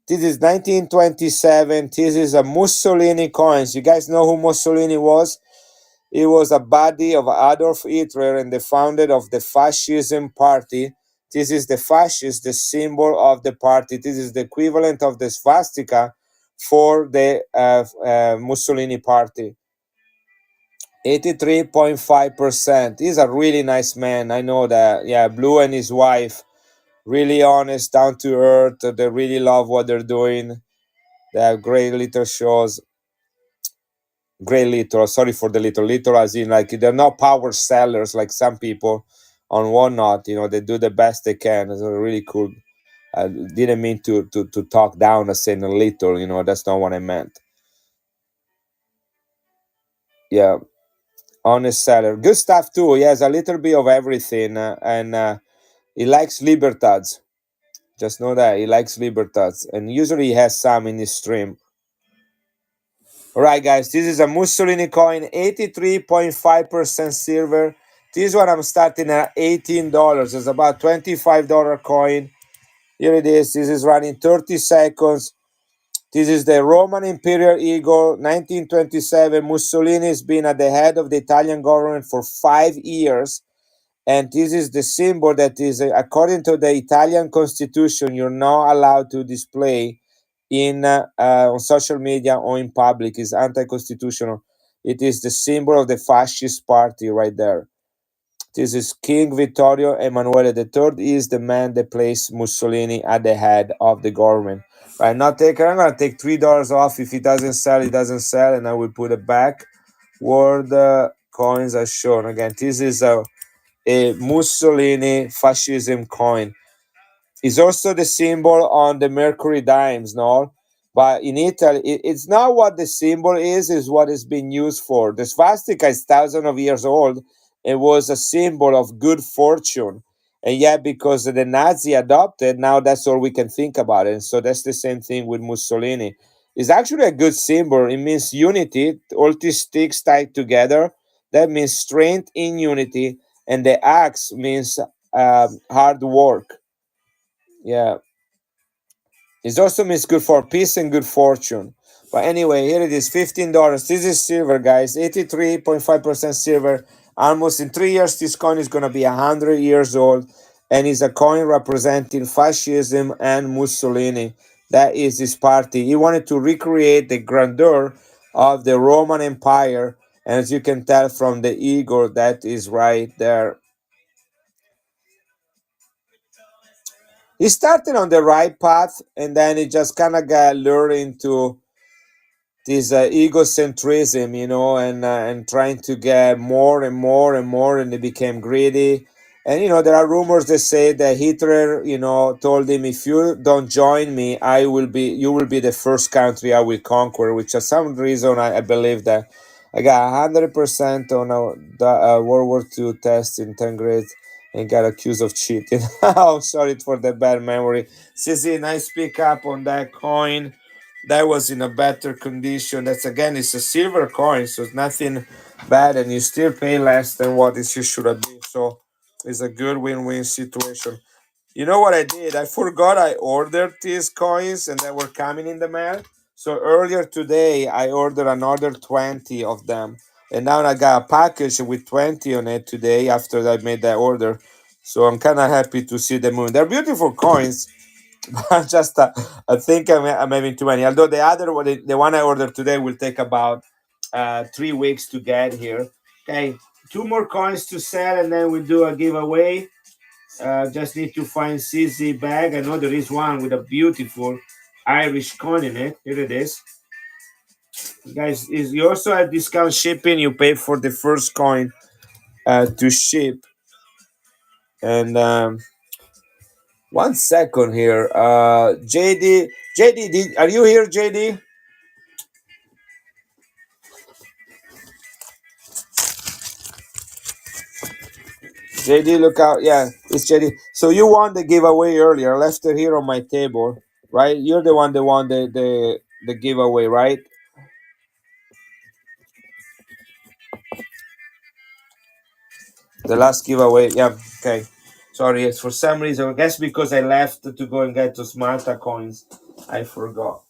This is 1927. This is a Mussolini coins. You guys know who Mussolini was? He was a buddy of Adolf Hitler and the founder of the fascism party. This is the fascist, the symbol of the party. This is the equivalent of the swastika for the Mussolini party. 83.5%. He's a really nice man. I know that. Yeah, Blue and his wife, really honest, down to earth. They really love what they're doing. They have great little shows. Great little. Sorry for the little as in like they're not power sellers like some people on whatnot. They do the best they can. It's really cool. I didn't mean to talk down as saying a little. That's not what I meant. Yeah, honest seller. Good stuff too. He has a little bit of everything, and he likes Libertads. Just know that he likes Libertads, and usually he has some in his stream. All right, guys, this is a Mussolini coin, 83.5% silver. This one I'm starting at $18. It's about $25 coin. Here it is. This is running 30 seconds. This is the Roman Imperial Eagle, 1927. Mussolini has been at the head of the Italian government for 5 years. And this is the symbol that is, according to the Italian constitution, you're not allowed to display in on social media or in public. It's anti-constitutional. It is the symbol of the fascist party right there. This is King Vittorio Emanuele III. Is the man that placed Mussolini at the head of the government. Right, not taking. I'm gonna take $3 off. If it doesn't sell, it doesn't sell, and I will put it back where the coins are shown. Again, this is a Mussolini fascism coin. It's also the symbol on the Mercury dimes, no? But in Italy, it's not what the symbol is what it's been used for. The swastika is thousands of years old. It was a symbol of good fortune. And yet, because the Nazi adopted, now that's all we can think about it. And so that's the same thing with Mussolini. It's actually a good symbol. It means unity, all these sticks tied together. That means strength in unity. And the axe means hard work. Yeah, it also means good for peace and good fortune. But anyway, here it is, $15. This is silver, guys. 83.5% silver. Almost in 3 years, this coin is gonna be 100 years old, and is a coin representing fascism and Mussolini. That is his party. He wanted to recreate the grandeur of the Roman Empire, and as you can tell from the eagle, that is right there. He started on the right path, and then he just kind of got lured into this egocentrism, and trying to get more and more and more, and he became greedy. And there are rumors that say that Hitler, told him, if you don't join me, you will be the first country I will conquer. Which, for some reason, I believe that. I got 100% on the World War II test in 10th grade and got accused of cheating. Oh, sorry for the bad memory. Sissy, nice pick up on that coin. That was in a better condition. That's again, it's a silver coin, so it's nothing bad, and you still pay less than what it should have been. So it's a good win-win situation. You know what I did? I forgot I ordered these coins and they were coming in the mail. So earlier today, I ordered another 20 of them. And now I got a package with 20 on it today after I made that order. So I'm kind of happy to see them moving. They're beautiful coins. Just I think I'm having too many. Although the other one, the one I ordered today, will take about 3 weeks to get here. Okay, two more coins to sell, and then we'll do a giveaway. Just need to find CZ bag. I know there is one with a beautiful Irish coin in it. Here it is. Guys, is you also have discount shipping. You pay for the first coin to ship. And 1 second here. JD, are you here, JD? JD, look out. Yeah, it's JD. So you won the giveaway earlier. I left it here on my table, right? You're the one that won the giveaway, right? The last giveaway. Yeah, okay. Sorry, it's for some reason. I guess because I left to go and get those Malta coins, I forgot.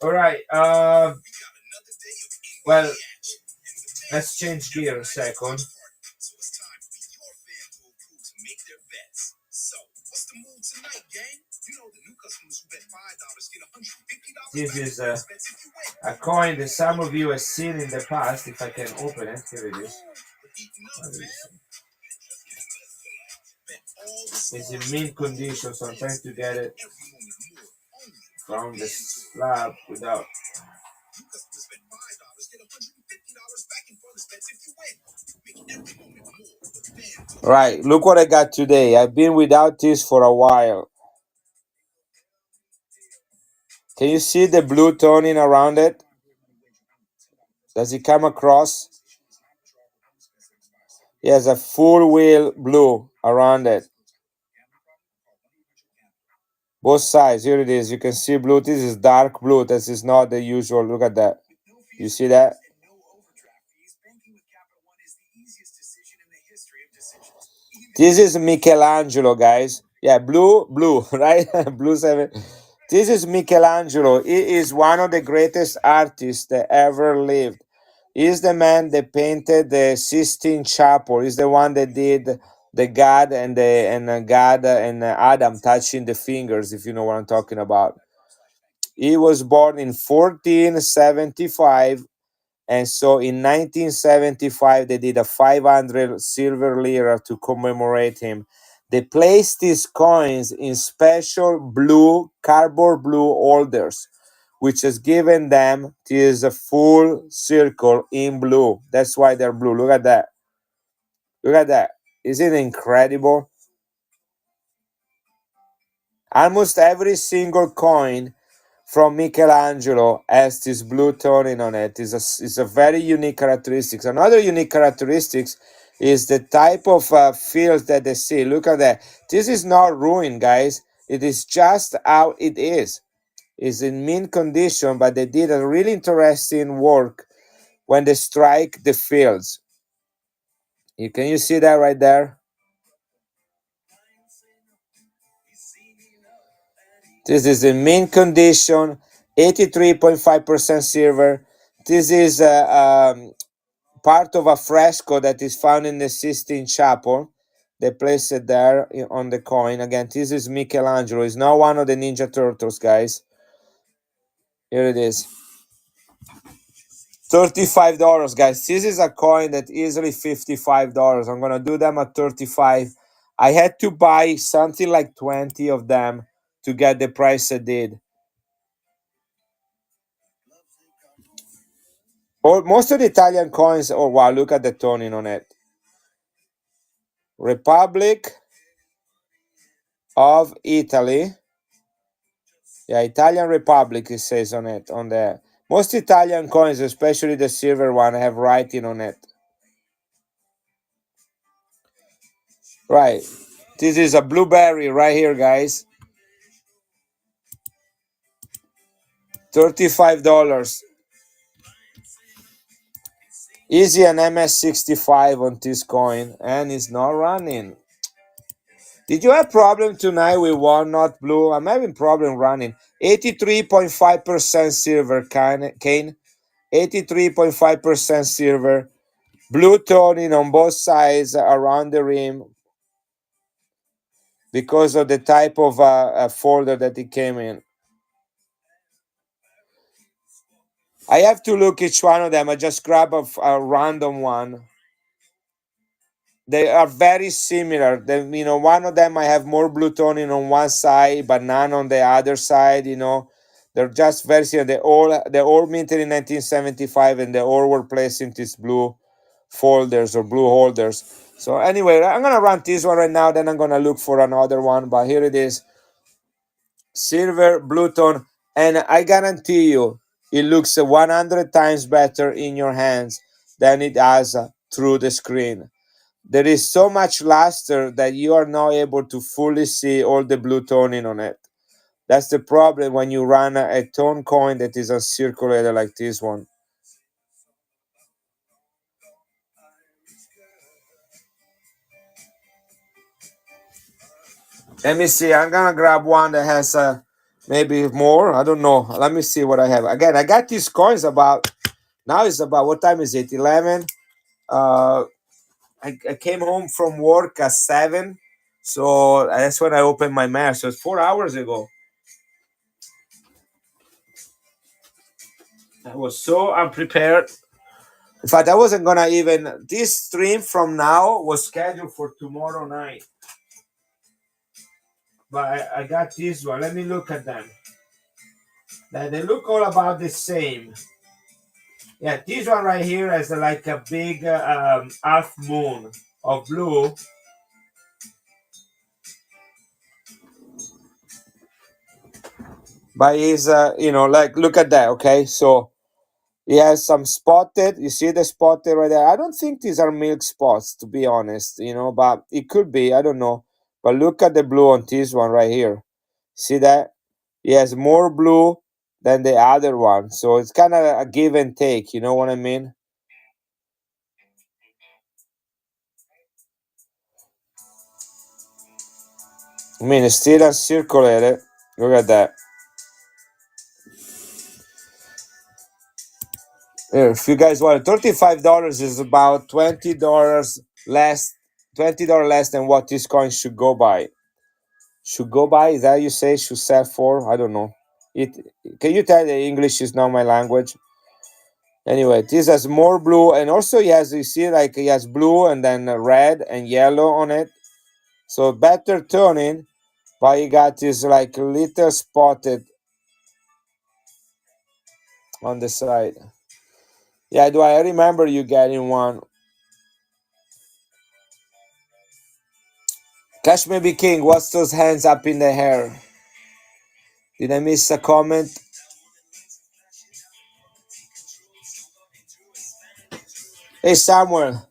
All right. Well, let's change gear a second. This is a coin that some of you have seen in the past. If I can open it, here it is. It's in mint condition, so I'm trying to get it from the slab without. Right, look what I got today. I've been without this for a while. Can you see the blue toning around it? Does it come across? Yes, a full wheel blue around it. Both sides. Here it is. You can see blue. This is dark blue. This is not the usual. Look at that. You see that? This is Michelangelo, guys. Yeah, blue, right? Blue 7. This is Michelangelo. He is one of the greatest artists that ever lived. He's the man that painted the Sistine Chapel. He's the one that did the God and Adam touching the fingers, if you know what I'm talking about. He was born in 1475, and so in 1975 they did a 500 silver lira to commemorate him. They placed these coins in special blue cardboard blue holders, which has given them this a full circle in blue. That's why they're blue. Look at that. Look at that. Isn't it incredible? Almost every single coin from Michelangelo has this blue toning on it. Is a very unique characteristics. Another unique characteristics is the type of fields that they see. Look at that. This is not ruined, guys. It is just how it is. It's in mint condition, but they did a really interesting work when they strike the fields. Can you see that right there? This is in mint condition, 83.5% silver. This is part of a fresco that is found in the Sistine Chapel. They place it there on the coin. Again, this is Michelangelo. It's not one of the Ninja Turtles, guys. Here it is. $35, guys. This is a coin that easily $55. I'm gonna do them at 35. I had to buy something like 20 of them to get the price I did. Or most of the Italian coins. Oh wow! Look at the toning on it. Republic of Italy. Yeah, Italian Republic, it says on it, on the most Italian coins, especially the silver one, have writing on it. Right. This is a blueberry right here, guys. $35. Easy an MS65 on this coin, and it's not running. Did you have problem tonight with Walnut Blue? I'm having problem running. 83.5% silver, Kane. 83.5% silver. Blue toning on both sides around the rim because of the type of folder that it came in. I have to look each one of them. I just grab a random one. They are very similar. One of them I have more blue toning on one side, but none on the other side. They're just very similar. They all minted in 1975, and they all were placed in these blue folders or blue holders. So anyway, I'm gonna run this one right now. Then I'm gonna look for another one. But here it is, silver blue tone, and I guarantee you, it looks 100 times better in your hands than it does through the screen. There is so much luster that you are not able to fully see all the blue toning on it. That's the problem when you run a tone coin that is uncirculated like this one. Let me see. I'm gonna grab one that has maybe more. I don't know. Let me see what I have. Again, I got these coins about now. It's about what time is it? 11. I came home from work at 7, so that's when I opened my mail. So it's 4 hours ago. I was so unprepared. In fact, I wasn't gonna even. This stream from now was scheduled for tomorrow night, but I got this one. Let me look at them. They look all about the same. Yeah, this one right here has like a big half moon of blue. But he's, like, look at that, okay? So he has some spotted. You see the spotted right there? I don't think these are milk spots, to be honest, but it could be. I don't know. But look at the blue on this one right here. See that? He has more blue than the other one. So it's kind of a give and take. You know what I mean? I mean, it's still uncirculated. Look at that. Here, if you guys want, $35 is about $20 less, $20 less than what this coin should go by. Should go by? Is that you say? Should sell for? I don't know. It. Can you tell the English is not my language? Anyway, this has more blue, and also he has. You see, like he has blue and then red and yellow on it. So better toning, but you got this like little spotted on the side. Yeah, do I remember you getting one? Cash Maybe King, what's those hands up in the air? Did I miss a comment? Hey, Samuel.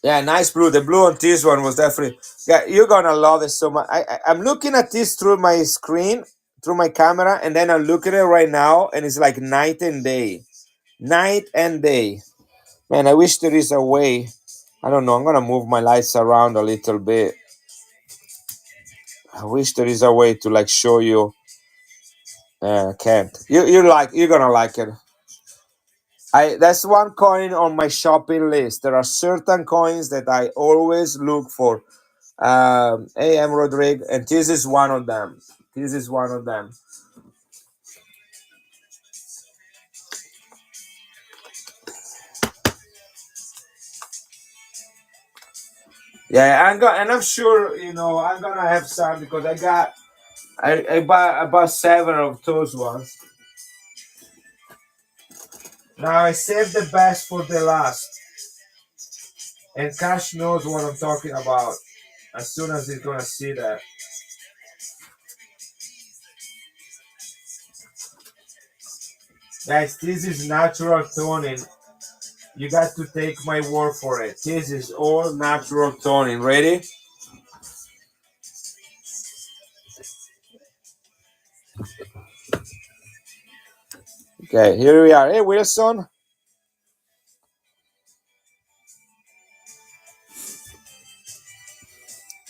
Yeah, nice blue. The blue on this one was definitely. Yeah, you're gonna love it so much. I'm looking at this through my screen, through my camera, and then I'm looking at it right now, and it's like night and day. Night and day. Man, I wish there is a way. I don't know. I'm gonna move my lights around a little bit. I wish there is a way to like show you. Can't. You're gonna like it. That's one coin on my shopping list. There are certain coins that I always look for. AM Rodrigue, and this is one of them. This is one of them. Yeah, and I'm sure I'm gonna have some because I bought several of those ones. Now I saved the best for the last. And Cash knows what I'm talking about as soon as he's gonna see that. Guys, this is natural toning. You got to take my word for it. This is all natural toning. Ready? Okay, here we are. Hey, Wilson.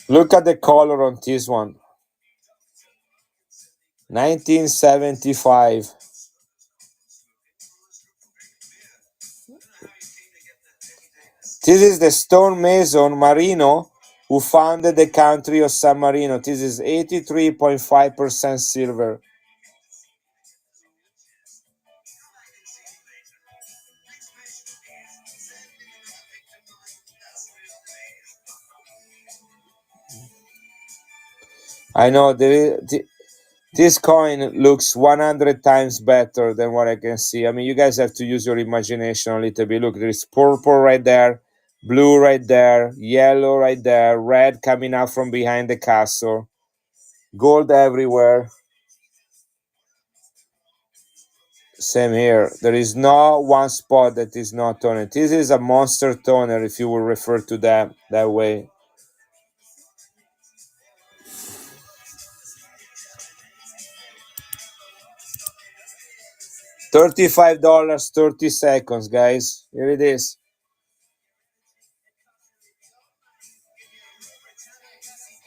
Look at the color on this one. 1975. This is the stonemason Marino who founded the country of San Marino. This is 83.5% silver. I know this coin looks 100 times better than what I can see. I mean, you guys have to use your imagination a little bit. Look, there's purple right there, blue right there, yellow right there, red coming out from behind the castle, gold everywhere. Same here. There is no one spot that is not toned. This is a monster toner, if you will refer to that way. $35, 30 seconds, guys. Here it is.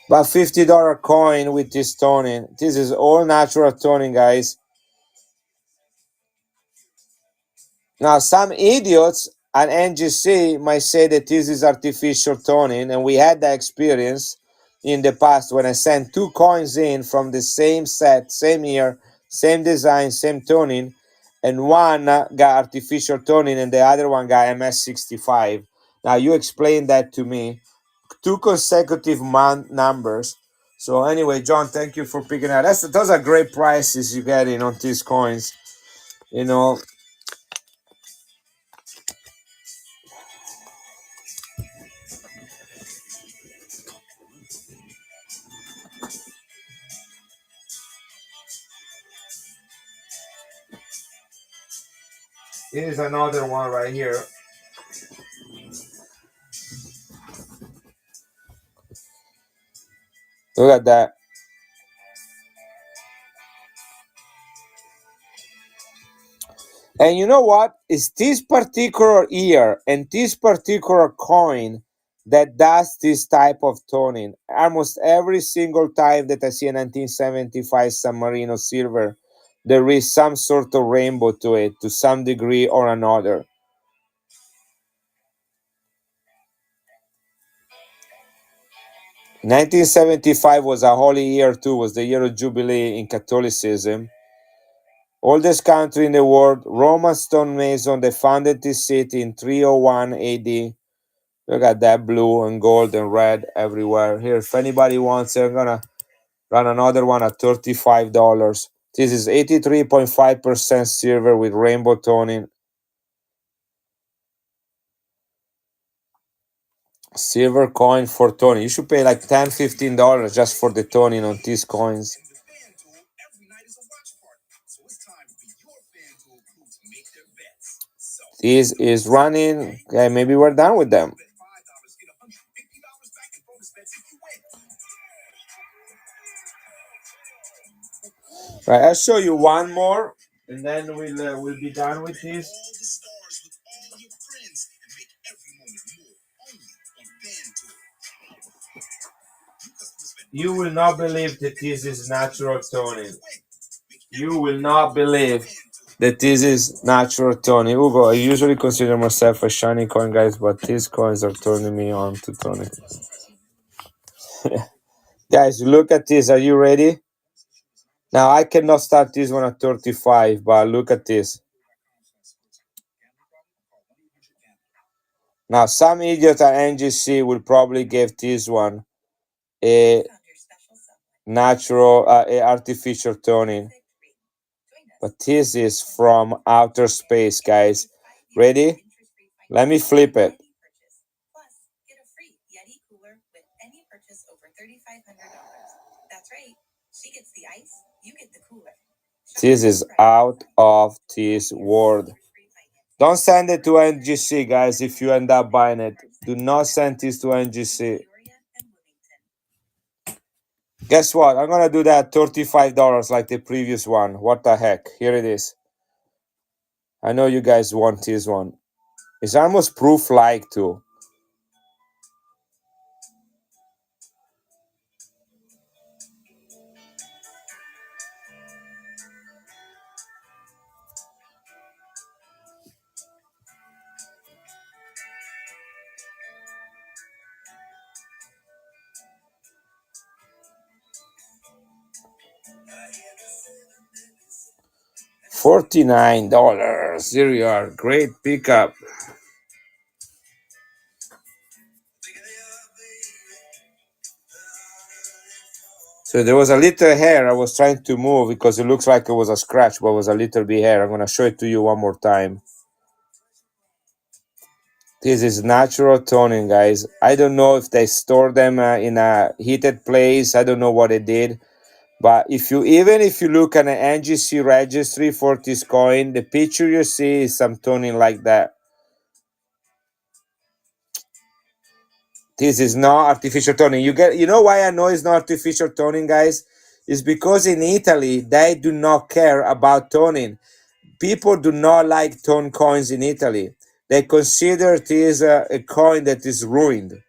About $50 coin with this toning. This is all natural toning, guys. Now, some idiots at NGC might say that this is artificial toning, and we had that experience in the past when I sent two coins in from the same set, same year, same design, same toning, and one got artificial toning and the other one got MS65. Now, you explained that to me. Two consecutive month numbers. So anyway, John, thank you for picking out. Those are great prices you're getting on these coins. You know, here's another one right here. Look at that. And you know what? It's this particular year and this particular coin that does this type of toning. Almost every single time that I see a 1975 San Marino silver, there is some sort of rainbow to it to some degree or another. 1975 was a holy year too, was the year of Jubilee in Catholicism. Oldest country in the world, Roman stonemason, they founded this city in 301 AD. Look at that blue and gold and red everywhere. Here, if anybody wants it, I'm gonna run another one at $35. This is 83.5% silver with rainbow toning. Silver coin for toning. You should pay like $10, $15 just for the toning on these coins. This is running. Okay, maybe we're done with them. Right, I'll show you one more, and then we'll be done with this. You will not believe that this is natural toning. You will not believe that this is natural toning. Ugo, I usually consider myself a shiny coin, guys, but these coins are turning me on to toning. Guys, look at this. Are you ready? Now, I cannot start this one at 35, but look at this. Now, some idiot at NGC will probably give this one a natural, a artificial toning. But this is from outer space, guys. Ready? Let me flip it. This is out of this world. Don't send it to NGC, guys, if you end up buying it. Do not send this to NGC. Guess what? I'm gonna do that $35 like the previous one. What the heck? Here it is. I know you guys want this one. It's almost proof like too. $49. Here you are. Great pickup. So there was a little hair I was trying to move because it looks like it was a scratch, but it was a little bit hair. I'm gonna show it to you one more time. This is natural toning, guys. I don't know if they store them in a heated place. I don't know what they did. But if you look at an NGC registry for this coin, the picture you see is some toning like that. This is not artificial toning. You know why I know it's not artificial toning, guys? It's because in Italy they do not care about toning. People do not like tone coins in Italy. They consider this a coin that is ruined.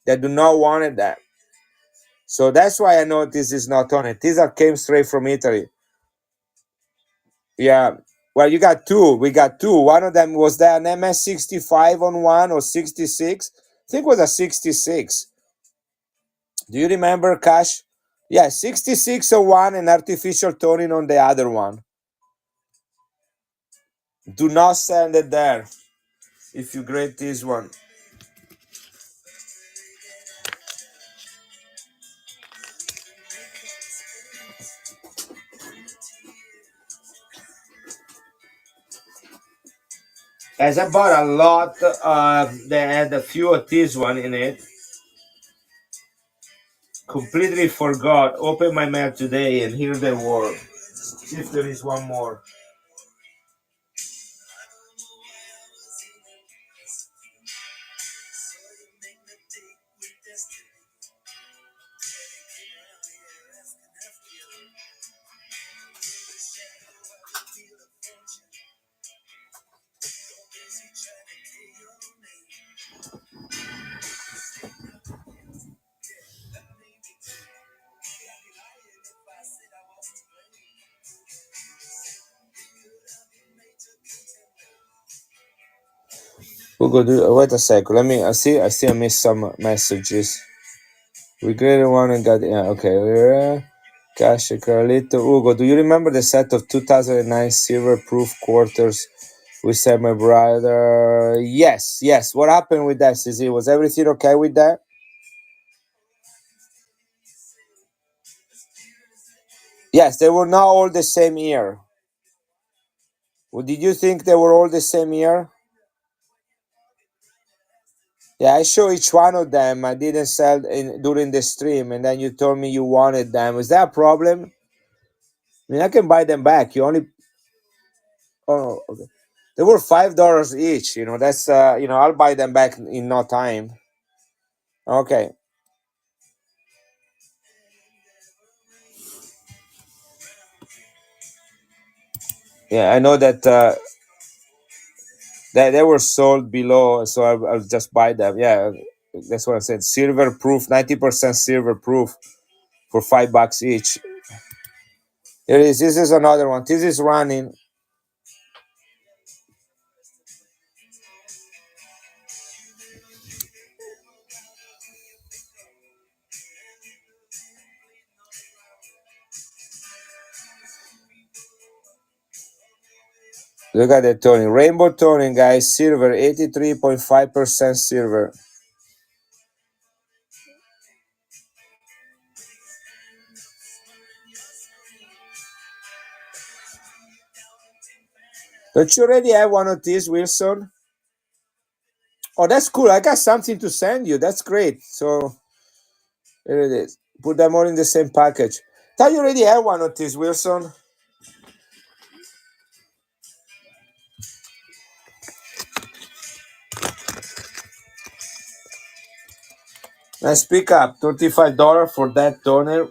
They do not want that. So that's why I know this is not toning. These came straight from Italy. Yeah. Well, you got two. We got two. One of them was there an MS-65 on one or 66. I think it was a 66. Do you remember, Cash? Yeah, 66 on one and artificial toning on the other one. Do not send it there if you grade this one. As I bought a lot, they had a few of this one in it. Completely forgot. Open my mail today and here they were. See if there is one more. Hugo, wait a sec. Let me. I see. I missed some messages. We graded one and got. Yeah. Okay. Cash Carlito. Hugo, do you remember the set of 2009 silver proof quarters we said my brother? Yes. Yes. What happened with that, CZ? Was everything okay with that? Yes. They were not all the same year. Well, did you think they were all the same year? Yeah, I show each one of them. I didn't sell during the stream, and then you told me you wanted them. Is that a problem? I mean, I can buy them back. You only. Oh, okay. They were $5 each. That's I'll buy them back in no time. Okay. Yeah, I know that they were sold below, so I'll just buy them. Yeah, that's what I said. Silver proof, 90% silver proof for $5 each. Here it is. This is another one. This is running. Look at the toning. Rainbow toning, guys. Silver, 83.5% silver. Don't you already have one of these, Wilson? Oh, that's cool. I got something to send you. That's great. So, Here it is. Put them all in the same package. Thought you already have one of these, Wilson. Let's pick up $35 for that toner.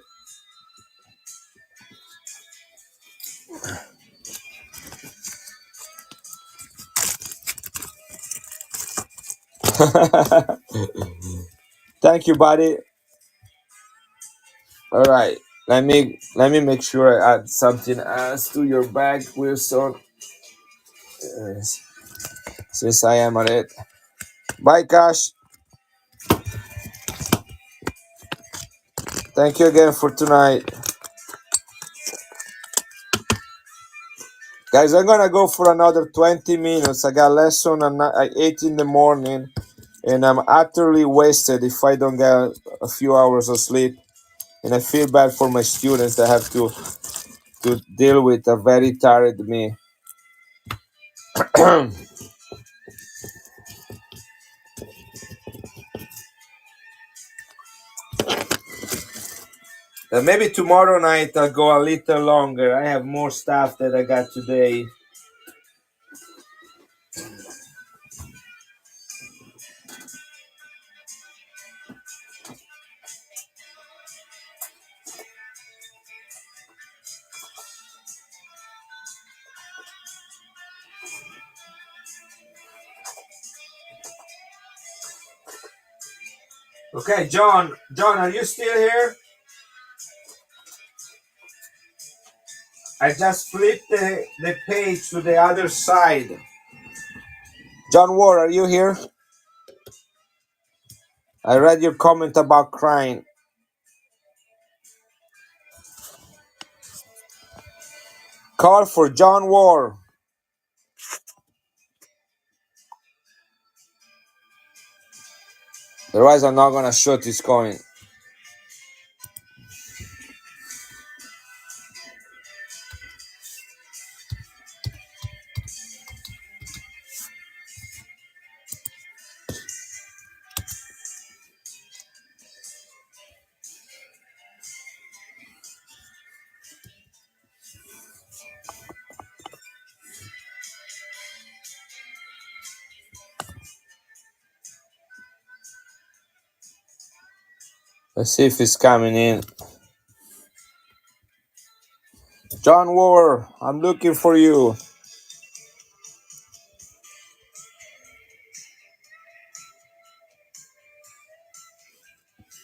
Thank you, buddy. All right. Let me make sure I add something else to your bag, Wilson. Yes, since I am on it. Bye, Cash. Thank you again for tonight. Guys, I'm gonna go for another 20 minutes. I got lesson at 8 in the morning, and I'm utterly wasted if I don't get a few hours of sleep. And I feel bad for my students that have to deal with a very tired me. Maybe tomorrow night I'll go a little longer. I have more stuff that I got today. Okay, John. John, are you still here? I just flipped the page to the other side. John Ward, are you here? I read your comment about crying. Call for John Ward. Otherwise, I'm not gonna shoot this coin. Let's see if it's coming in. John Ward, I'm looking for you.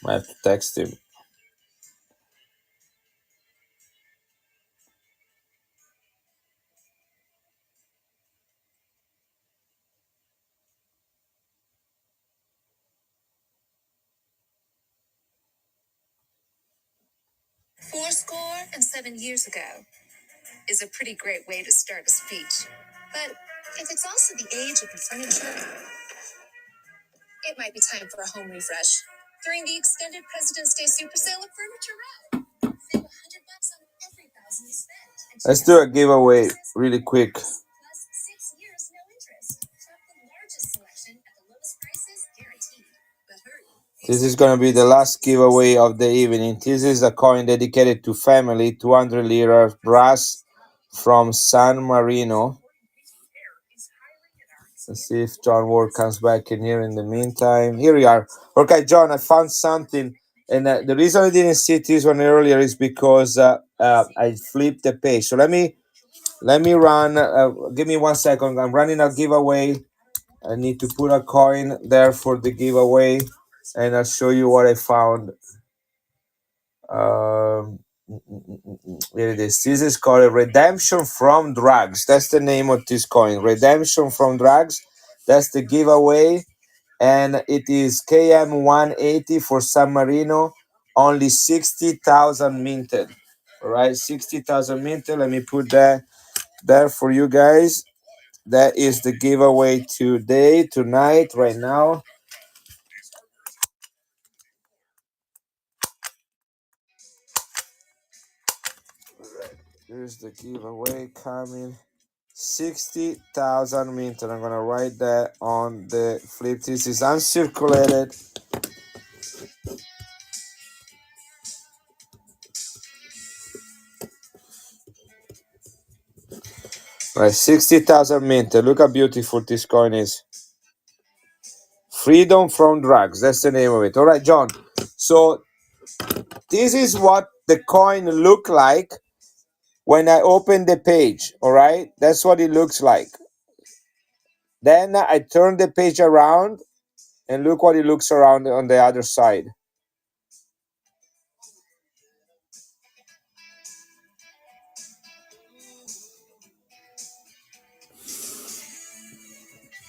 I have to text him. Fourscore and 7 years ago is a pretty great way to start a speech. But if it's also the age of the furniture, it might be time for a home refresh. During the extended President's Day super sale at Furniture Row, save $100 on every thousand you spend. Let's do a giveaway really quick. Plus 6 years, no interest. Shop the largest selection at the lowest prices guaranteed. But hurry. This is gonna be the last giveaway of the evening. This is a coin dedicated to family, 200 lira brass from San Marino. Let's see if John Ward comes back in here in the meantime. Here we are. Okay, John, I found something. And the reason I didn't see this one earlier is because I flipped the page. So let me run. Give me 1 second. I'm running a giveaway. I need to put a coin there for the giveaway, and I'll show you what I found. Here it is. This is called a Redemption from Drugs. That's the name of this coin. Redemption from Drugs. That's the giveaway. And it is KM180 for San Marino. Only 60,000 minted. All right, 60,000 minted. Let me put that there for you guys. That is the giveaway today, tonight, right now. Here's the giveaway coming. 60,000 minted. I'm gonna write that on the flip. This is uncirculated. Right, 60,000 minted. Look how beautiful this coin is. Freedom from drugs. That's the name of it. All right, John. So this is what the coin look like when I open the page. All right, that's what it looks like. Then I turn the page around and look what it looks around on the other side.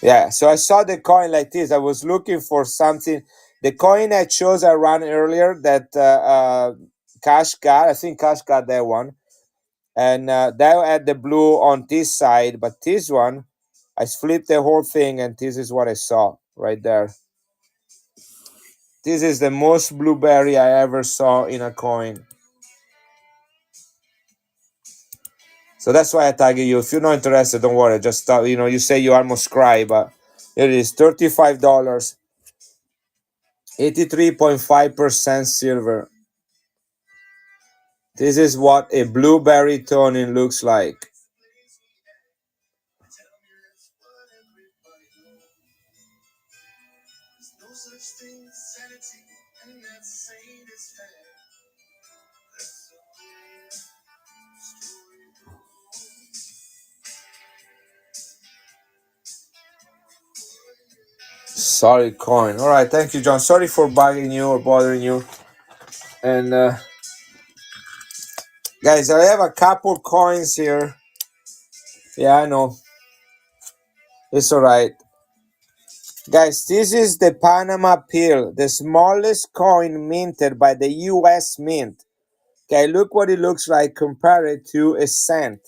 Yeah, so I saw the coin like this. I was looking for something. The coin I chose, I ran earlier, that Cash got. I think Cash got that one. And that had the blue on this side. But this one, I flipped the whole thing, and this is what I saw right there. This is the most blueberry I ever saw in a coin. So that's why I tag you. If you're not interested, don't worry. Just you say you almost cry, but it is $35, 83.5% silver. This is what a blueberry toning looks like. Solid coin. All right, thank you, John. Sorry for bugging you or bothering you. And guys, I have a couple coins here. Yeah, I know. It's all right. Guys, this is the Panama Pill, the smallest coin minted by the US Mint. Okay, look what it looks like compared to a cent.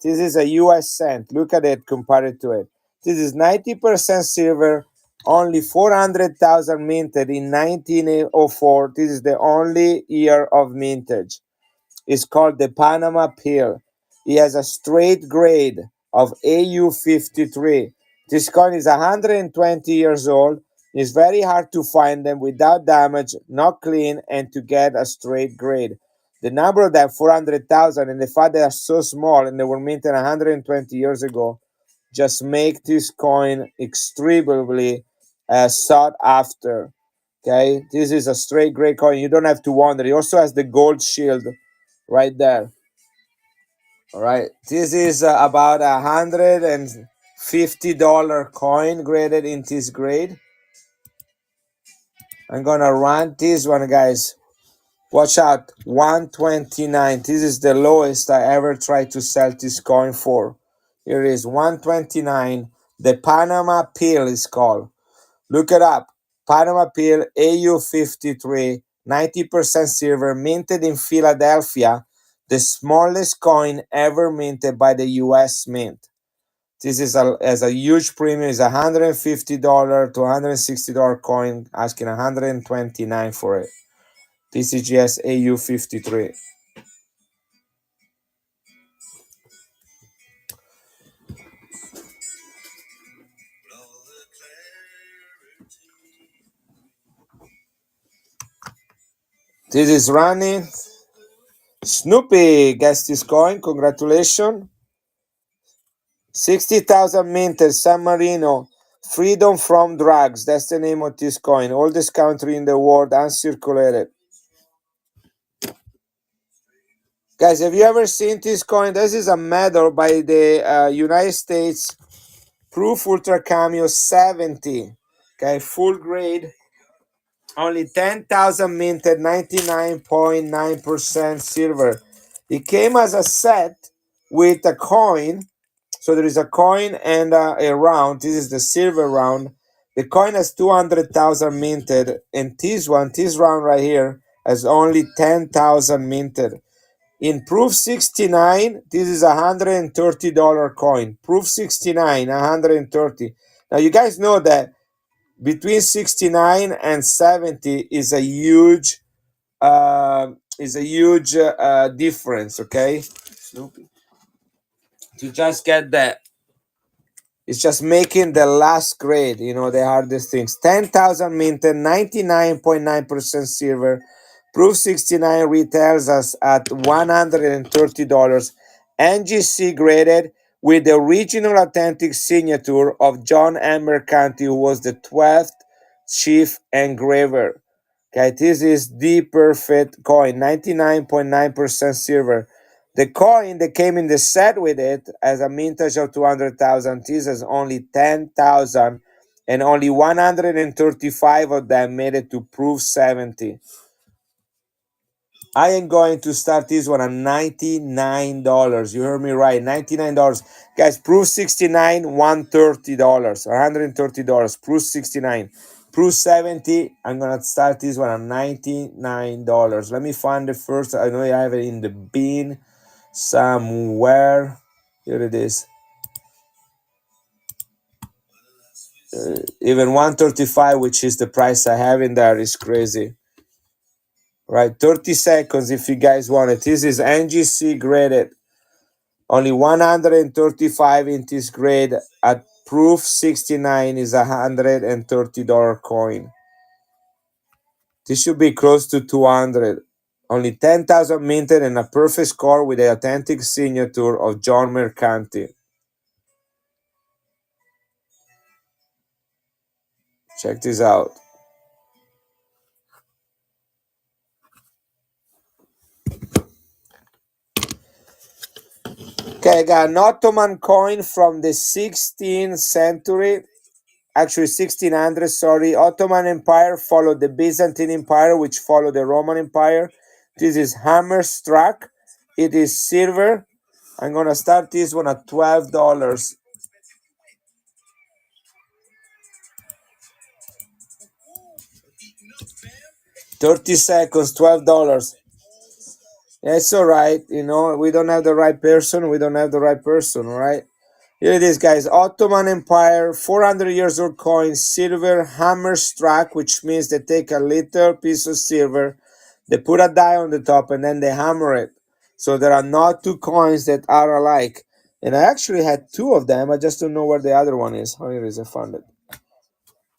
This is a US cent. Look at it compared to it. This is 90% silver, only 400,000 minted in 1904. This is the only year of mintage. It's called the Panama Pill. It has a straight grade of AU53. This coin is 120 years old. It's very hard to find them without damage, not clean, and to get a straight grade. The number of them, 400,000, and the fact they are so small and they were minted 120 years ago, just make this coin extremely sought after. Okay, this is a straight grade coin. You don't have to wonder. It also has the gold shield right there. All right, this is about $150 coin graded in this grade. I'm gonna run this one, guys. Watch out, 129. This is the lowest I ever tried to sell this coin for. Here is 129. The Panama Pill is called. Look it up. Panama Pill AU53, 90% silver, minted in Philadelphia, the smallest coin ever minted by the US Mint. This is as a huge premium. It's $150 to $160 coin, asking $129 for it. PCGS AU53. This is running. Snoopy gets this coin. Congratulations. 60,000 minted, San Marino. Freedom from drugs. That's the name of this coin. Oldest country in the world, uncirculated. Guys, have you ever seen this coin? This is a medal by the United States Proof Ultra Cameo 70. Okay, full grade. Only 10,000 minted, 99.9% silver. It came as a set with a coin. So there is a coin and a round. This is the silver round. The coin has 200,000 minted. And this round right here, has only 10,000 minted. In Proof 69, this is $130 coin. Proof 69, 130. Now you guys know that between 69 and 70 is a huge difference. Okay, Snoopy. To just get that, it's just making the last grade, the hardest things. 10,000 minted, 99.9% silver. Proof 69 retails us at $130. NGC graded with the original authentic signature of John M. Mercanti, who was the 12th chief engraver. Okay, this is the perfect coin, 99.9% silver. The coin that came in the set with it as a mintage of 200,000, this is only 10,000, and only 135 of them made it to proof 70. I am going to start this one at $99. You heard me right, $99. Guys, proof 69, $130, $130. Proof 69. Proof 70, I'm going to start this one at $99. Let me find it first. I know I have it in the bin somewhere. Here it is. Even 135, which is the price I have in there, is crazy. Right, 30 seconds if you guys want it. This is NGC graded. Only 135 in this grade. At proof 69 is $130 coin. This should be close to 200. Only 10,000 minted and a perfect score with the authentic signature of John Mercanti. Check this out. Okay, I got an Ottoman coin from the 16th century. Actually, 1600, sorry. Ottoman Empire followed the Byzantine Empire, which followed the Roman Empire. This is Hammerstruck. It is silver. I'm going to start this one at $12. 30 seconds, $12. Yeah, it's all right. You know, we don't have the right person. We don't have the right person, all right? Here it is, guys. Ottoman Empire, 400 years old coin, silver, Hammerstruck, which means they take a little piece of silver, they put a die on the top, and then they hammer it. So there are not two coins that are alike. And I actually had two of them. I just don't know where the other one is. Oh, here it is. I found it.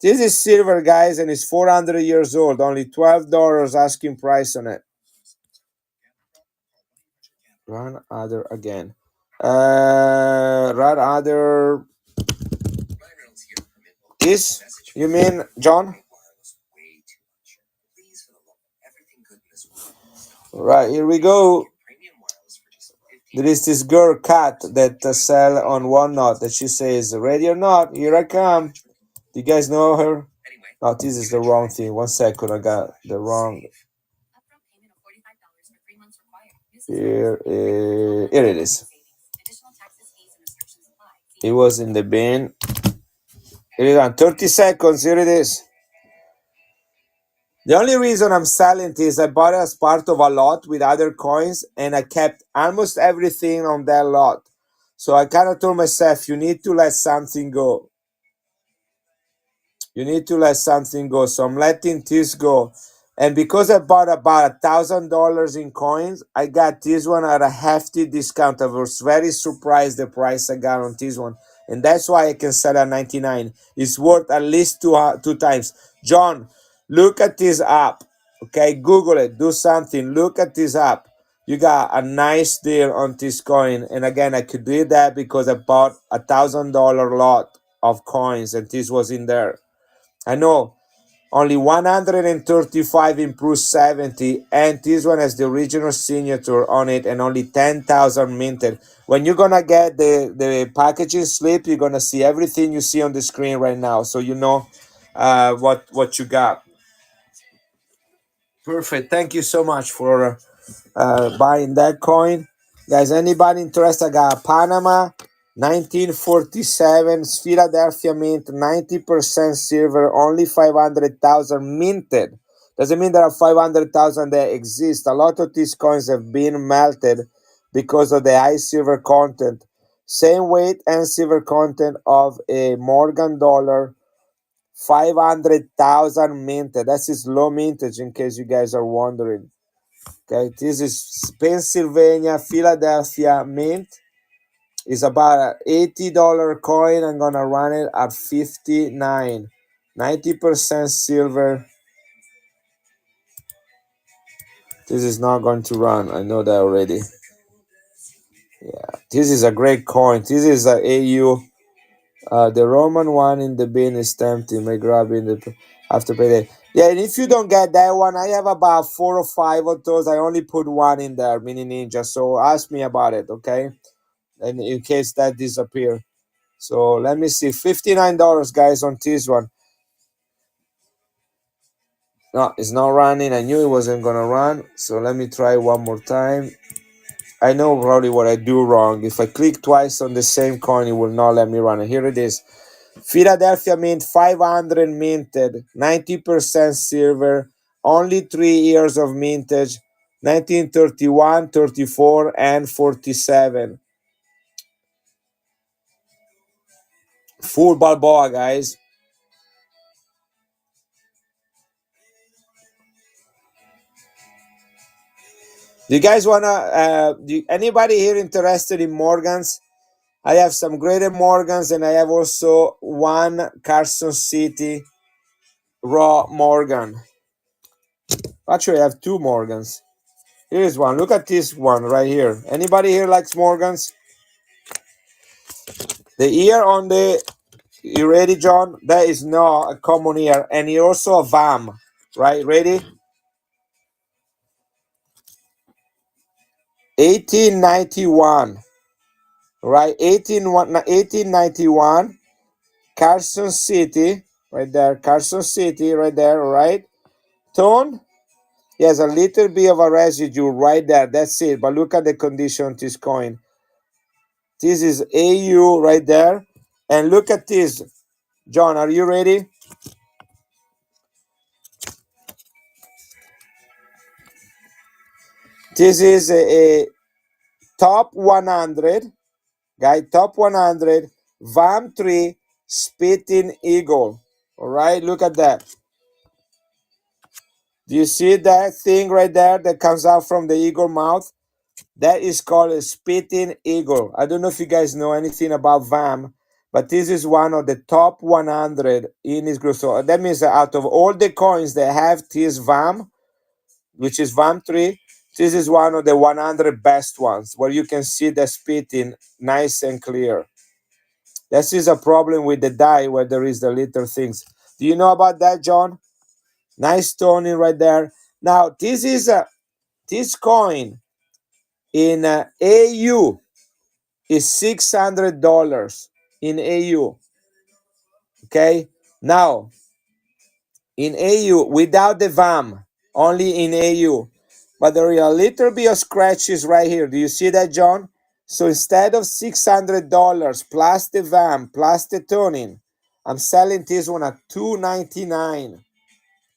This is silver, guys, and it's 400 years old. Only $12 asking price on it. Run other again. Run other. This, you mean, John? Right, here we go. There is this girl, Cat, that sell on Walnut that she says, ready or not, here I come. Do you guys know her? Oh, this is the wrong thing. 1 second, I got the wrong. Here it is. It was in the bin. Here it is. 30 seconds, here it is. The only reason I'm selling this, I bought it as part of a lot with other coins, and I kept almost everything on that lot. So I kind of told myself, you need to let something go. You need to let something go. So I'm letting this go. And because I bought about $1,000 in coins, I got this one at a hefty discount. I was very surprised the price I got on this one. And that's why I can sell at 99. It's worth at least two times. John, look at this app. Okay, Google it. Do something. Look at this app. You got a nice deal on this coin. And again, I could do that because I bought $1,000 lot of coins and this was in there. I know only 135 improved 70, and this one has the original signature on it and only 10,000 minted. When you're gonna get the packaging slip, you're gonna see everything you see on the screen right now, so you know what you got. Perfect. Thank you so much for buying that coin. Guys, anybody interested? I got Panama 1947 Philadelphia mint, 90% silver, only 500,000 minted. Doesn't mean there are 500,000 that exist. A lot of these coins have been melted because of the high silver content. Same weight and silver content of a Morgan dollar, 500,000 minted. That's its low mintage, in case you guys are wondering. Okay, this is Pennsylvania, Philadelphia mint. It's about an $80 coin. I'm gonna run it at 59. 90% silver. This is not going to run. I know that already. This is a great coin. This is a AU. The Roman one in the bin is empty. May grab in the after payday. Yeah, and if you don't get that one, I have about 4 or 5 of those. I only put one in there, mini ninja. So ask me about it, okay? And in case that disappear. So let me see. $59, guys, on this one. No, it's not running. I knew it wasn't gonna run. So let me try one more time. I know probably what I do wrong. If I click twice on the same coin, it will not let me run it. Here it is. Philadelphia Mint 500 minted, 90% silver, only 3 years of mintage, 1931, 34, and 47. Full Balboa, guys. Do you guys wanna? Anybody here interested in Morgans? I have some Greater Morgans, and I have also one Carson City raw Morgan. Actually, I have two Morgans. Here's one. Look at this one right here. Anybody here likes Morgans? The ear on the, you ready, John? That is not a common ear, and you're also a VAM, right? Ready? 1891, right? 1891, Carson City, right there. Carson City, right there, right? Tone, he has a little bit of a residue right there. That's it. But look at the condition of this coin. This is AU right there. And look at this. John, are you ready? This is a top 100, guy, top 100, VAM3 Spitting Eagle. All right, look at that. Do you see that thing right there that comes out from the eagle mouth? That is called a Spitting Eagle. I don't know if you guys know anything about VAM, but this is one of the top 100 in this group. So that means that out of all the coins that have this VAM, which is VAM3, this is one of the 100 best ones where you can see the spitting nice and clear. This is a problem with the die where there is the little things. Do you know about that, John? Nice toning right there. Now, this is this coin in AU is $600 in AU. Okay. Now, in AU without the VAM, only in AU. But there are a little bit of scratches right here. Do you see that, John? So instead of $600 plus the VAM plus the toning, I'm selling this one at $299.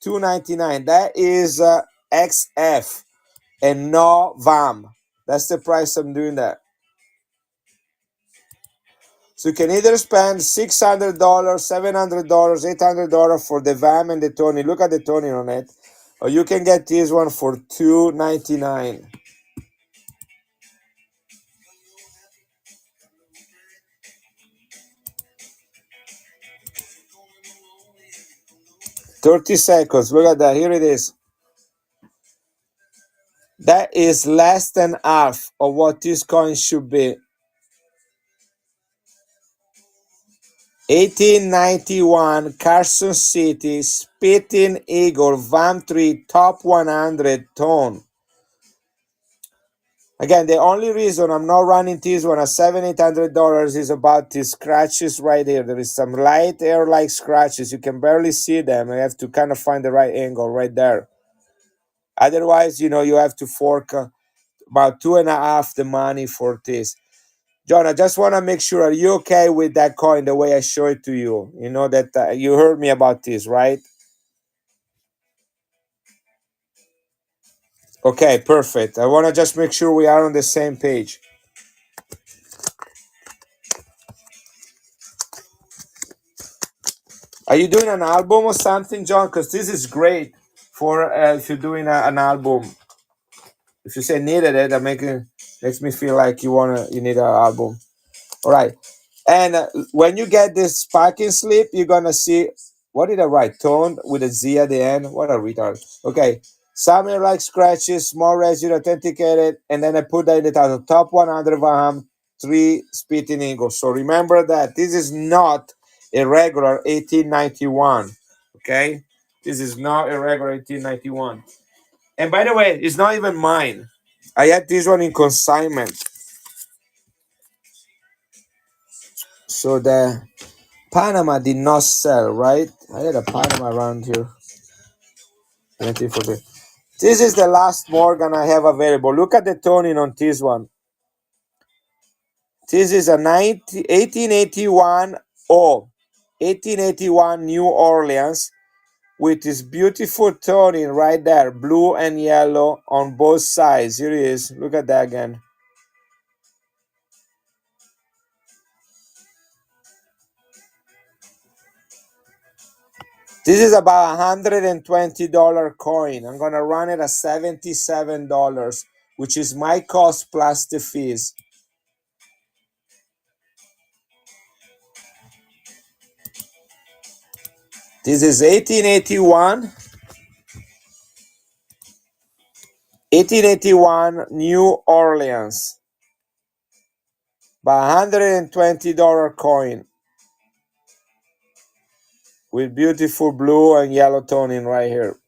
$299. That is XF and no VAM. That's the price I'm doing that. So you can either spend $600, $700, $800 for the VAM and the toning. Look at the toning on it. Or you can get this one for $299. 30 seconds. Look at that. Here it is. That is less than half of what this coin should be. 1891 Carson City Spitting Eagle VAM3 top 100 tone. Again, the only reason I'm not running this one at $700-800 is about these scratches right here. There is some light air-like scratches. You can barely see them. You have to kind of find the right angle right there. Otherwise, you have to fork about 2.5 the money for this. John, I just want to make sure, are you okay with that coin the way I show it to you? You know that you heard me about this, right? Okay, perfect. I want to just make sure we are on the same page. Are you doing an album or something, John? Because this is great for if you're doing an album. If you say needed it, that makes me feel like you need an album. All right. And when you get this sparking slip, you're gonna see, what did I write? Tone with a Z at the end. What a retard. Okay. Some are like scratches, small residue authenticated, and then I put that in the title. Top 100 Vaham 3 Spitting Eagles. So remember that this is not a regular 1891. Okay? This is not a regular 1891. And by the way, it's not even mine. I had this one in consignment. So the Panama did not sell, right? I had a Panama around here. 1940. This is the last Morgan I have available. Look at the toning on this one. This is a 1881 1881 New Orleans with this beautiful toning right there, blue and yellow on both sides. Here it is. Look at that again. This is about $120 coin. I'm gonna run it at $77, which is my cost plus the fees. This is 1881 New Orleans. About $120 coin with beautiful blue and yellow toning right here.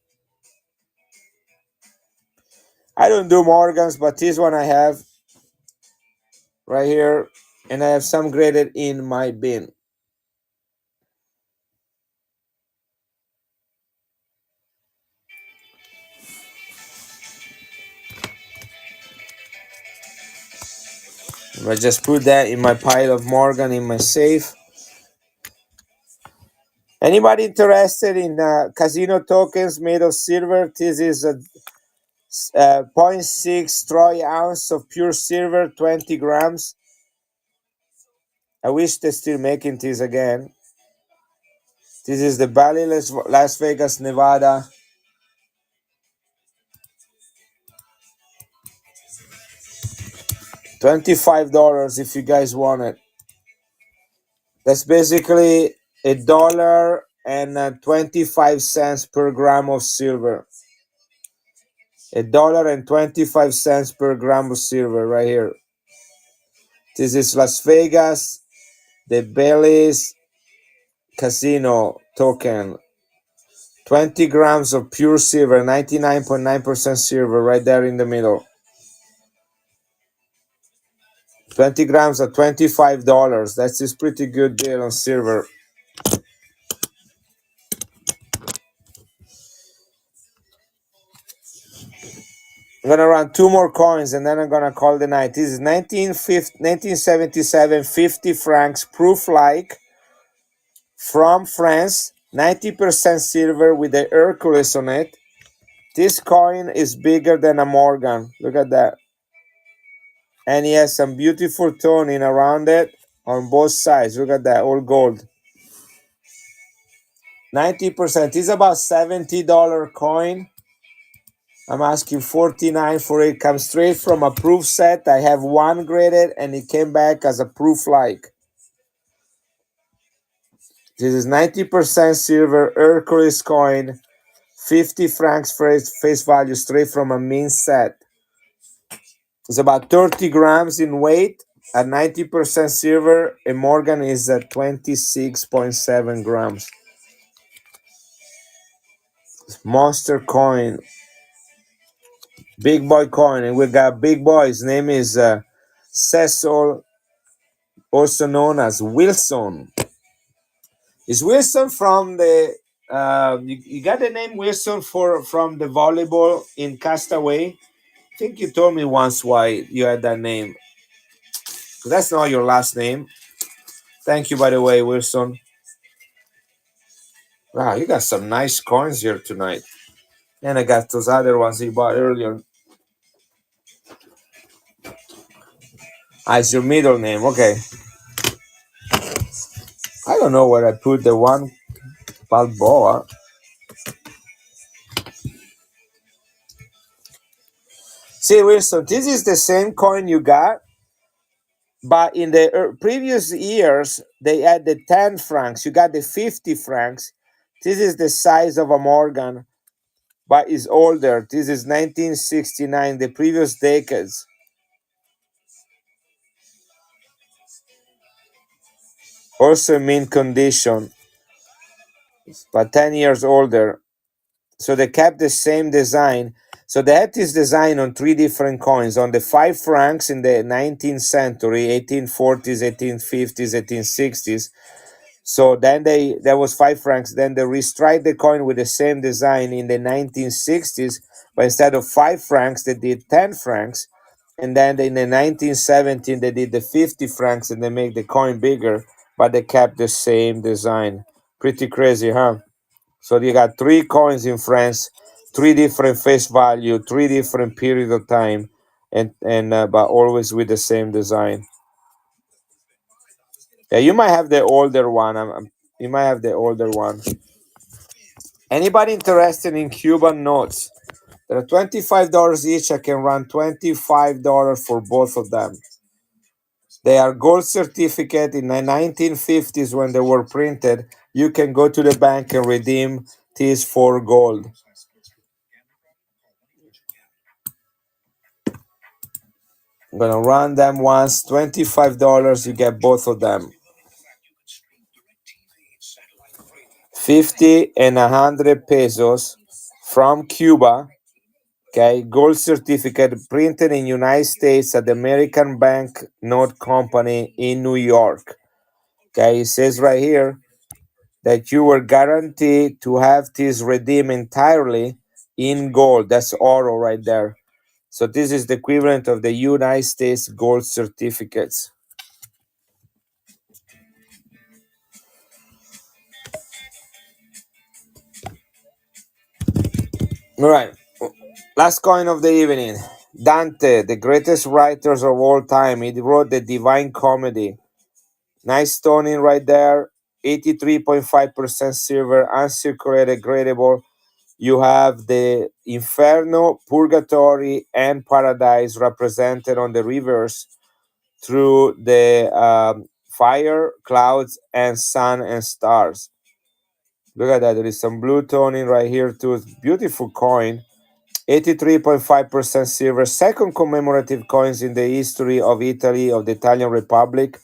I don't do Morgans, but this one I have right here, and I have some graded in my bin. I just put that in my pile of Morgan in my safe. Anybody interested in casino tokens made of silver? This is a 0.6 troy ounce of pure silver, 20 grams. I wish they're still making this again. This is the Bally's Las Vegas, Nevada. $25 if you guys want it. That's basically $1.25 per gram of silver. $1.25 per gram of silver right here. This is Las Vegas, the Bally's Casino token. 20 grams of pure silver, 99.9% silver right there in the middle. 20 grams at $25. That's a pretty good deal on silver. I'm gonna run two more coins and then I'm gonna call the night. This is 1977 50 francs proof like from France, 90% silver with the Hercules on it. This coin is bigger than a Morgan. Look at that. And he has some beautiful toning around it on both sides. Look at that, all gold. 90%. It's about $70 coin. I'm asking $49 for it. Comes straight from a proof set. I have one graded and it came back as a proof like. This is 90% silver Hercules coin, 50 francs face value straight from a mint set. It's about 30 grams in weight at 90% silver. A Morgan is at 26.7 grams. Monster coin. Big boy coin. And we got big boy. His name is Cecil, also known as Wilson. Is Wilson from the you got the name Wilson from the volleyball in Castaway? I think you told me once why you had that name. That's not your last name. Thank you, by the way, Wilson. Wow, you got some nice coins here tonight. And I got those other ones you bought earlier. It's your middle name. Okay. I don't know where I put the one Balboa. See, Wilson, this is the same coin you got, but in the previous years, they had the 10 francs. You got the 50 francs. This is the size of a Morgan. but is older. This is 1969, the previous decades. Also in mint condition, but 10 years older. So they kept the same design. So they had this design on three different coins. On the 5 francs in the 19th century, 1840s, 1850s, 1860s. So then there was 5 francs. Then they restriped the coin with the same design in the 1960s, but instead of 5 francs, they did 10 francs. And then in the 1917, they did the 50 francs and they made the coin bigger, but they kept the same design. Pretty crazy, huh? So you got three coins in France, three different face value, three different period of time, and but always with the same design. Yeah, you might have the older one. You might have the older one. Anybody interested in Cuban notes? They're $25 each. I can run $25 for both of them. They are gold certificate in the 1950s when they were printed. You can go to the bank and redeem these for gold. I'm gonna run them once, $25. You get both of them. 50 and 100 pesos from Cuba. Okay, gold certificate printed in United States at the American Bank Note Company in New York. Okay, it says right here that you were guaranteed to have this redeemed entirely in gold. That's oro right there. So this is the equivalent of the United States gold certificates. All right, last coin of the evening. Dante, the greatest writers of all time. He wrote the Divine Comedy. Nice stoning right there. 83.5% silver, uncirculated, gradable. You have the Inferno, Purgatory, and Paradise represented on the reverse through the fire, clouds, and sun and stars. Look at that. There is some blue toning right here too. Beautiful coin. 83.5% silver. Second commemorative coins in the history of Italy, of the Italian Republic.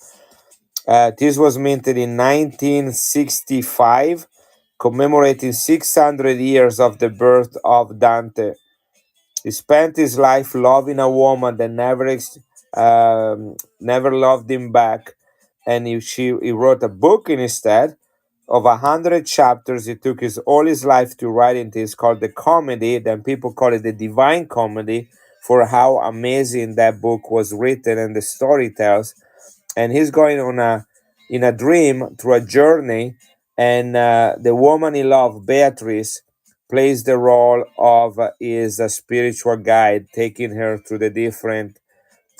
This was minted in 1965, commemorating 600 years of the birth of Dante. He spent his life loving a woman that never loved him back, and he wrote a book instead of 100 chapters. It took all his life to write it. It's called the Comedy. Then people call it the Divine Comedy for how amazing that book was written and the story tells. And he's going on in a dream through a journey, and the woman he loved, Beatrice, plays the role of his spiritual guide, taking her through the different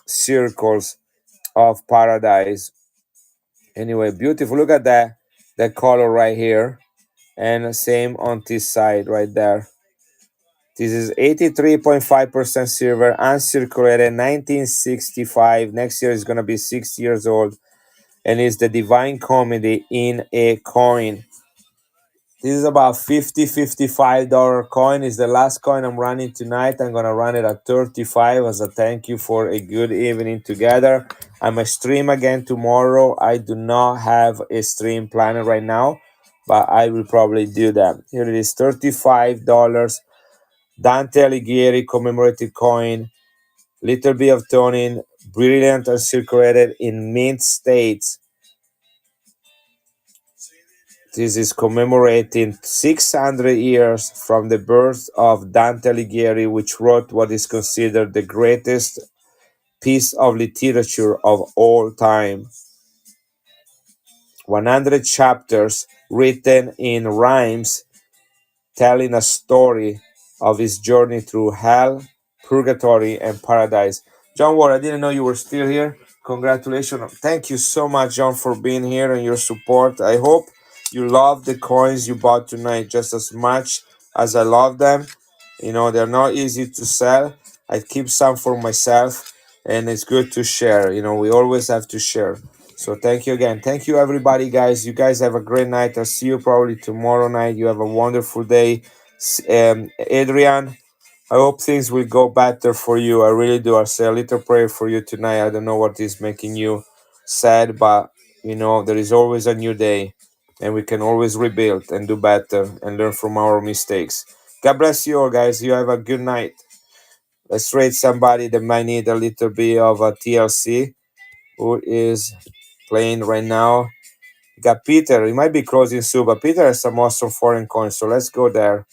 circles of paradise. Anyway, beautiful. Look at that color right here, and same on this side right there. This is 83.5% silver, uncirculated, 1965. Next year is gonna be 60 years old, and it's the Divine Comedy in a coin. This is about $55 coin. Is the last coin I'm running tonight. I'm gonna run it at 35 as a thank you for a good evening together. I'm a stream again tomorrow. I do not have a stream planned right now, but I will probably do that. Here it is, $35. Dante Alighieri commemorative coin. Little bit of toning, brilliant and circulated in mint states. This is commemorating 600 years from the birth of Dante Alighieri, which wrote what is considered the greatest piece of literature of all time. 100 chapters written in rhymes telling a story of his journey through hell, purgatory, and paradise. John Ward, I didn't know you were still here. Congratulations. Thank you so much, John, for being here and your support. I hope you love the coins you bought tonight just as much as I love them. You know, they're not easy to sell. I keep some for myself, and it's good to share. You know, we always have to share. So thank you again. Thank you, everybody, guys. You guys have a great night. I'll see you probably tomorrow night. You have a wonderful day. Adrian, I hope things will go better for you. I really do. I say a little prayer for you tonight. I don't know what is making you sad, but there is always a new day, and we can always rebuild and do better and learn from our mistakes. God bless you all, guys. You have a good night. Let's rate somebody that might need a little bit of a TLC. Who is playing right now? We got Peter. He might be closing soon, but Peter has some awesome foreign coins, so let's go there.